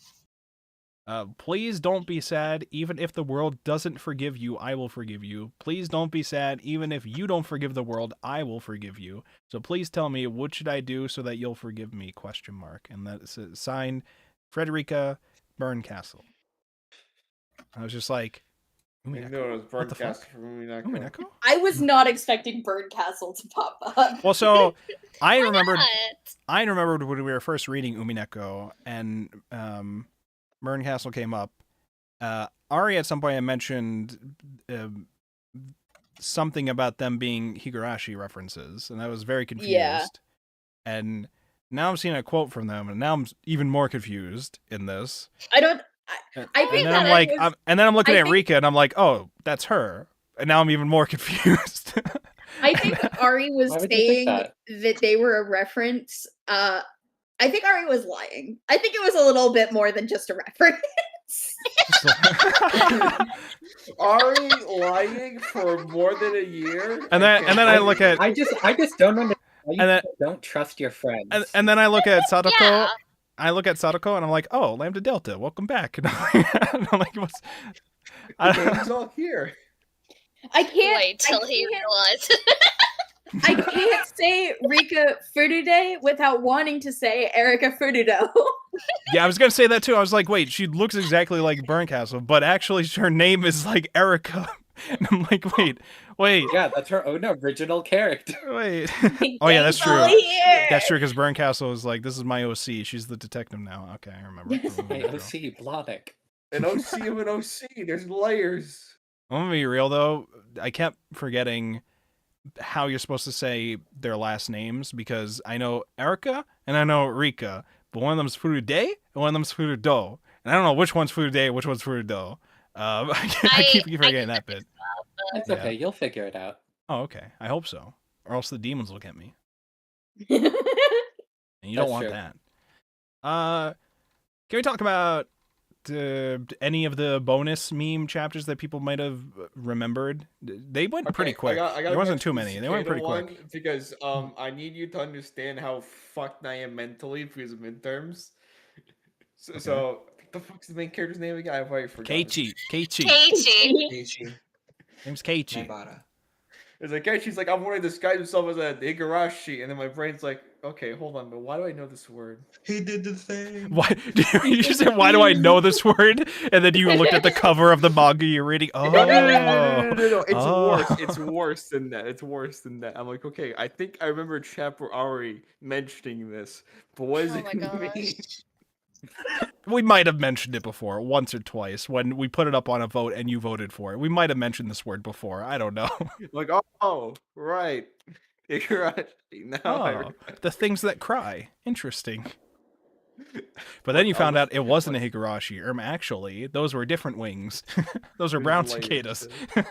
B: please don't be sad. Even if the world doesn't forgive you, I will forgive you. Please don't be sad. Even if you don't forgive the world, I will forgive you. So please tell me, what should I do so that you'll forgive me? ? And that's signed Frederica Berncastle. I was just like,
C: I
B: Umineko?
C: knew it was
B: What the
C: Berncastle
B: fuck?
C: from Umineko.
B: Umineko?
A: I was not expecting Berncastle to pop up.
B: Well, so I
E: Why
B: remembered
E: not?
B: when we were first reading Umineko and Berncastle came up. Ari at some point had mentioned something about them being Higurashi references, and I was very confused.
A: Yeah.
B: And now I'm seeing a quote from them, and now I'm even more confused in this.
A: I think
B: And then
A: that
B: I'm like,
A: was-
B: I'm looking
A: I
B: at
A: think-
B: Rika, and I'm like, oh, that's her. And now I'm even more confused.
A: I think Ari was
I: Why would you think
A: saying
I: that?
A: that they were a reference. I think Ari was lying. I think it was a little bit more than just a reference.
C: Ari lying for more than a year.
B: And then I look at
I: I just don't understand why you
B: And then-
I: don't trust your friends.
B: and then I look at Sadako.
E: Yeah.
B: I look at Sadako and I'm like, oh, Lambda Delta, welcome back. And I'm like, what's?
C: The game's all here.
A: I can't
E: Wait till he realized.
A: I can't say Rika Furude without wanting to say Erika Furudo.
B: Yeah, I was gonna say that too. I was like, wait, she looks exactly like Berncastle, but actually her name is like Erica. And I'm like, wait.
I: Yeah, that's her own original character.
B: Wait. Oh yeah, that's true.
A: Here.
B: That's true because Berncastle is like, this is my OC. She's the detective now. Okay, I remember.
I: My OC, Blodek.
C: An OC of an OC. There's layers.
B: I'm gonna be real though. I kept forgetting how you're supposed to say their last names because I know Erica and I know Rika, but one of them's Furude and one of them's Furudo, and I don't know which one's Furude and which one's Furudo. I keep forgetting that bit.
I: That's
B: Yeah.
I: okay, you'll figure it out.
B: Oh, okay. I hope so, or else the demons look at me, and you don't
I: That's
B: want
I: true.
B: that. Can we talk about any of the bonus meme chapters that people might have remembered? They went pretty quick.
C: I gotta
B: There wasn't
C: mention
B: too
C: the
B: many. They went pretty
C: cicada
B: quick.
C: one because I need you to understand how fucked I am mentally because of midterms. So what the fuck's the main character's name again? I've already forgotten.
B: Keiichi.
E: Keiichi.
B: Name's Keiichi.
F: Nobara.
C: It's like Keiichi's like, I'm wanting to disguise himself as a Higurashi, and then my brain's like, okay, hold on, but why do I know this word?
F: He did the thing.
B: Why you just said, why do I know this word? And then you looked at the cover of the manga you're reading. Oh,
C: No. It's
B: Oh.
C: worse. It's worse than that. It's worse than that. I'm like, okay, I think I remember Chapter Ari mentioning this, but what does
E: Oh
C: it
E: my
C: mean?
E: gosh.
B: We might have mentioned it before, once or twice, when we put it up on a vote and you voted for it. We might have mentioned this word before. I don't know.
C: Like, oh, right. Higurashi. Now I
B: Oh,
C: remember.
B: the things that cry. Interesting. But then you found out it wasn't a Higurashi. Actually, those were different wings. Those are
C: There's
B: brown
C: layers
B: cicadas.
C: to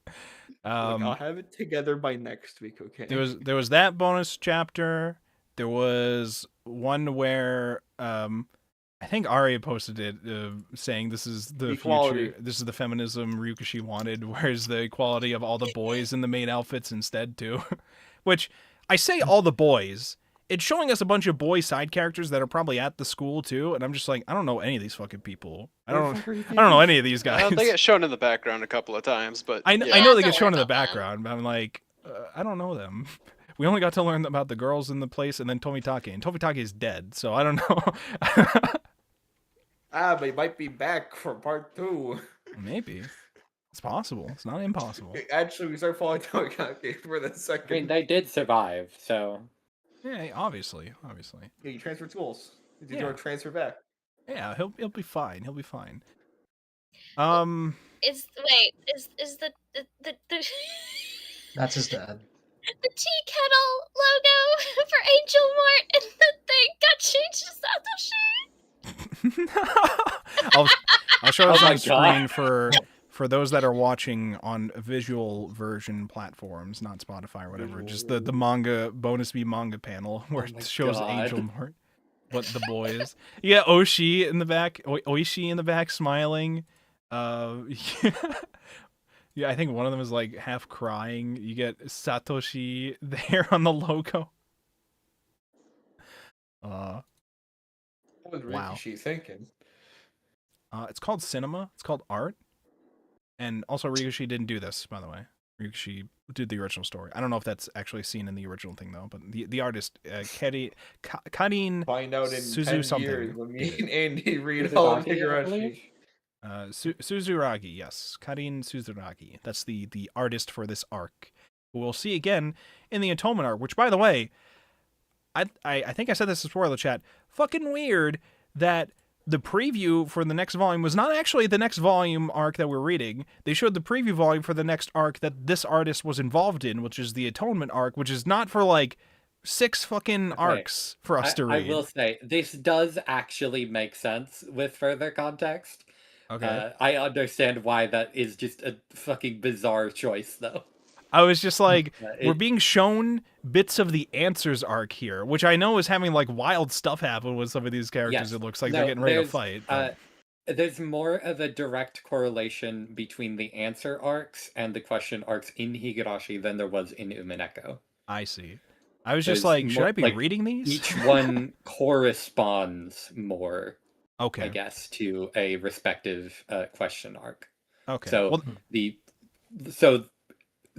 C: Look, I'll have it together by next week, okay?
B: There was that bonus chapter. There was one where I think Aria posted it saying this is the
C: Equality.
B: future. This is the feminism Ryukishi wanted. Where's the equality of all the boys in the maid outfits instead too? Which I say all the boys. It's showing us a bunch of boy side characters that are probably at the school too, and I'm just like, I don't know any of these fucking people. I don't know any of these guys.
D: They get shown in the background a couple of times, but
B: I
D: yeah.
B: know they
E: don't
B: get
E: worry
B: shown in the
E: about them.
B: background, but I'm like, I don't know them. We only got to learn about the girls in the place and then Tomitake, and Tomitake is dead, so I don't know.
C: But he might be back for part 2.
B: Maybe. It's possible. It's not impossible.
C: Actually, we start falling down for the
I: I
C: second.
I: mean, they did survive, so
B: Yeah, obviously.
C: Yeah, you transfer tools. You do
B: Yeah.
C: a transfer back.
B: Yeah, he'll be fine. He'll be fine.
E: Is the
F: That's his dad.
E: the tea kettle logo for Angel Mart and the thing got changed to Satoshi?
B: I'll show this
I: Oh my
B: on screen
I: God.
B: for those that are watching on visual version platforms, not Spotify or whatever. Just the manga bonus B manga panel where
I: Oh my
B: it shows
I: God.
B: Angel Mart. What the boys? Yeah, Oishi in the back. Oishi in the back smiling. Yeah, I think one of them is like half crying. You get Satoshi there on the logo.
C: What was
B: Wow.
C: Rikishi thinking?
B: It's called cinema. It's called art. And also Ryushi didn't do this, by the way. Ryushi did the original story. I don't know if that's actually seen in the original thing though, but the artist Karin
C: Find out in
B: Suzu
C: 10
B: something
C: years when me
B: did
C: and Andy read
I: Suzuragi,
C: all of
I: I
C: Higurashi.
I: believe?
B: Suzuragi, yes. Karin Suzuragi. That's the artist for this arc. Who we'll see again in the Atonement arc, which by the way, I think I said this before in the chat. Fucking weird that the preview for the next volume was not actually the next volume arc that we're reading. They showed the preview volume for the next arc that this artist was involved in, which is the Atonement arc, which is not for like 6 fucking arcs for us to read.
I: I will say, this does actually make sense with further context.
B: Okay.
I: I understand why that is just a fucking bizarre choice, though.
B: I was just like,
I: it-
B: we're being shown bits of the Answers arc here, which I know is having like wild stuff happen with some of these characters.
I: Yes.
B: It looks like
I: No,
B: they're getting ready to
I: there's,
B: fight.
I: There's more of a direct correlation between the answer arcs and the question arcs in Higurashi than there was in Umineko.
B: I see. I was just
I: There's
B: like, should
I: more-
B: I be
I: like,
B: reading these?
I: Each one corresponds more,
B: Okay.
I: I guess, to a respective question arc.
B: Okay.
I: So
B: Well,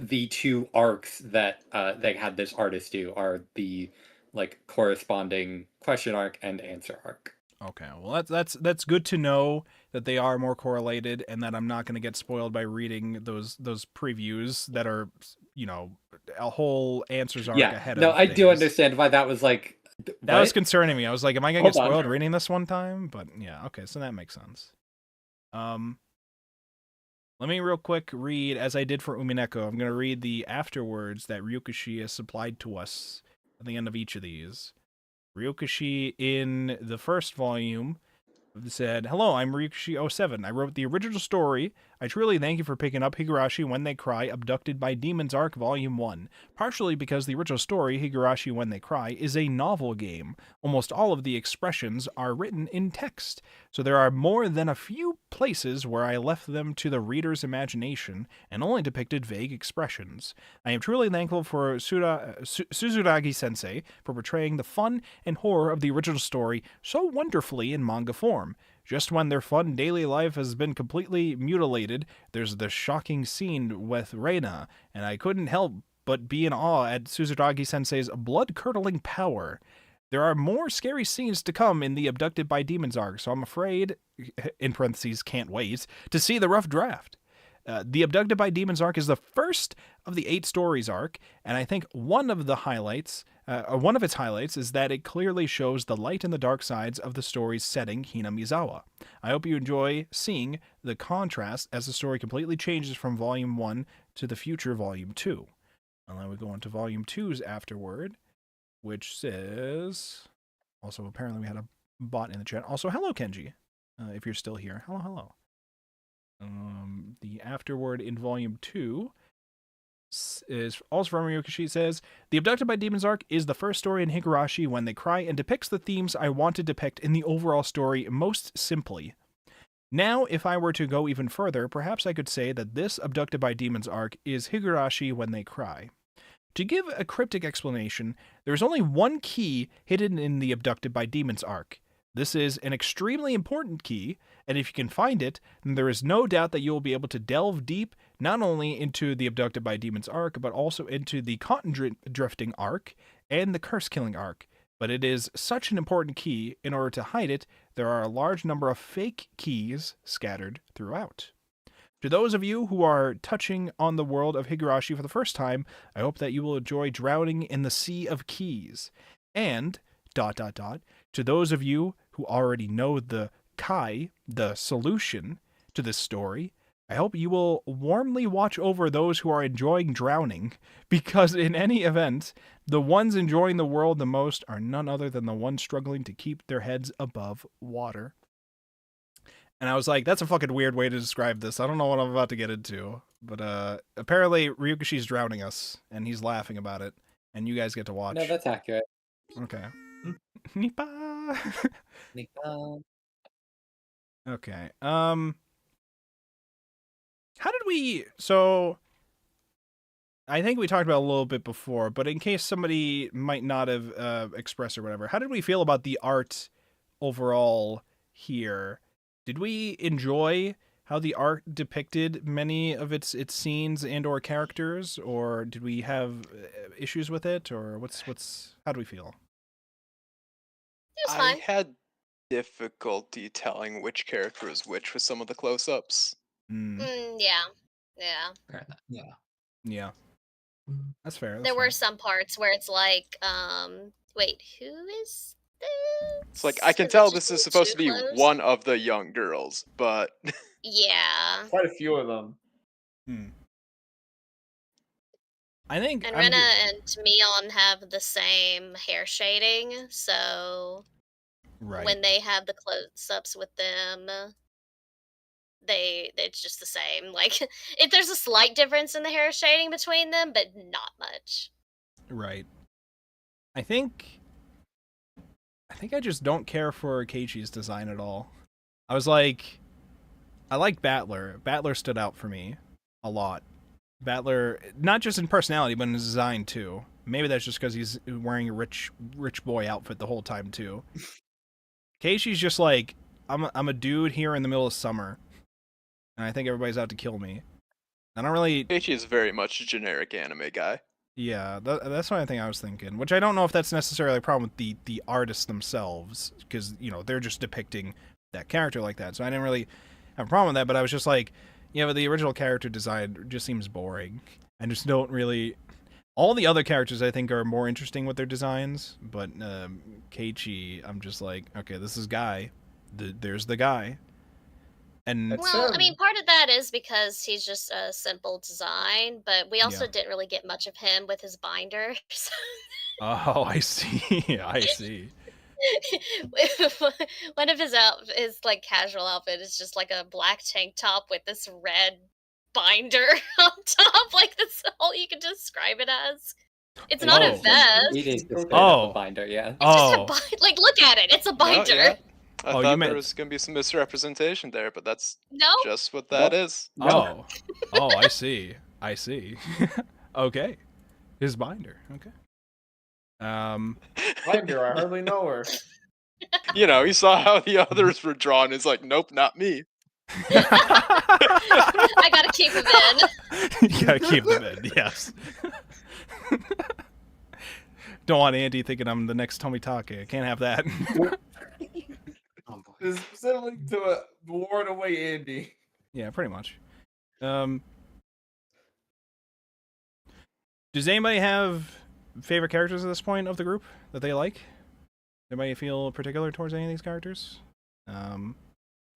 I: the two arcs that they had this artist do are the like corresponding question arc and answer arc.
B: okay. Well, that's good to know that they are more correlated, and that I'm not going to get spoiled by reading those previews that are, you know, a whole Answers arc ahead of.
I: No, I do
B: things.
I: understand why that was like.
B: That was
I: what?
B: concerning me. I was like, am I going to get
I: Hold on.
B: spoiled reading this one time? But yeah, okay, so that makes sense. Let me real quick read, as I did for Umineko, I'm going to read the afterwords that Ryukishi has supplied to us at the end of each of these. Ryukishi in the first volume said, "Hello, I'm Ryukishi07. I wrote the original story. I truly thank you for picking up Higurashi When They Cry, Abducted by Demons Arc Volume 1. Partially because the original story, Higurashi When They Cry, is a novel game. Almost all of the expressions are written in text, so there are more than a few places where I left them to the reader's imagination and only depicted vague expressions. I am truly thankful for Suzuragi-sensei for portraying the fun and horror of the original story so wonderfully in manga form. Just when their fun daily life has been completely mutilated, there's the shocking scene with Reina, and I couldn't help but be in awe at Suzuragi-sensei's blood-curdling power. There are more scary scenes to come in the Abducted by Demons arc, so I'm afraid, in parentheses, can't wait, to see the rough draft. The Abducted by Demons arc is the first of the 8 stories arc, and I think one of its highlights is that it clearly shows the light and the dark sides of the story's setting, Hinamizawa. I hope you enjoy seeing the contrast as the story completely changes from Volume 1 to the future Volume 2. And then we go into Volume 2's afterword, which says... Also, apparently we had a bot in the chat. Also, hello, Kenji, if you're still here. Hello. The afterword in Volume 2 is also from Ryukishi. Says, the Abducted by Demons arc is the first story in Higurashi When They Cry and depicts the themes I want to depict in the overall story most simply. Now, if I were to go even further, perhaps I could say that this Abducted by Demons arc is Higurashi When They Cry. To give a cryptic explanation, there is only one key hidden in the Abducted by Demons arc. This is an extremely important key, and if you can find it, then there is no doubt that you will be able to delve deep not only into the Abducted by Demons arc, but also into the Cotton Drifting arc and the Curse Killing arc. But it is such an important key, in order to hide it, there are a large number of fake keys scattered throughout. To those of you who are touching on the world of Higurashi for the first time, I hope that you will enjoy drowning in the sea of keys. And, ... to those of you who already know the Kai, the solution to this story, I hope you will warmly watch over those who are enjoying drowning, because in any event, the ones enjoying the world the most are none other than the ones struggling to keep their heads above water. And I was like, that's a fucking weird way to describe this. I don't know what I'm about to get into. But apparently Ryukishi's drowning us, and he's laughing about it, and you guys get to watch.
I: No, that's accurate.
B: Okay. Nippa! Okay. How did we... So, I think we talked about it a little bit before, but in case somebody might not have expressed or whatever, how did we feel about the art overall here? Did we enjoy how the art depicted many of its scenes and or characters, or did we have issues with it, or how do we feel?
E: It was fine.
D: I had difficulty telling which character was which with some of the close-ups.
E: Yeah.
F: Fair enough. Yeah.
B: Yeah. That's fair.
E: There were some parts where it's like, wait, who is this?
D: It's like, I can tell this is supposed to be one of the young girls, but...
E: Yeah.
C: Quite a few of them.
B: I think...
E: And Rena and Mion have the same hair shading, so...
B: Right.
E: When they have the close-ups with them, it's just the same. Like, there's a slight difference in the hair shading between them, but not much.
B: Right. I think I just don't care for Keiichi's design at all. I was like, I like Battler. Battler stood out for me a lot. Battler, not just in personality, but in his design too. Maybe that's just because he's wearing a rich boy outfit the whole time too. Keiichi's just like, I'm a dude here in the middle of summer, and I think everybody's out to kill me. I don't really...
D: Keiichi is very much a generic anime guy.
B: Yeah, that's what I was thinking. Which I don't know if that's necessarily a problem with the artists themselves, because, you know, they're just depicting that character like that. So I didn't really have a problem with that, but I was just like, yeah, but the original character design just seems boring. I just don't really... All the other characters, I think, are more interesting with their designs, but Keiichi, I'm just like, okay, this is Guy. There's the guy. And
E: well, I mean, part of that is because he's just a simple design, but we also didn't really get much of him with his binder.
B: Oh, I see. I see.
E: One of his like casual outfit is just like a black tank top with this red binder on top. Like, that's all you can describe it as. It's not a vest.
I: It is a binder, yeah.
E: It's just a binder. Like, look at it. It's a binder.
D: Yeah. I thought there was going to be some misrepresentation there, but that's just what that is.
B: Oh, I see. I see. Okay. His binder. Okay.
C: Binder, I hardly know her.
D: You know, he saw how the others were drawn. It's like, nope, not me.
E: I gotta keep them in.
B: You gotta keep them in, yes. Don't want Andy thinking I'm the next Tomitake. I can't have that.
C: Specifically to ward away Andy.
B: Yeah, pretty much. Does anybody have favorite characters at this point of the group that they like? Anybody feel particular towards any of these characters?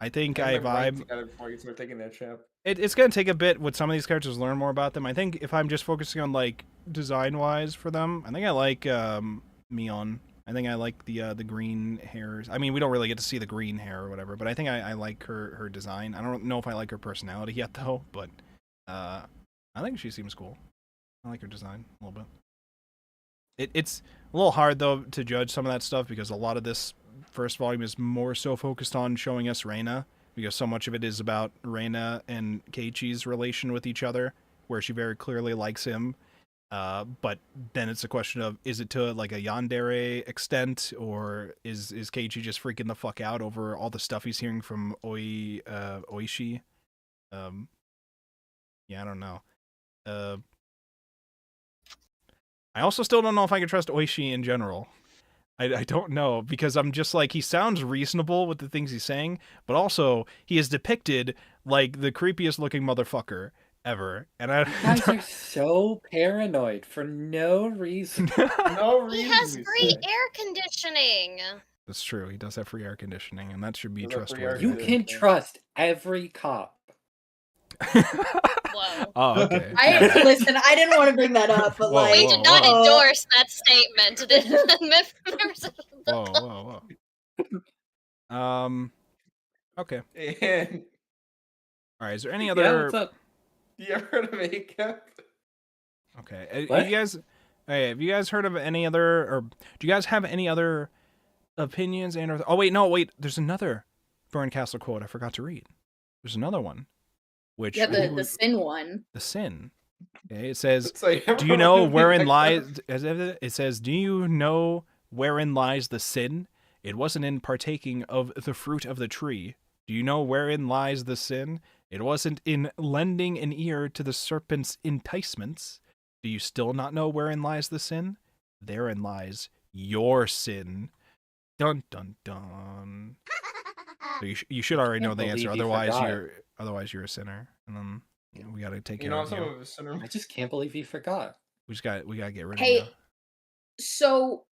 B: I think I vibe.
C: Before you start taking that chap.
B: It's gonna take a bit with some of these characters to learn more about them. I think if I'm just focusing on like design wise for them, I think I like Mion. I think I like the green hairs. I mean, we don't really get to see the green hair or whatever, but I think I like her design. I don't know if I like her personality yet though, but I think she seems cool. I like her design a little bit. It's a little hard though to judge some of that stuff because a lot of this first volume is more so focused on showing us Reina, because so much of it is about Reina and Keiichi's relation with each other, where she very clearly likes him. But then it's a question of, is it to like a yandere extent, or is Keiichi just freaking the fuck out over all the stuff he's hearing from Oishi? Yeah, I don't know. I also still don't know if I can trust Oishi in general. I don't know, because I'm just like, he sounds reasonable with the things he's saying, but also he is depicted like the creepiest looking motherfucker ever. And I
I: You guys are so paranoid for no reason.
C: No reason.
E: He has
C: you
E: free
C: say.
E: air conditioning.
B: That's true. He does have free air conditioning, and that should be
C: Does have free air
B: trustworthy.
I: You
B: I think.
I: can trust every cop.
E: Whoa.
B: Oh, okay.
A: Listen, I didn't want to bring that up, but
B: Whoa,
A: like,
E: We did not
B: whoa.
E: endorse that statement. The members of the
B: Whoa, whoa, whoa. Okay.
C: And
B: All right. Is there any
I: Yeah,
B: other?
I: what's up?
C: you ever heard of ACAP?
B: Okay.
I: What?
B: Have you guys heard of any other, or do you guys have any other opinions? And oh wait, there's another Burn Castle quote I forgot to read. There's another one, which
A: yeah, the sin one.
B: the sin. Okay, it says,
C: It's like,
B: "Do you know wherein
C: ACAP?
B: lies?" It says, "Do you know wherein lies the sin? It wasn't in partaking of the fruit of the tree. Do you know wherein lies the sin? It wasn't in lending an ear to the serpent's enticements. Do you still not know wherein lies the sin? Therein lies your sin." Dun dun dun. So you should already know
I: Can't
B: the answer.
I: believe you
B: Otherwise you're a sinner, and then we got to take
C: You
B: care
C: know,
B: of
C: some
B: you.
C: of us sinner.
I: I just can't believe you forgot.
B: We got to get rid of
A: Hey,
B: you.
A: so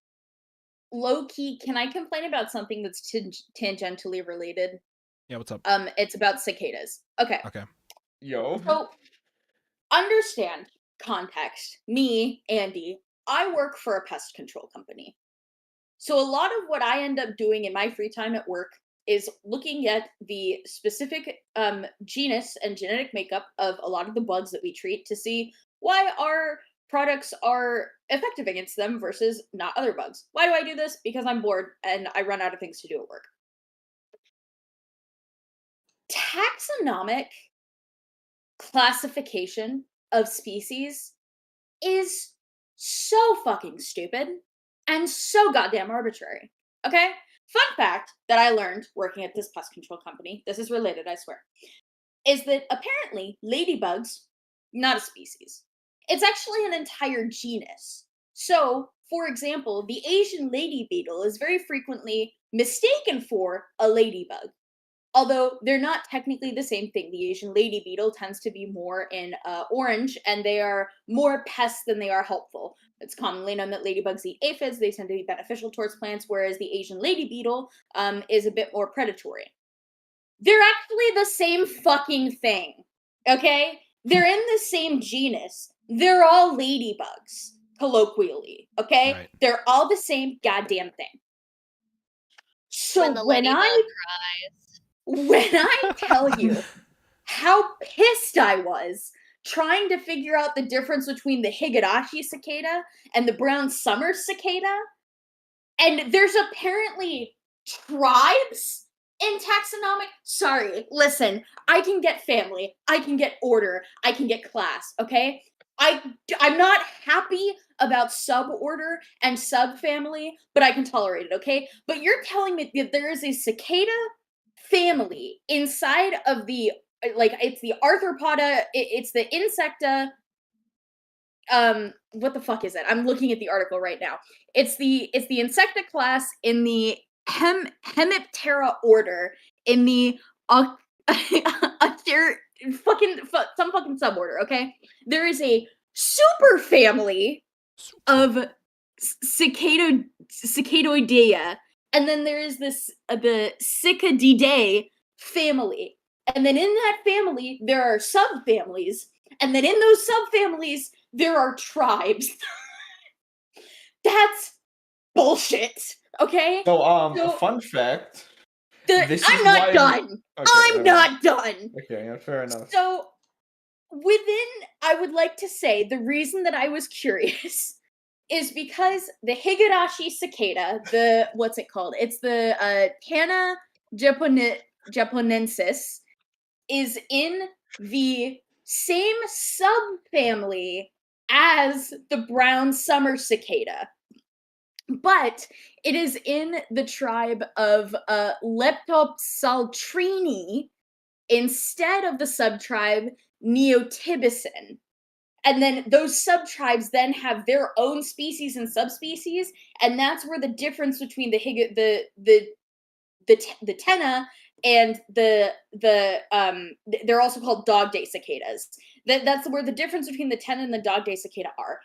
A: low key, can I complain about something that's tangentially related?
B: Yeah, what's up?
A: It's about cicadas. Okay.
B: Okay.
C: Yo.
A: So, understand context. Me, Andy, I work for a pest control company. So a lot of what I end up doing in my free time at work is looking at the specific genus and genetic makeup of a lot of the bugs that we treat to see why our products are effective against them versus not other bugs. Why do I do this? Because I'm bored and I run out of things to do at work. Taxonomic classification of species is so fucking stupid and so goddamn arbitrary. Okay? Fun fact that I learned working at this pest control company, this is related, I swear, is that apparently ladybugs, not a species. It's actually an entire genus. So, for example, the Asian lady beetle is very frequently mistaken for a ladybug. Although they're not technically the same thing. The Asian lady beetle tends to be more in orange, and they are more pests than they are helpful. It's commonly known that ladybugs eat aphids. They tend to be beneficial towards plants, whereas the Asian lady beetle is a bit more predatory. They're actually the same fucking thing, okay? They're in the same genus. They're all ladybugs, colloquially, okay?
B: Right.
A: They're all the same goddamn thing. So
E: when the
A: when
E: ladybug
A: I
E: cries.
A: tell you how pissed I was trying to figure out the difference between the Higurashi cicada and the brown summer cicada, and there's apparently tribes in taxonomic. Sorry, listen, I can get family, I can get order, I can get class, okay? I'm not happy about suborder and subfamily, but I can tolerate it, okay? But you're telling me that there is a cicada family inside of the, like, it's the arthropoda, it's the insecta, what the fuck is it? I'm looking at the article right now. It's the insecta class in the Hemiptera order in the some fucking suborder, okay? There is a super family of Cicadoidea, and then there is this the Cicadidae family. And then in that family, there are subfamilies, and then in those subfamilies, there are tribes. That's bullshit, okay?
C: So, fun fact. This
A: I'm
C: is
A: not
C: why-
A: done.
C: Okay,
A: I'm not done.
C: Okay, yeah, fair enough.
A: So, I would like to say the reason that I was curious is because the Higurashi cicada, what's it called? It's the Tana japonensis, is in the same subfamily as the brown summer cicada. But it is in the tribe of Leptopsaltrini instead of the subtribe Neotibicin. And then those subtribes then have their own species and subspecies, and that's where the difference between the the tenna and they're also called dog day cicadas. That's where the difference between the tenna and the dog day cicada are.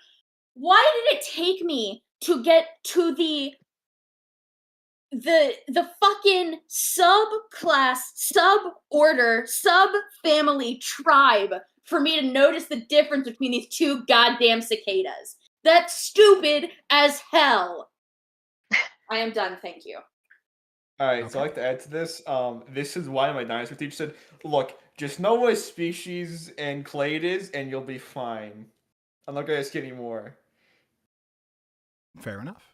A: Why did it take me to get to the fucking subclass, suborder, subfamily tribe for me to notice the difference between these two goddamn cicadas? That's stupid as hell. I am done, thank you.
C: All right, so I'd like to add to this. This is why my dinosaur teacher said, "Look, just know what species and clade is, and you'll be fine. I'm not gonna ask you anymore."
B: Fair enough.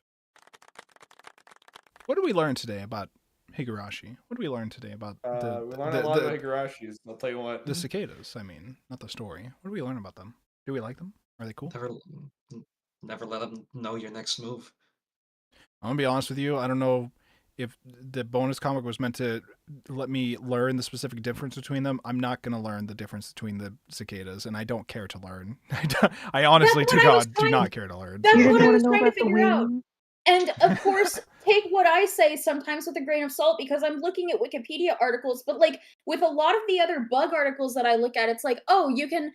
B: What did we learn today about Higurashi? What did we learn today about
C: We learned a lot about Higurashis. I'll tell you what.
B: The cicadas, I mean, not the story. What did we learn about them? Do we like them? Are they cool?
F: Never let them know your next move.
B: I'm gonna be honest with you. I don't know if the bonus comic was meant to let me learn the specific difference between them. I'm not gonna learn the difference between the cicadas, and I don't care to learn. I honestly, to God, do not care to learn.
A: That's what I was trying to figure out. And of course, take what I say sometimes with a grain of salt, because I'm looking at Wikipedia articles, but like with a lot of the other bug articles that I look at, it's like, oh, you can.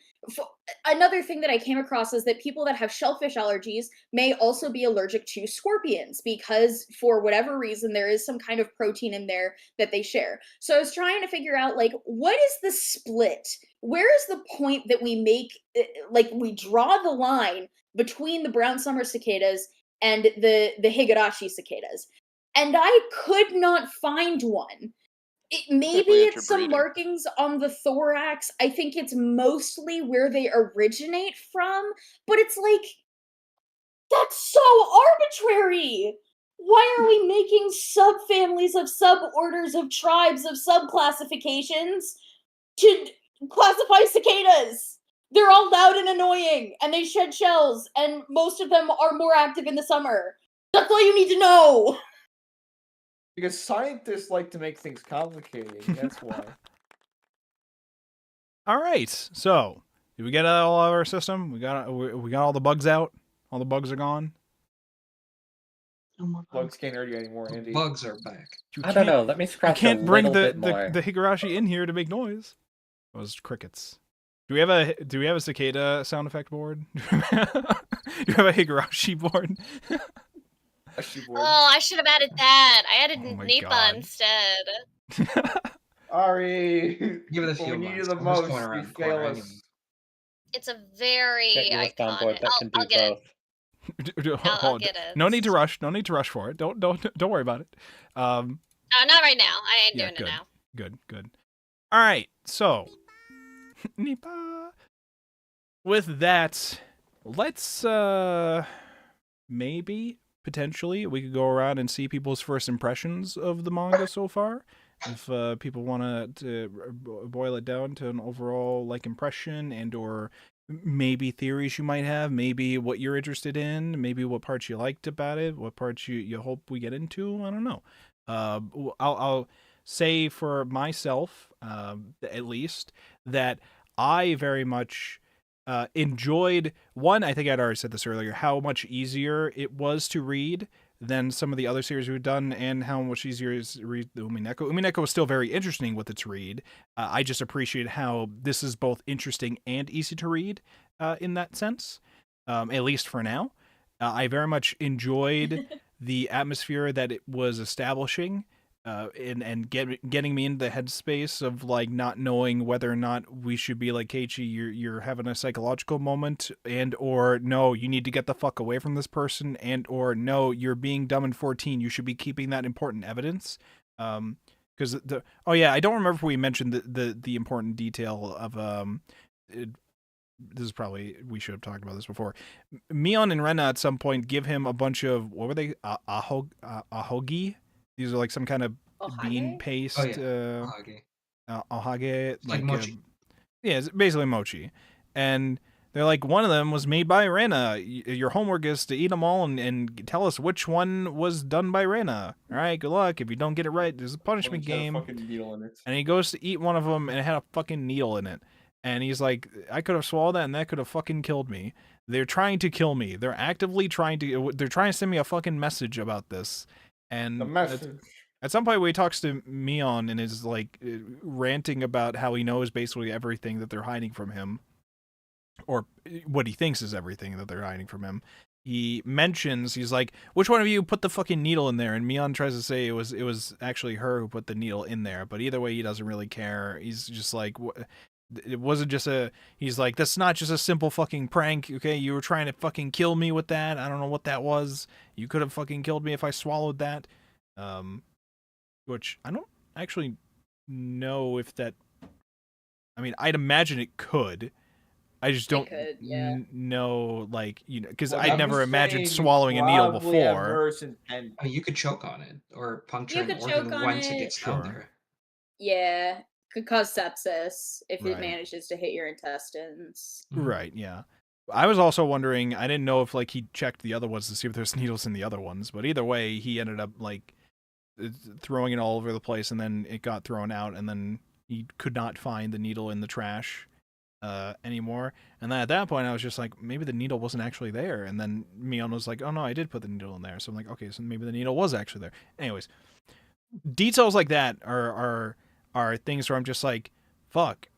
A: Another thing that I came across is that people that have shellfish allergies may also be allergic to scorpions because for whatever reason, there is some kind of protein in there that they share. So I was trying to figure out, like, what is the split? Where is the point that we make, like, we draw the line between the brown summer cicadas and the Higurashi cicadas? And I could not find one. Maybe it's some markings on the thorax. I think it's mostly where they originate from, but it's like, that's so arbitrary! Why are we making subfamilies of suborders of tribes of subclassifications to classify cicadas? They're all loud and annoying, and they shed shells, and most of them are more active in the summer. That's all you need to know!
C: Because scientists like to make things complicated, that's why.
B: All right, so did we get all of our system? We got all the bugs out? All the bugs are gone?
C: Bugs can't hurt you anymore, Andy.
F: Bugs are back.
I: I don't know. Let me scratch
B: you can't bring
I: little bit more.
B: the Higurashi in here to make noise. Those crickets. Do we have a cicada sound effect board? Do we have a Higurashi board?
E: Oh, I should have added that. I added Nipa instead.
C: Ari,
F: give it a few
C: when we need you
F: months.
C: the
F: I'm just
C: most,
F: going
C: you
F: around the
C: fail
F: corner
C: us.
E: It's a very
I: Get you a soundboard
E: iconic.
I: that can do
E: I'll get
I: both.
E: it. I'll get it.
B: No need to rush. No need to rush for it. Don't worry about it.
E: Not right now. I ain't doing it now.
B: Good. All right. So, Nipa. With that, let's maybe potentially we could go around and see people's first impressions of the manga so far. If people want to boil it down to an overall like impression and or maybe theories you might have, maybe what you're interested in, maybe what parts you liked about it, what parts you hope we get into. I don't know. I'll say for myself, at least, that I very much enjoyed one. I think I'd already said this earlier, how much easier it was to read than some of the other series we've done, and how much easier it is to read the Umineko. Umineko was still very interesting with its read. I just appreciate how this is both interesting and easy to read in that sense, at least for now. I very much enjoyed the atmosphere that it was establishing, and getting me into the headspace of like not knowing whether or not we should be like, Keiichi, you're having a psychological moment, and or no, you need to get the fuck away from this person, and or no, you're being dumb and 14, you should be keeping that important evidence. Because I don't remember if we mentioned the important detail of this is probably, we should have talked about this before. Mion and Rena at some point give him a bunch of, what were they, ahogi? These are like some kind of bean paste.
F: Ohage.
B: Ohage.
F: Like mochi.
B: Yeah, it's basically mochi. And they're like, one of them was made by Rena. Your homework is to eat them all and tell us which one was done by Rena. All right, good luck. If you don't get it right, there's a punishment game.
C: A fucking needle in it.
B: And he goes to eat one of them, and it had a fucking needle in it. And he's like, I could have swallowed that, and that could have fucking killed me. They're trying to kill me. They're actively trying to send me a fucking message about this. And
C: the message.
B: At some point, when he talks to Mion and is like ranting about how he knows basically everything that they're hiding from him, or what he thinks is everything that they're hiding from him. He mentions, he's like, "Which one of you put the fucking needle in there?" And Mion tries to say it was actually her who put the needle in there. But either way, he doesn't really care. He's just like, it wasn't just a. He's like, that's not just a simple fucking prank. Okay, you were trying to fucking kill me with that. I don't know what that was. You could have fucking killed me if I swallowed that. Which I don't actually know if that. I mean, I'd imagine it could. I just don't know, like, you know, because
C: Well,
B: I'd
C: I'm
B: never
C: just
B: imagined
C: saying
B: swallowing a needle
C: probably have
B: before.
C: worse intent.
F: I mean, you could choke on it or puncture
A: You
F: an
A: could
F: organ
A: choke on
F: once it
A: it.
F: gets down
B: Sure.
F: there.
A: Yeah, could cause sepsis if it
B: Right.
A: manages to hit your intestines.
B: Right, yeah. I was also wondering, I didn't know if, like, he checked the other ones to see if there's needles in the other ones, but either way, he ended up, like, throwing it all over the place, and then it got thrown out, and then he could not find the needle in the trash anymore. And then at that point, I was just like, maybe the needle wasn't actually there. And then Mion was like, oh no, I did put the needle in there. So I'm like, okay, so maybe the needle was actually there. Anyways, details like that are things where I'm just like, fuck.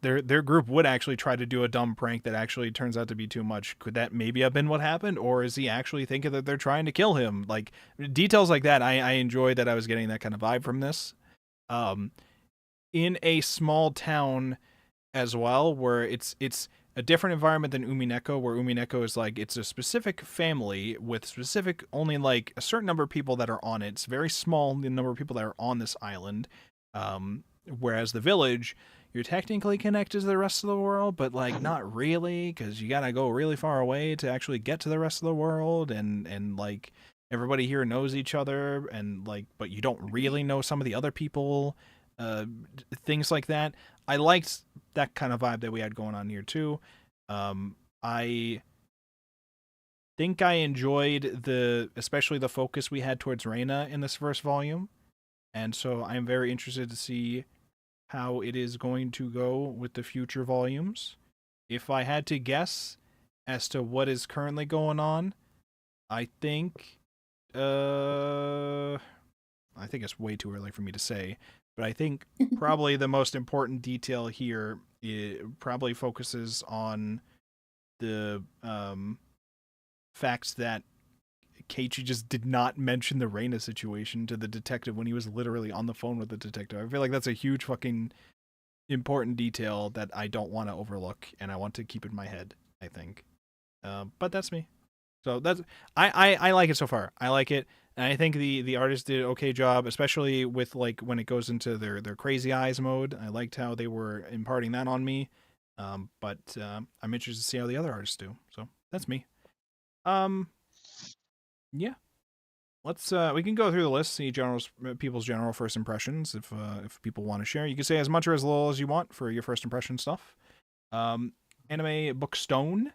B: Their group would actually try to do a dumb prank that actually turns out to be too much. Could that maybe have been what happened? Or is he actually thinking that they're trying to kill him? Like, details like that, I enjoy that I was getting that kind of vibe from this. In a small town as well, where it's a different environment than Umineko, where Umineko is like, it's a specific family with specific only like a certain number of people that are on it. It's very small, the number of people that are on this island. Whereas the village, you're technically connected to the rest of the world, but like not really, because you gotta go really far away to actually get to the rest of the world, and like everybody here knows each other, and like, but you don't really know some of the other people. Things like that. I liked that kind of vibe that we had going on here too. I think I enjoyed especially the focus we had towards Reina in this first volume, and so I'm very interested to see how it is going to go with the future volumes. If I had to guess as to what is currently going on, I think it's way too early for me to say, but I think probably the most important detail here probably focuses on the fact that Keiichi just did not mention the Reina situation to the detective when he was literally on the phone with the detective. I feel like that's a huge fucking important detail that I don't want to overlook, and I want to keep in my head, I think. But that's me. So that's I like it so far. I like it. And I think the artist did an okay job, especially with like when it goes into their crazy eyes mode. I liked how they were imparting that on me. But I'm interested to see how the other artists do. So that's me. Yeah. Let's we can go through the list, see people's general first impressions if people want to share. You can say as much or as little as you want for your first impression stuff. Anime Bookstone,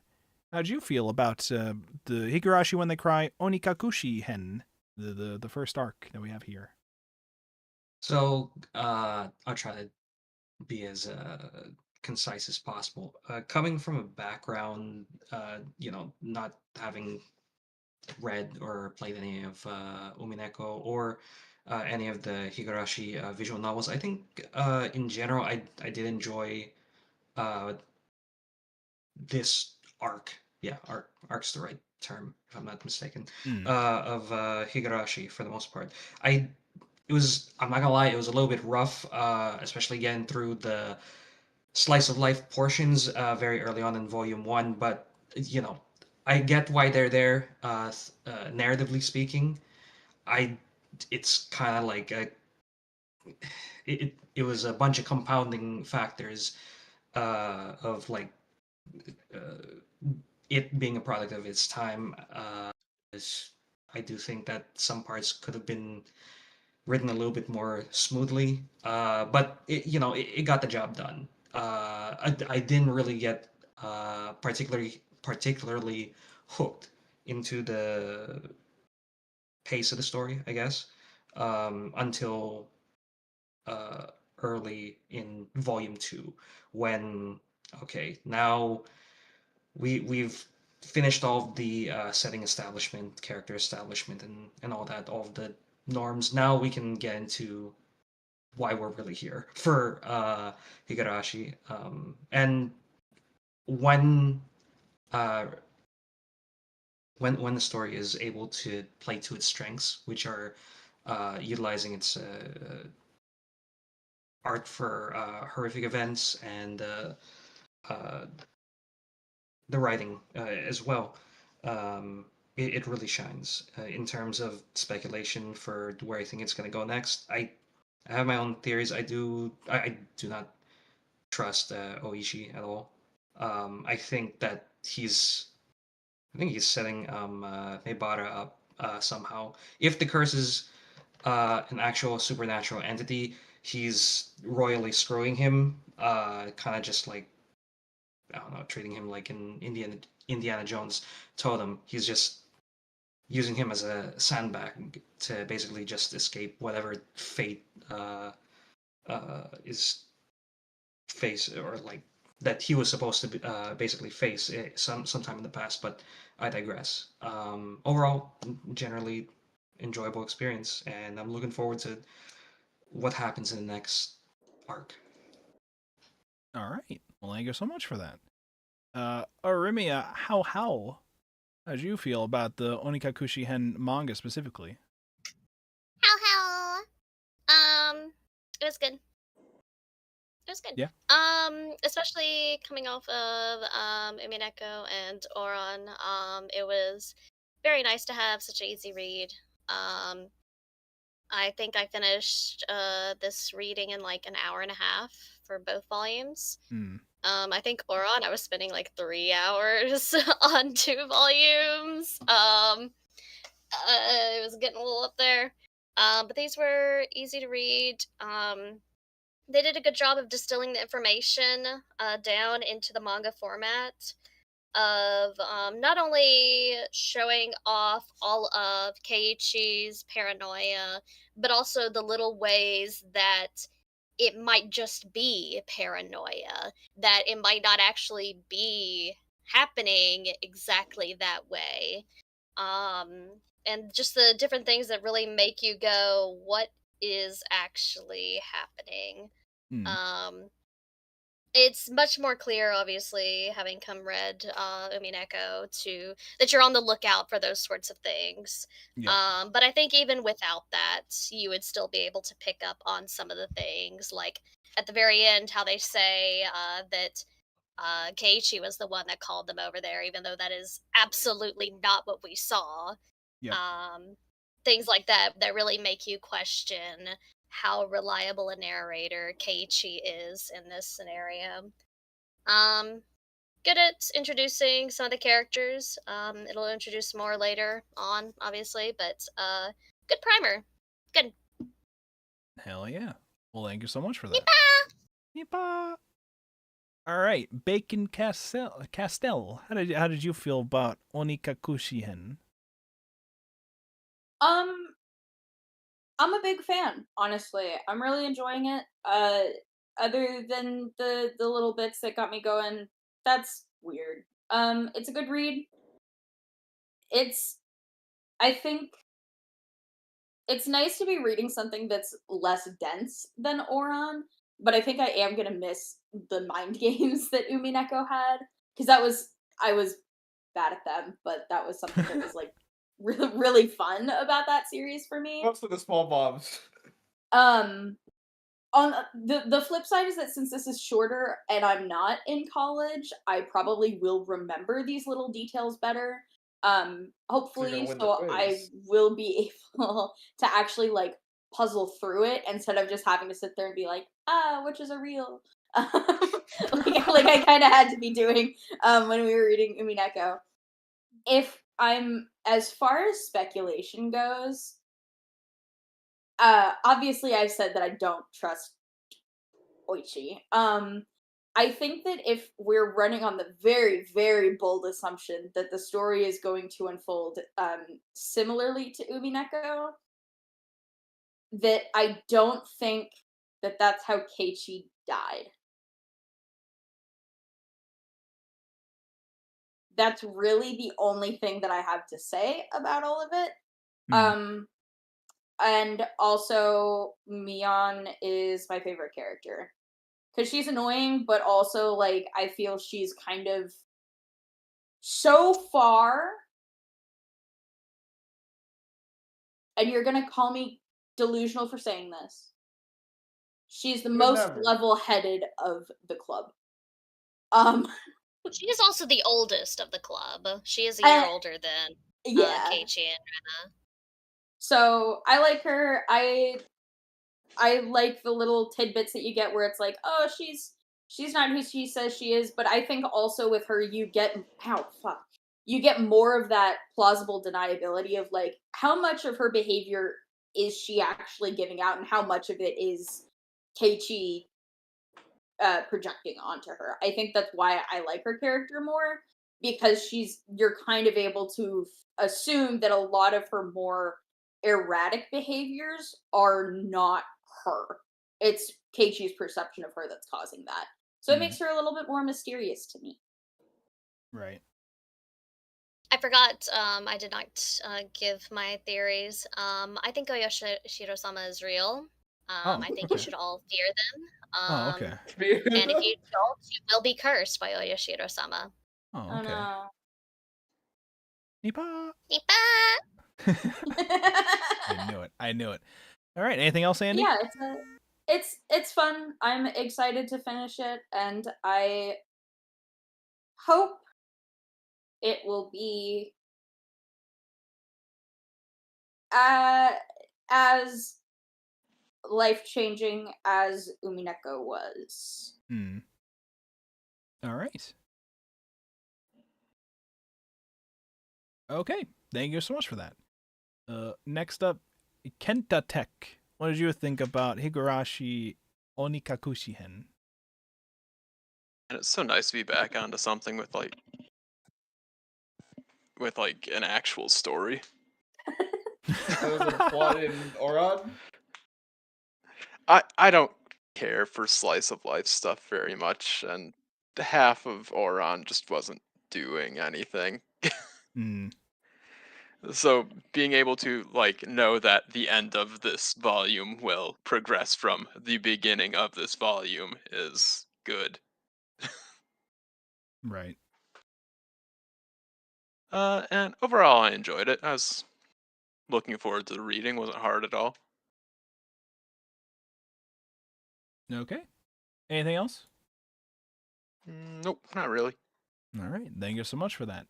B: how'd you feel about the Higurashi When They Cry Onikakushi Hen, the first arc that we have here?
F: So I'll try to be as concise as possible. Coming from a background, not having read or played any of Umineko or any of the Higurashi visual novels, I think in general I did enjoy this arc. Yeah, arc's the right term if I'm not mistaken. Of Higurashi for the most part. I'm not gonna lie, it was a little bit rough, especially getting through the slice of life portions very early on in volume 1, but I get why they're there. Narratively speaking, it's kind of like it was a bunch of compounding factors of like it being a product of its time. I do think that some parts could have been written a little bit more smoothly, but it got the job done. I didn't really get particularly hooked into the pace of the story, I guess, until early in volume 2, when now we've finished all of the setting establishment, character establishment, and all that, all of the norms. Now we can get into why we're really here for Higurashi. And when uh, when the story is able to play to its strengths, which are utilizing its art for horrific events and uh, the writing as well, it really shines in terms of speculation for where I think it's going to go next. I have my own theories. I do not trust Oishi at all. I think that I think he's setting Mebara up somehow. If the curse is an actual supernatural entity, he's royally screwing him. Kind of just like, I don't know, treating him like an Indiana Jones totem. He's just using him as a sandbag to basically just escape whatever fate is face, or like that he was supposed to be, basically face sometime in the past. But I digress. Overall, generally enjoyable experience, and I'm looking forward to what happens in the next arc.
B: All right. Well, thank you so much for that. Arimia, how did you feel about the Onikakushi Hen manga specifically?
E: How? It was good. It was good.
B: Yeah.
E: Especially coming off of Umineko and Oron. It was very nice to have such an easy read. I think I finished this reading in like an hour and a half for both volumes. I think Oron, I was spending like 3 hours on 2 volumes. It was getting a little up there. But these were easy to read. They did a good job of distilling the information down into the manga format of not only showing off all of Keiichi's paranoia, but also the little ways that it might just be paranoia, that it might not actually be happening exactly that way. And just the different things that really make you go, what is actually happening? It's much more clear, obviously, having come read Umineko, to that you're on the lookout for those sorts of things.
B: Yeah.
E: But I think even without that, you would still be able to pick up on some of the things, like at the very end, how they say that Keiichi was the one that called them over there, even though that is absolutely not what we saw.
B: Yep.
E: Things like that that really make you question how reliable a narrator Keiichi is in this scenario. Good at introducing some of the characters. It'll introduce more later on, obviously, but good primer. Good.
B: Hell yeah. Well, thank you so much for that.
E: Yeepaw!
B: Yeepaw! All right, Bacon Castell. How did you feel about Onikakushi Hen?
A: I'm a big fan, honestly. I'm really enjoying it. Other than the little bits that got me going, that's weird. It's a good read. I think it's nice to be reading something that's less dense than Oron, but I think I am gonna miss the mind games that Umineko had, because I was bad at them, but that was something that was like really fun about that series for me.
C: Most of the small bombs.
A: Um, on the flip side is that since this is shorter and I'm not in college, I probably will remember these little details better. Hopefully,
C: win the
A: so I
C: quiz.
A: will be able to actually like puzzle through it instead of just having to sit there and be like, which is a real. like I kind of had to be doing when we were reading Umineko. If I'm as far as speculation goes, obviously I've said that I don't trust Oichi. I think that if we're running on the very, very bold assumption that the story is going to unfold similarly to Umineko, that I don't think that that's how Keiichi died. That's really the only thing that I have to say about all of it. And also, Mion is my favorite character. Because she's annoying, but also, like, I feel she's kind of so far, and you're gonna call me delusional for saying this. She's the
C: But
A: most
C: never.
A: level-headed of the club. Um,
E: She is also the oldest of the club. She is a year
A: I,
E: older than
A: yeah.
E: Keiichi and Rena.
A: So I like her. I like the little tidbits that you get where it's like, oh, she's not who she says she is, but I think also with her you get you get more of that plausible deniability of like how much of her behavior is she actually giving out and how much of it is Keiichi projecting onto her. I think that's why I like her character more because you're kind of able to assume that a lot of her more erratic behaviors are not her. It's Keiichi's perception of her that's causing that. So it makes her a little bit more mysterious to me.
B: Right.
E: I forgot, I did not give my theories. I think Oyoshiro-sama is real. I think you should all fear them.
B: Oh, okay.
E: And if you don't, you will be cursed by Oyoshiro-sama.
B: Oh,
A: Oh
B: okay.
A: no.
B: Nipa!
E: Nipa!
B: I knew it. All right. Anything else, Andy?
A: Yeah, it's fun. I'm excited to finish it, and I hope it will be as life-changing as Umineko was.
B: All right. Okay. Thank you so much for that. Next up, Kenta Tech. What did you think about Higurashi Onikakushihen?
D: And it's so nice to be back onto something with an actual story.
C: There was a plot in Oron.
D: I don't care for slice of life stuff very much, and half of Oron just wasn't doing anything. So being able to know that the end of this volume will progress from the beginning of this volume is good.
B: Right.
D: And overall I enjoyed it. I was looking forward to the reading. Wasn't hard at all.
B: Okay. Anything else?
D: Nope, not really.
B: All right. Thank you so much for that.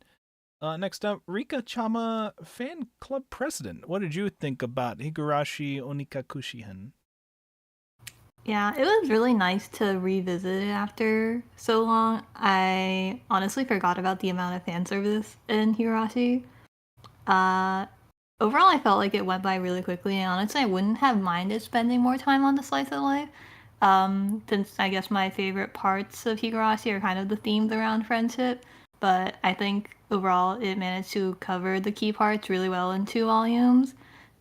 B: Next up, Rika Chama, fan club president. What did you think about Higurashi Onikakushihen?
G: Yeah, it was really nice to revisit it after so long. I honestly forgot about the amount of fan service in Higurashi. Overall, I felt like it went by really quickly, and honestly, I wouldn't have minded spending more time on the slice of life. Since I guess my favorite parts of Higurashi are kind of the themes around friendship, but I think overall it managed to cover the key parts really well in 2 volumes.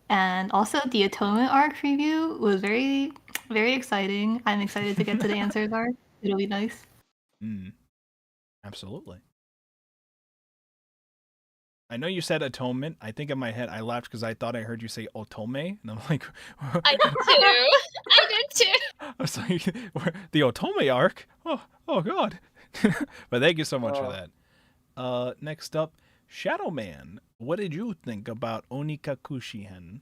G: And also, the Atonement arc preview was very, very exciting. I'm excited to get to the Answers arc. It'll be nice.
B: Absolutely. I know you said atonement. I think in my head I laughed because I thought I heard you say otome, and I'm like,
E: I did too. I did too.
B: I was like, the otome arc. Oh God. But thank you so much for that. Next up, Shadow Man. What did you think about Onikakushihen?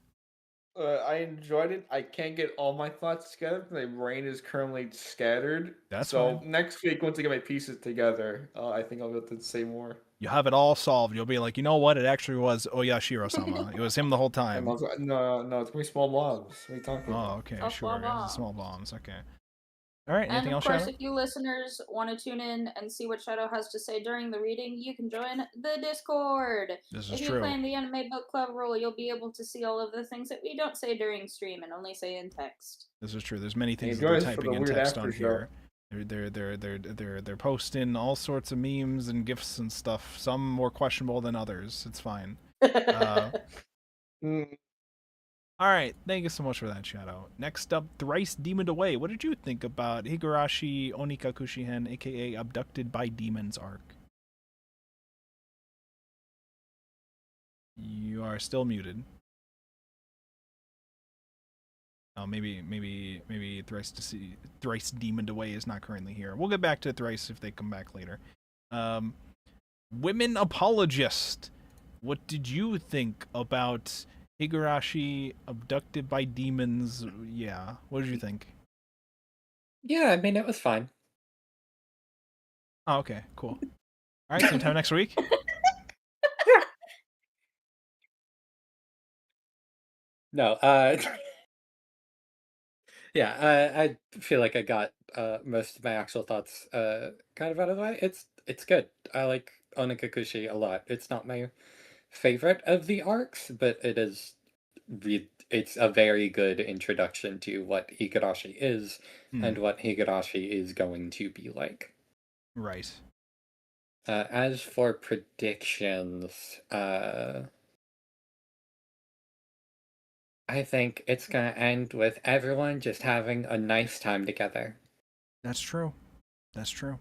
C: I enjoyed it. I can't get all my thoughts together. My brain is currently scattered.
B: That's
C: so
B: fine.
C: Next week, once I get my pieces together, I think I'll be able to say more.
B: You have it all solved. You'll be like, you know what? It actually was Oyashiro-sama. It was him the whole time.
C: No, it's gonna be small bombs. What are you talking about?
B: Oh, okay,
A: Oh,
B: sure.
A: small
B: Small bombs. Okay. All right.
A: And
B: Anything
A: of
B: else,
A: course,
B: Shadow?
A: if you listeners want to tune in and see what Shadow has to say during the reading, you can join the Discord.
B: This is
A: if you
B: true.
A: play in the Anime Book Club rule, you'll be able to see all of the things that we don't say during stream and only say in text.
B: This is true. There's many things that
C: join
B: they're
C: us for
B: typing
C: the
B: in
C: weird
B: text on
C: after
B: here. They're posting all sorts of memes and gifs and stuff. Some more questionable than others. It's fine. All right, thank you so much for that, Shadow. Next up, Thrice Demoned Away. What did you think about Higurashi Onikakushihen, aka Abducted by Demons arc? You are still muted. Maybe Thrice Demoned Away is not currently here. We'll get back to Thrice if they come back later. Women Apologist. What did you think about Higurashi abducted by demons? Yeah, what did you think?
I: Yeah, I mean, it was fine.
B: Oh, okay, cool. All right, same time next week.
I: No, yeah, I feel like I got most of my actual thoughts kind of out of the way. It's good. I like Onikakushi a lot. It's not my favorite of the arcs, but it's a very good introduction to what Higurashi is and what Higurashi is going to be like.
B: Right.
I: As for predictions, I think it's gonna end with everyone just having a nice time together.
B: That's true. That's true.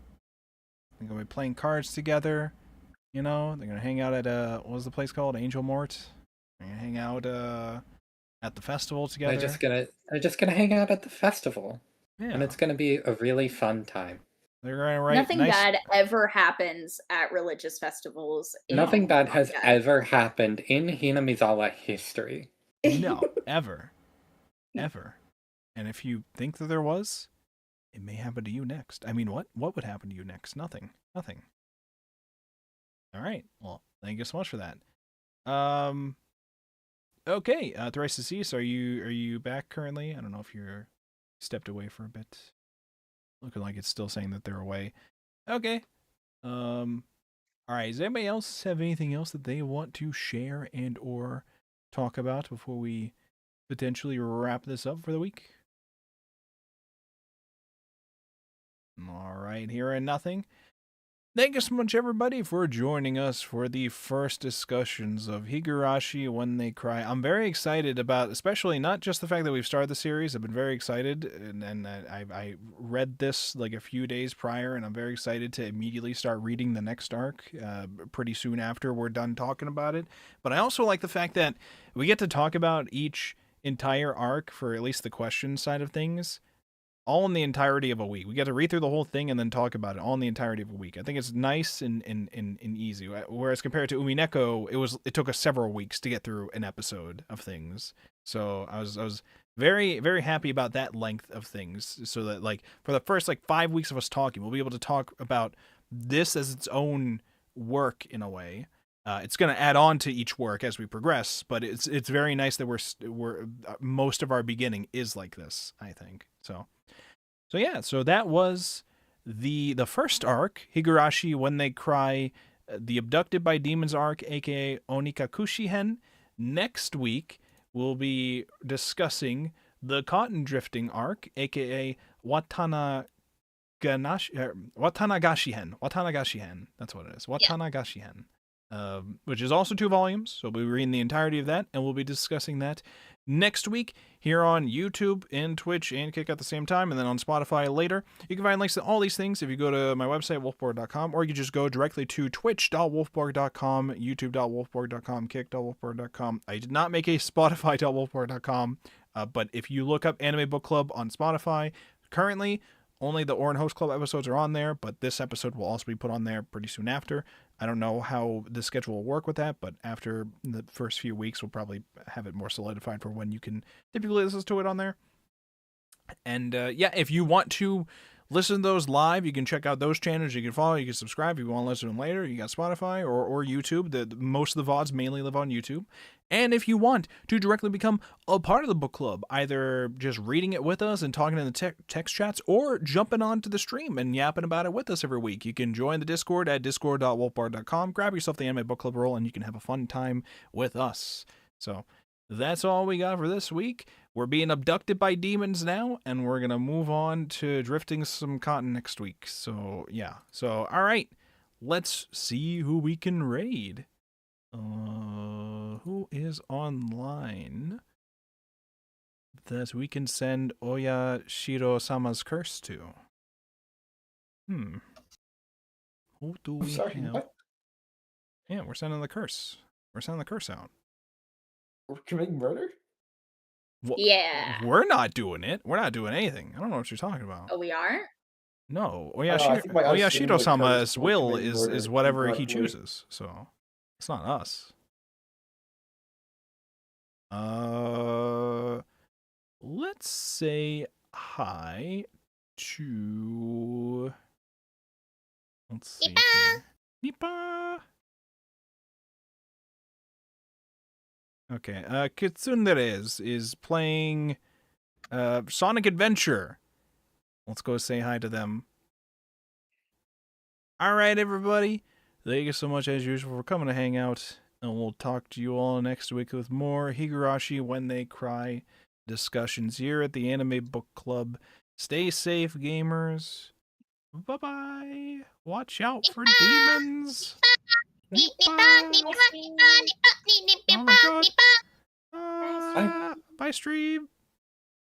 B: They're gonna be playing cards together. You know, they're gonna hang out at what was the place called? Angel Mort. They're gonna hang out at the festival together.
I: They're just gonna hang out at the festival, and it's gonna be a really fun time.
B: They're gonna write
A: Nothing bad ever happens at religious festivals.
I: Nothing bad has ever happened in Hinamizawa history.
B: No, ever. Ever. And if you think that there was, it may happen to you next. I mean, what would happen to you next? Nothing. Nothing. All right. Well, thank you so much for that. Okay. Thrice Deceased, are you back currently? I don't know if you're stepped away for a bit. Looking like it's still saying that they're away. Okay. All right. Does anybody else have anything else that they want to share and or talk about before we potentially wrap this up for the week? All right, hearing nothing. Thank you so much, everybody, for joining us for the first discussions of Higurashi When They Cry. I'm very excited about, especially not just the fact that we've started the series. I've been very excited, and I read this like a few days prior, and I'm very excited to immediately start reading the next arc pretty soon after we're done talking about it. But I also like the fact that we get to talk about each entire arc, for at least the question side of things, all in the entirety of a week. We get to read through the whole thing and then talk about it all in the entirety of a week. I think it's nice and easy. Whereas compared to Umineko, it took us several weeks to get through an episode of things. So I was very, very happy about that length of things. So that like for the first like 5 weeks of us talking, we'll be able to talk about this as its own work in a way. It's going to add on to each work as we progress, but it's very nice that we're most of our beginning is like this, I think. So yeah, so that was the first arc, Higurashi When They Cry, the Abducted by Demons arc, aka Onikakushi-hen. Next week, we'll be discussing the Cotton Drifting arc, aka Watanagashi-hen. Watanagashi-hen. That's what it is. Watanagashi-hen. Which is also 2 volumes, so we'll be reading the entirety of that, and we'll be discussing that next week here on YouTube and Twitch and Kick at the same time, and then on Spotify later. You can find links to all these things if you go to my website, wolfborg.com, or you can just go directly to twitch.wolfborg.com, youtube.wolfborg.com, kick.wolfborg.com. I did not make a spotify.wolfborg.com, but if you look up Anime Book Club on Spotify, currently only the Orin Host Club episodes are on there, but this episode will also be put on there pretty soon after. I don't know how the schedule will work with that, but after the first few weeks, we'll probably have it more solidified for when you can typically listen to it on there. And yeah, if you want to listen to those live, you can check out those channels. You can follow, you can subscribe. If you want to listen to them later, you got Spotify or YouTube. Most of the VODs mainly live on YouTube. And if you want to directly become a part of the book club, either just reading it with us and talking in the text chats, or jumping onto the stream and yapping about it with us every week, you can join the Discord at discord.wolfborg.com, grab yourself the Anime Book Club roll, and you can have a fun time with us. So that's all we got for this week. We're being abducted by demons now, and we're going to move on to drifting some cotton next week. So, yeah. So, all right. Let's see who we can raid. Who is online that we can send Oya Shiro-sama's curse to? Who do we have?
J: What?
B: Yeah, we're sending the curse. We're sending the curse out.
J: We're committing murder?
A: Yeah.
B: We're not doing it. We're not doing anything. I don't know what you're talking about.
A: Oh, we aren't?
B: No.
J: I think my understanding of
B: Oyashiro-sama's
J: Karin's
B: will
J: committee
B: is
J: order
B: whatever
J: is
B: he
J: not clear.
B: chooses. So it's not us. Let's say hi to. Let's see here. Nipa. Okay. Kitsundere is playing Sonic Adventure. Let's go say hi to them. All right, everybody. Thank you so much, as usual, for coming to hang out. And we'll talk to you all next week with more Higurashi When They Cry discussions here at the Anime Book Club. Stay safe, gamers. Bye-bye. Watch out for demons. Oh my god. Bye, stream.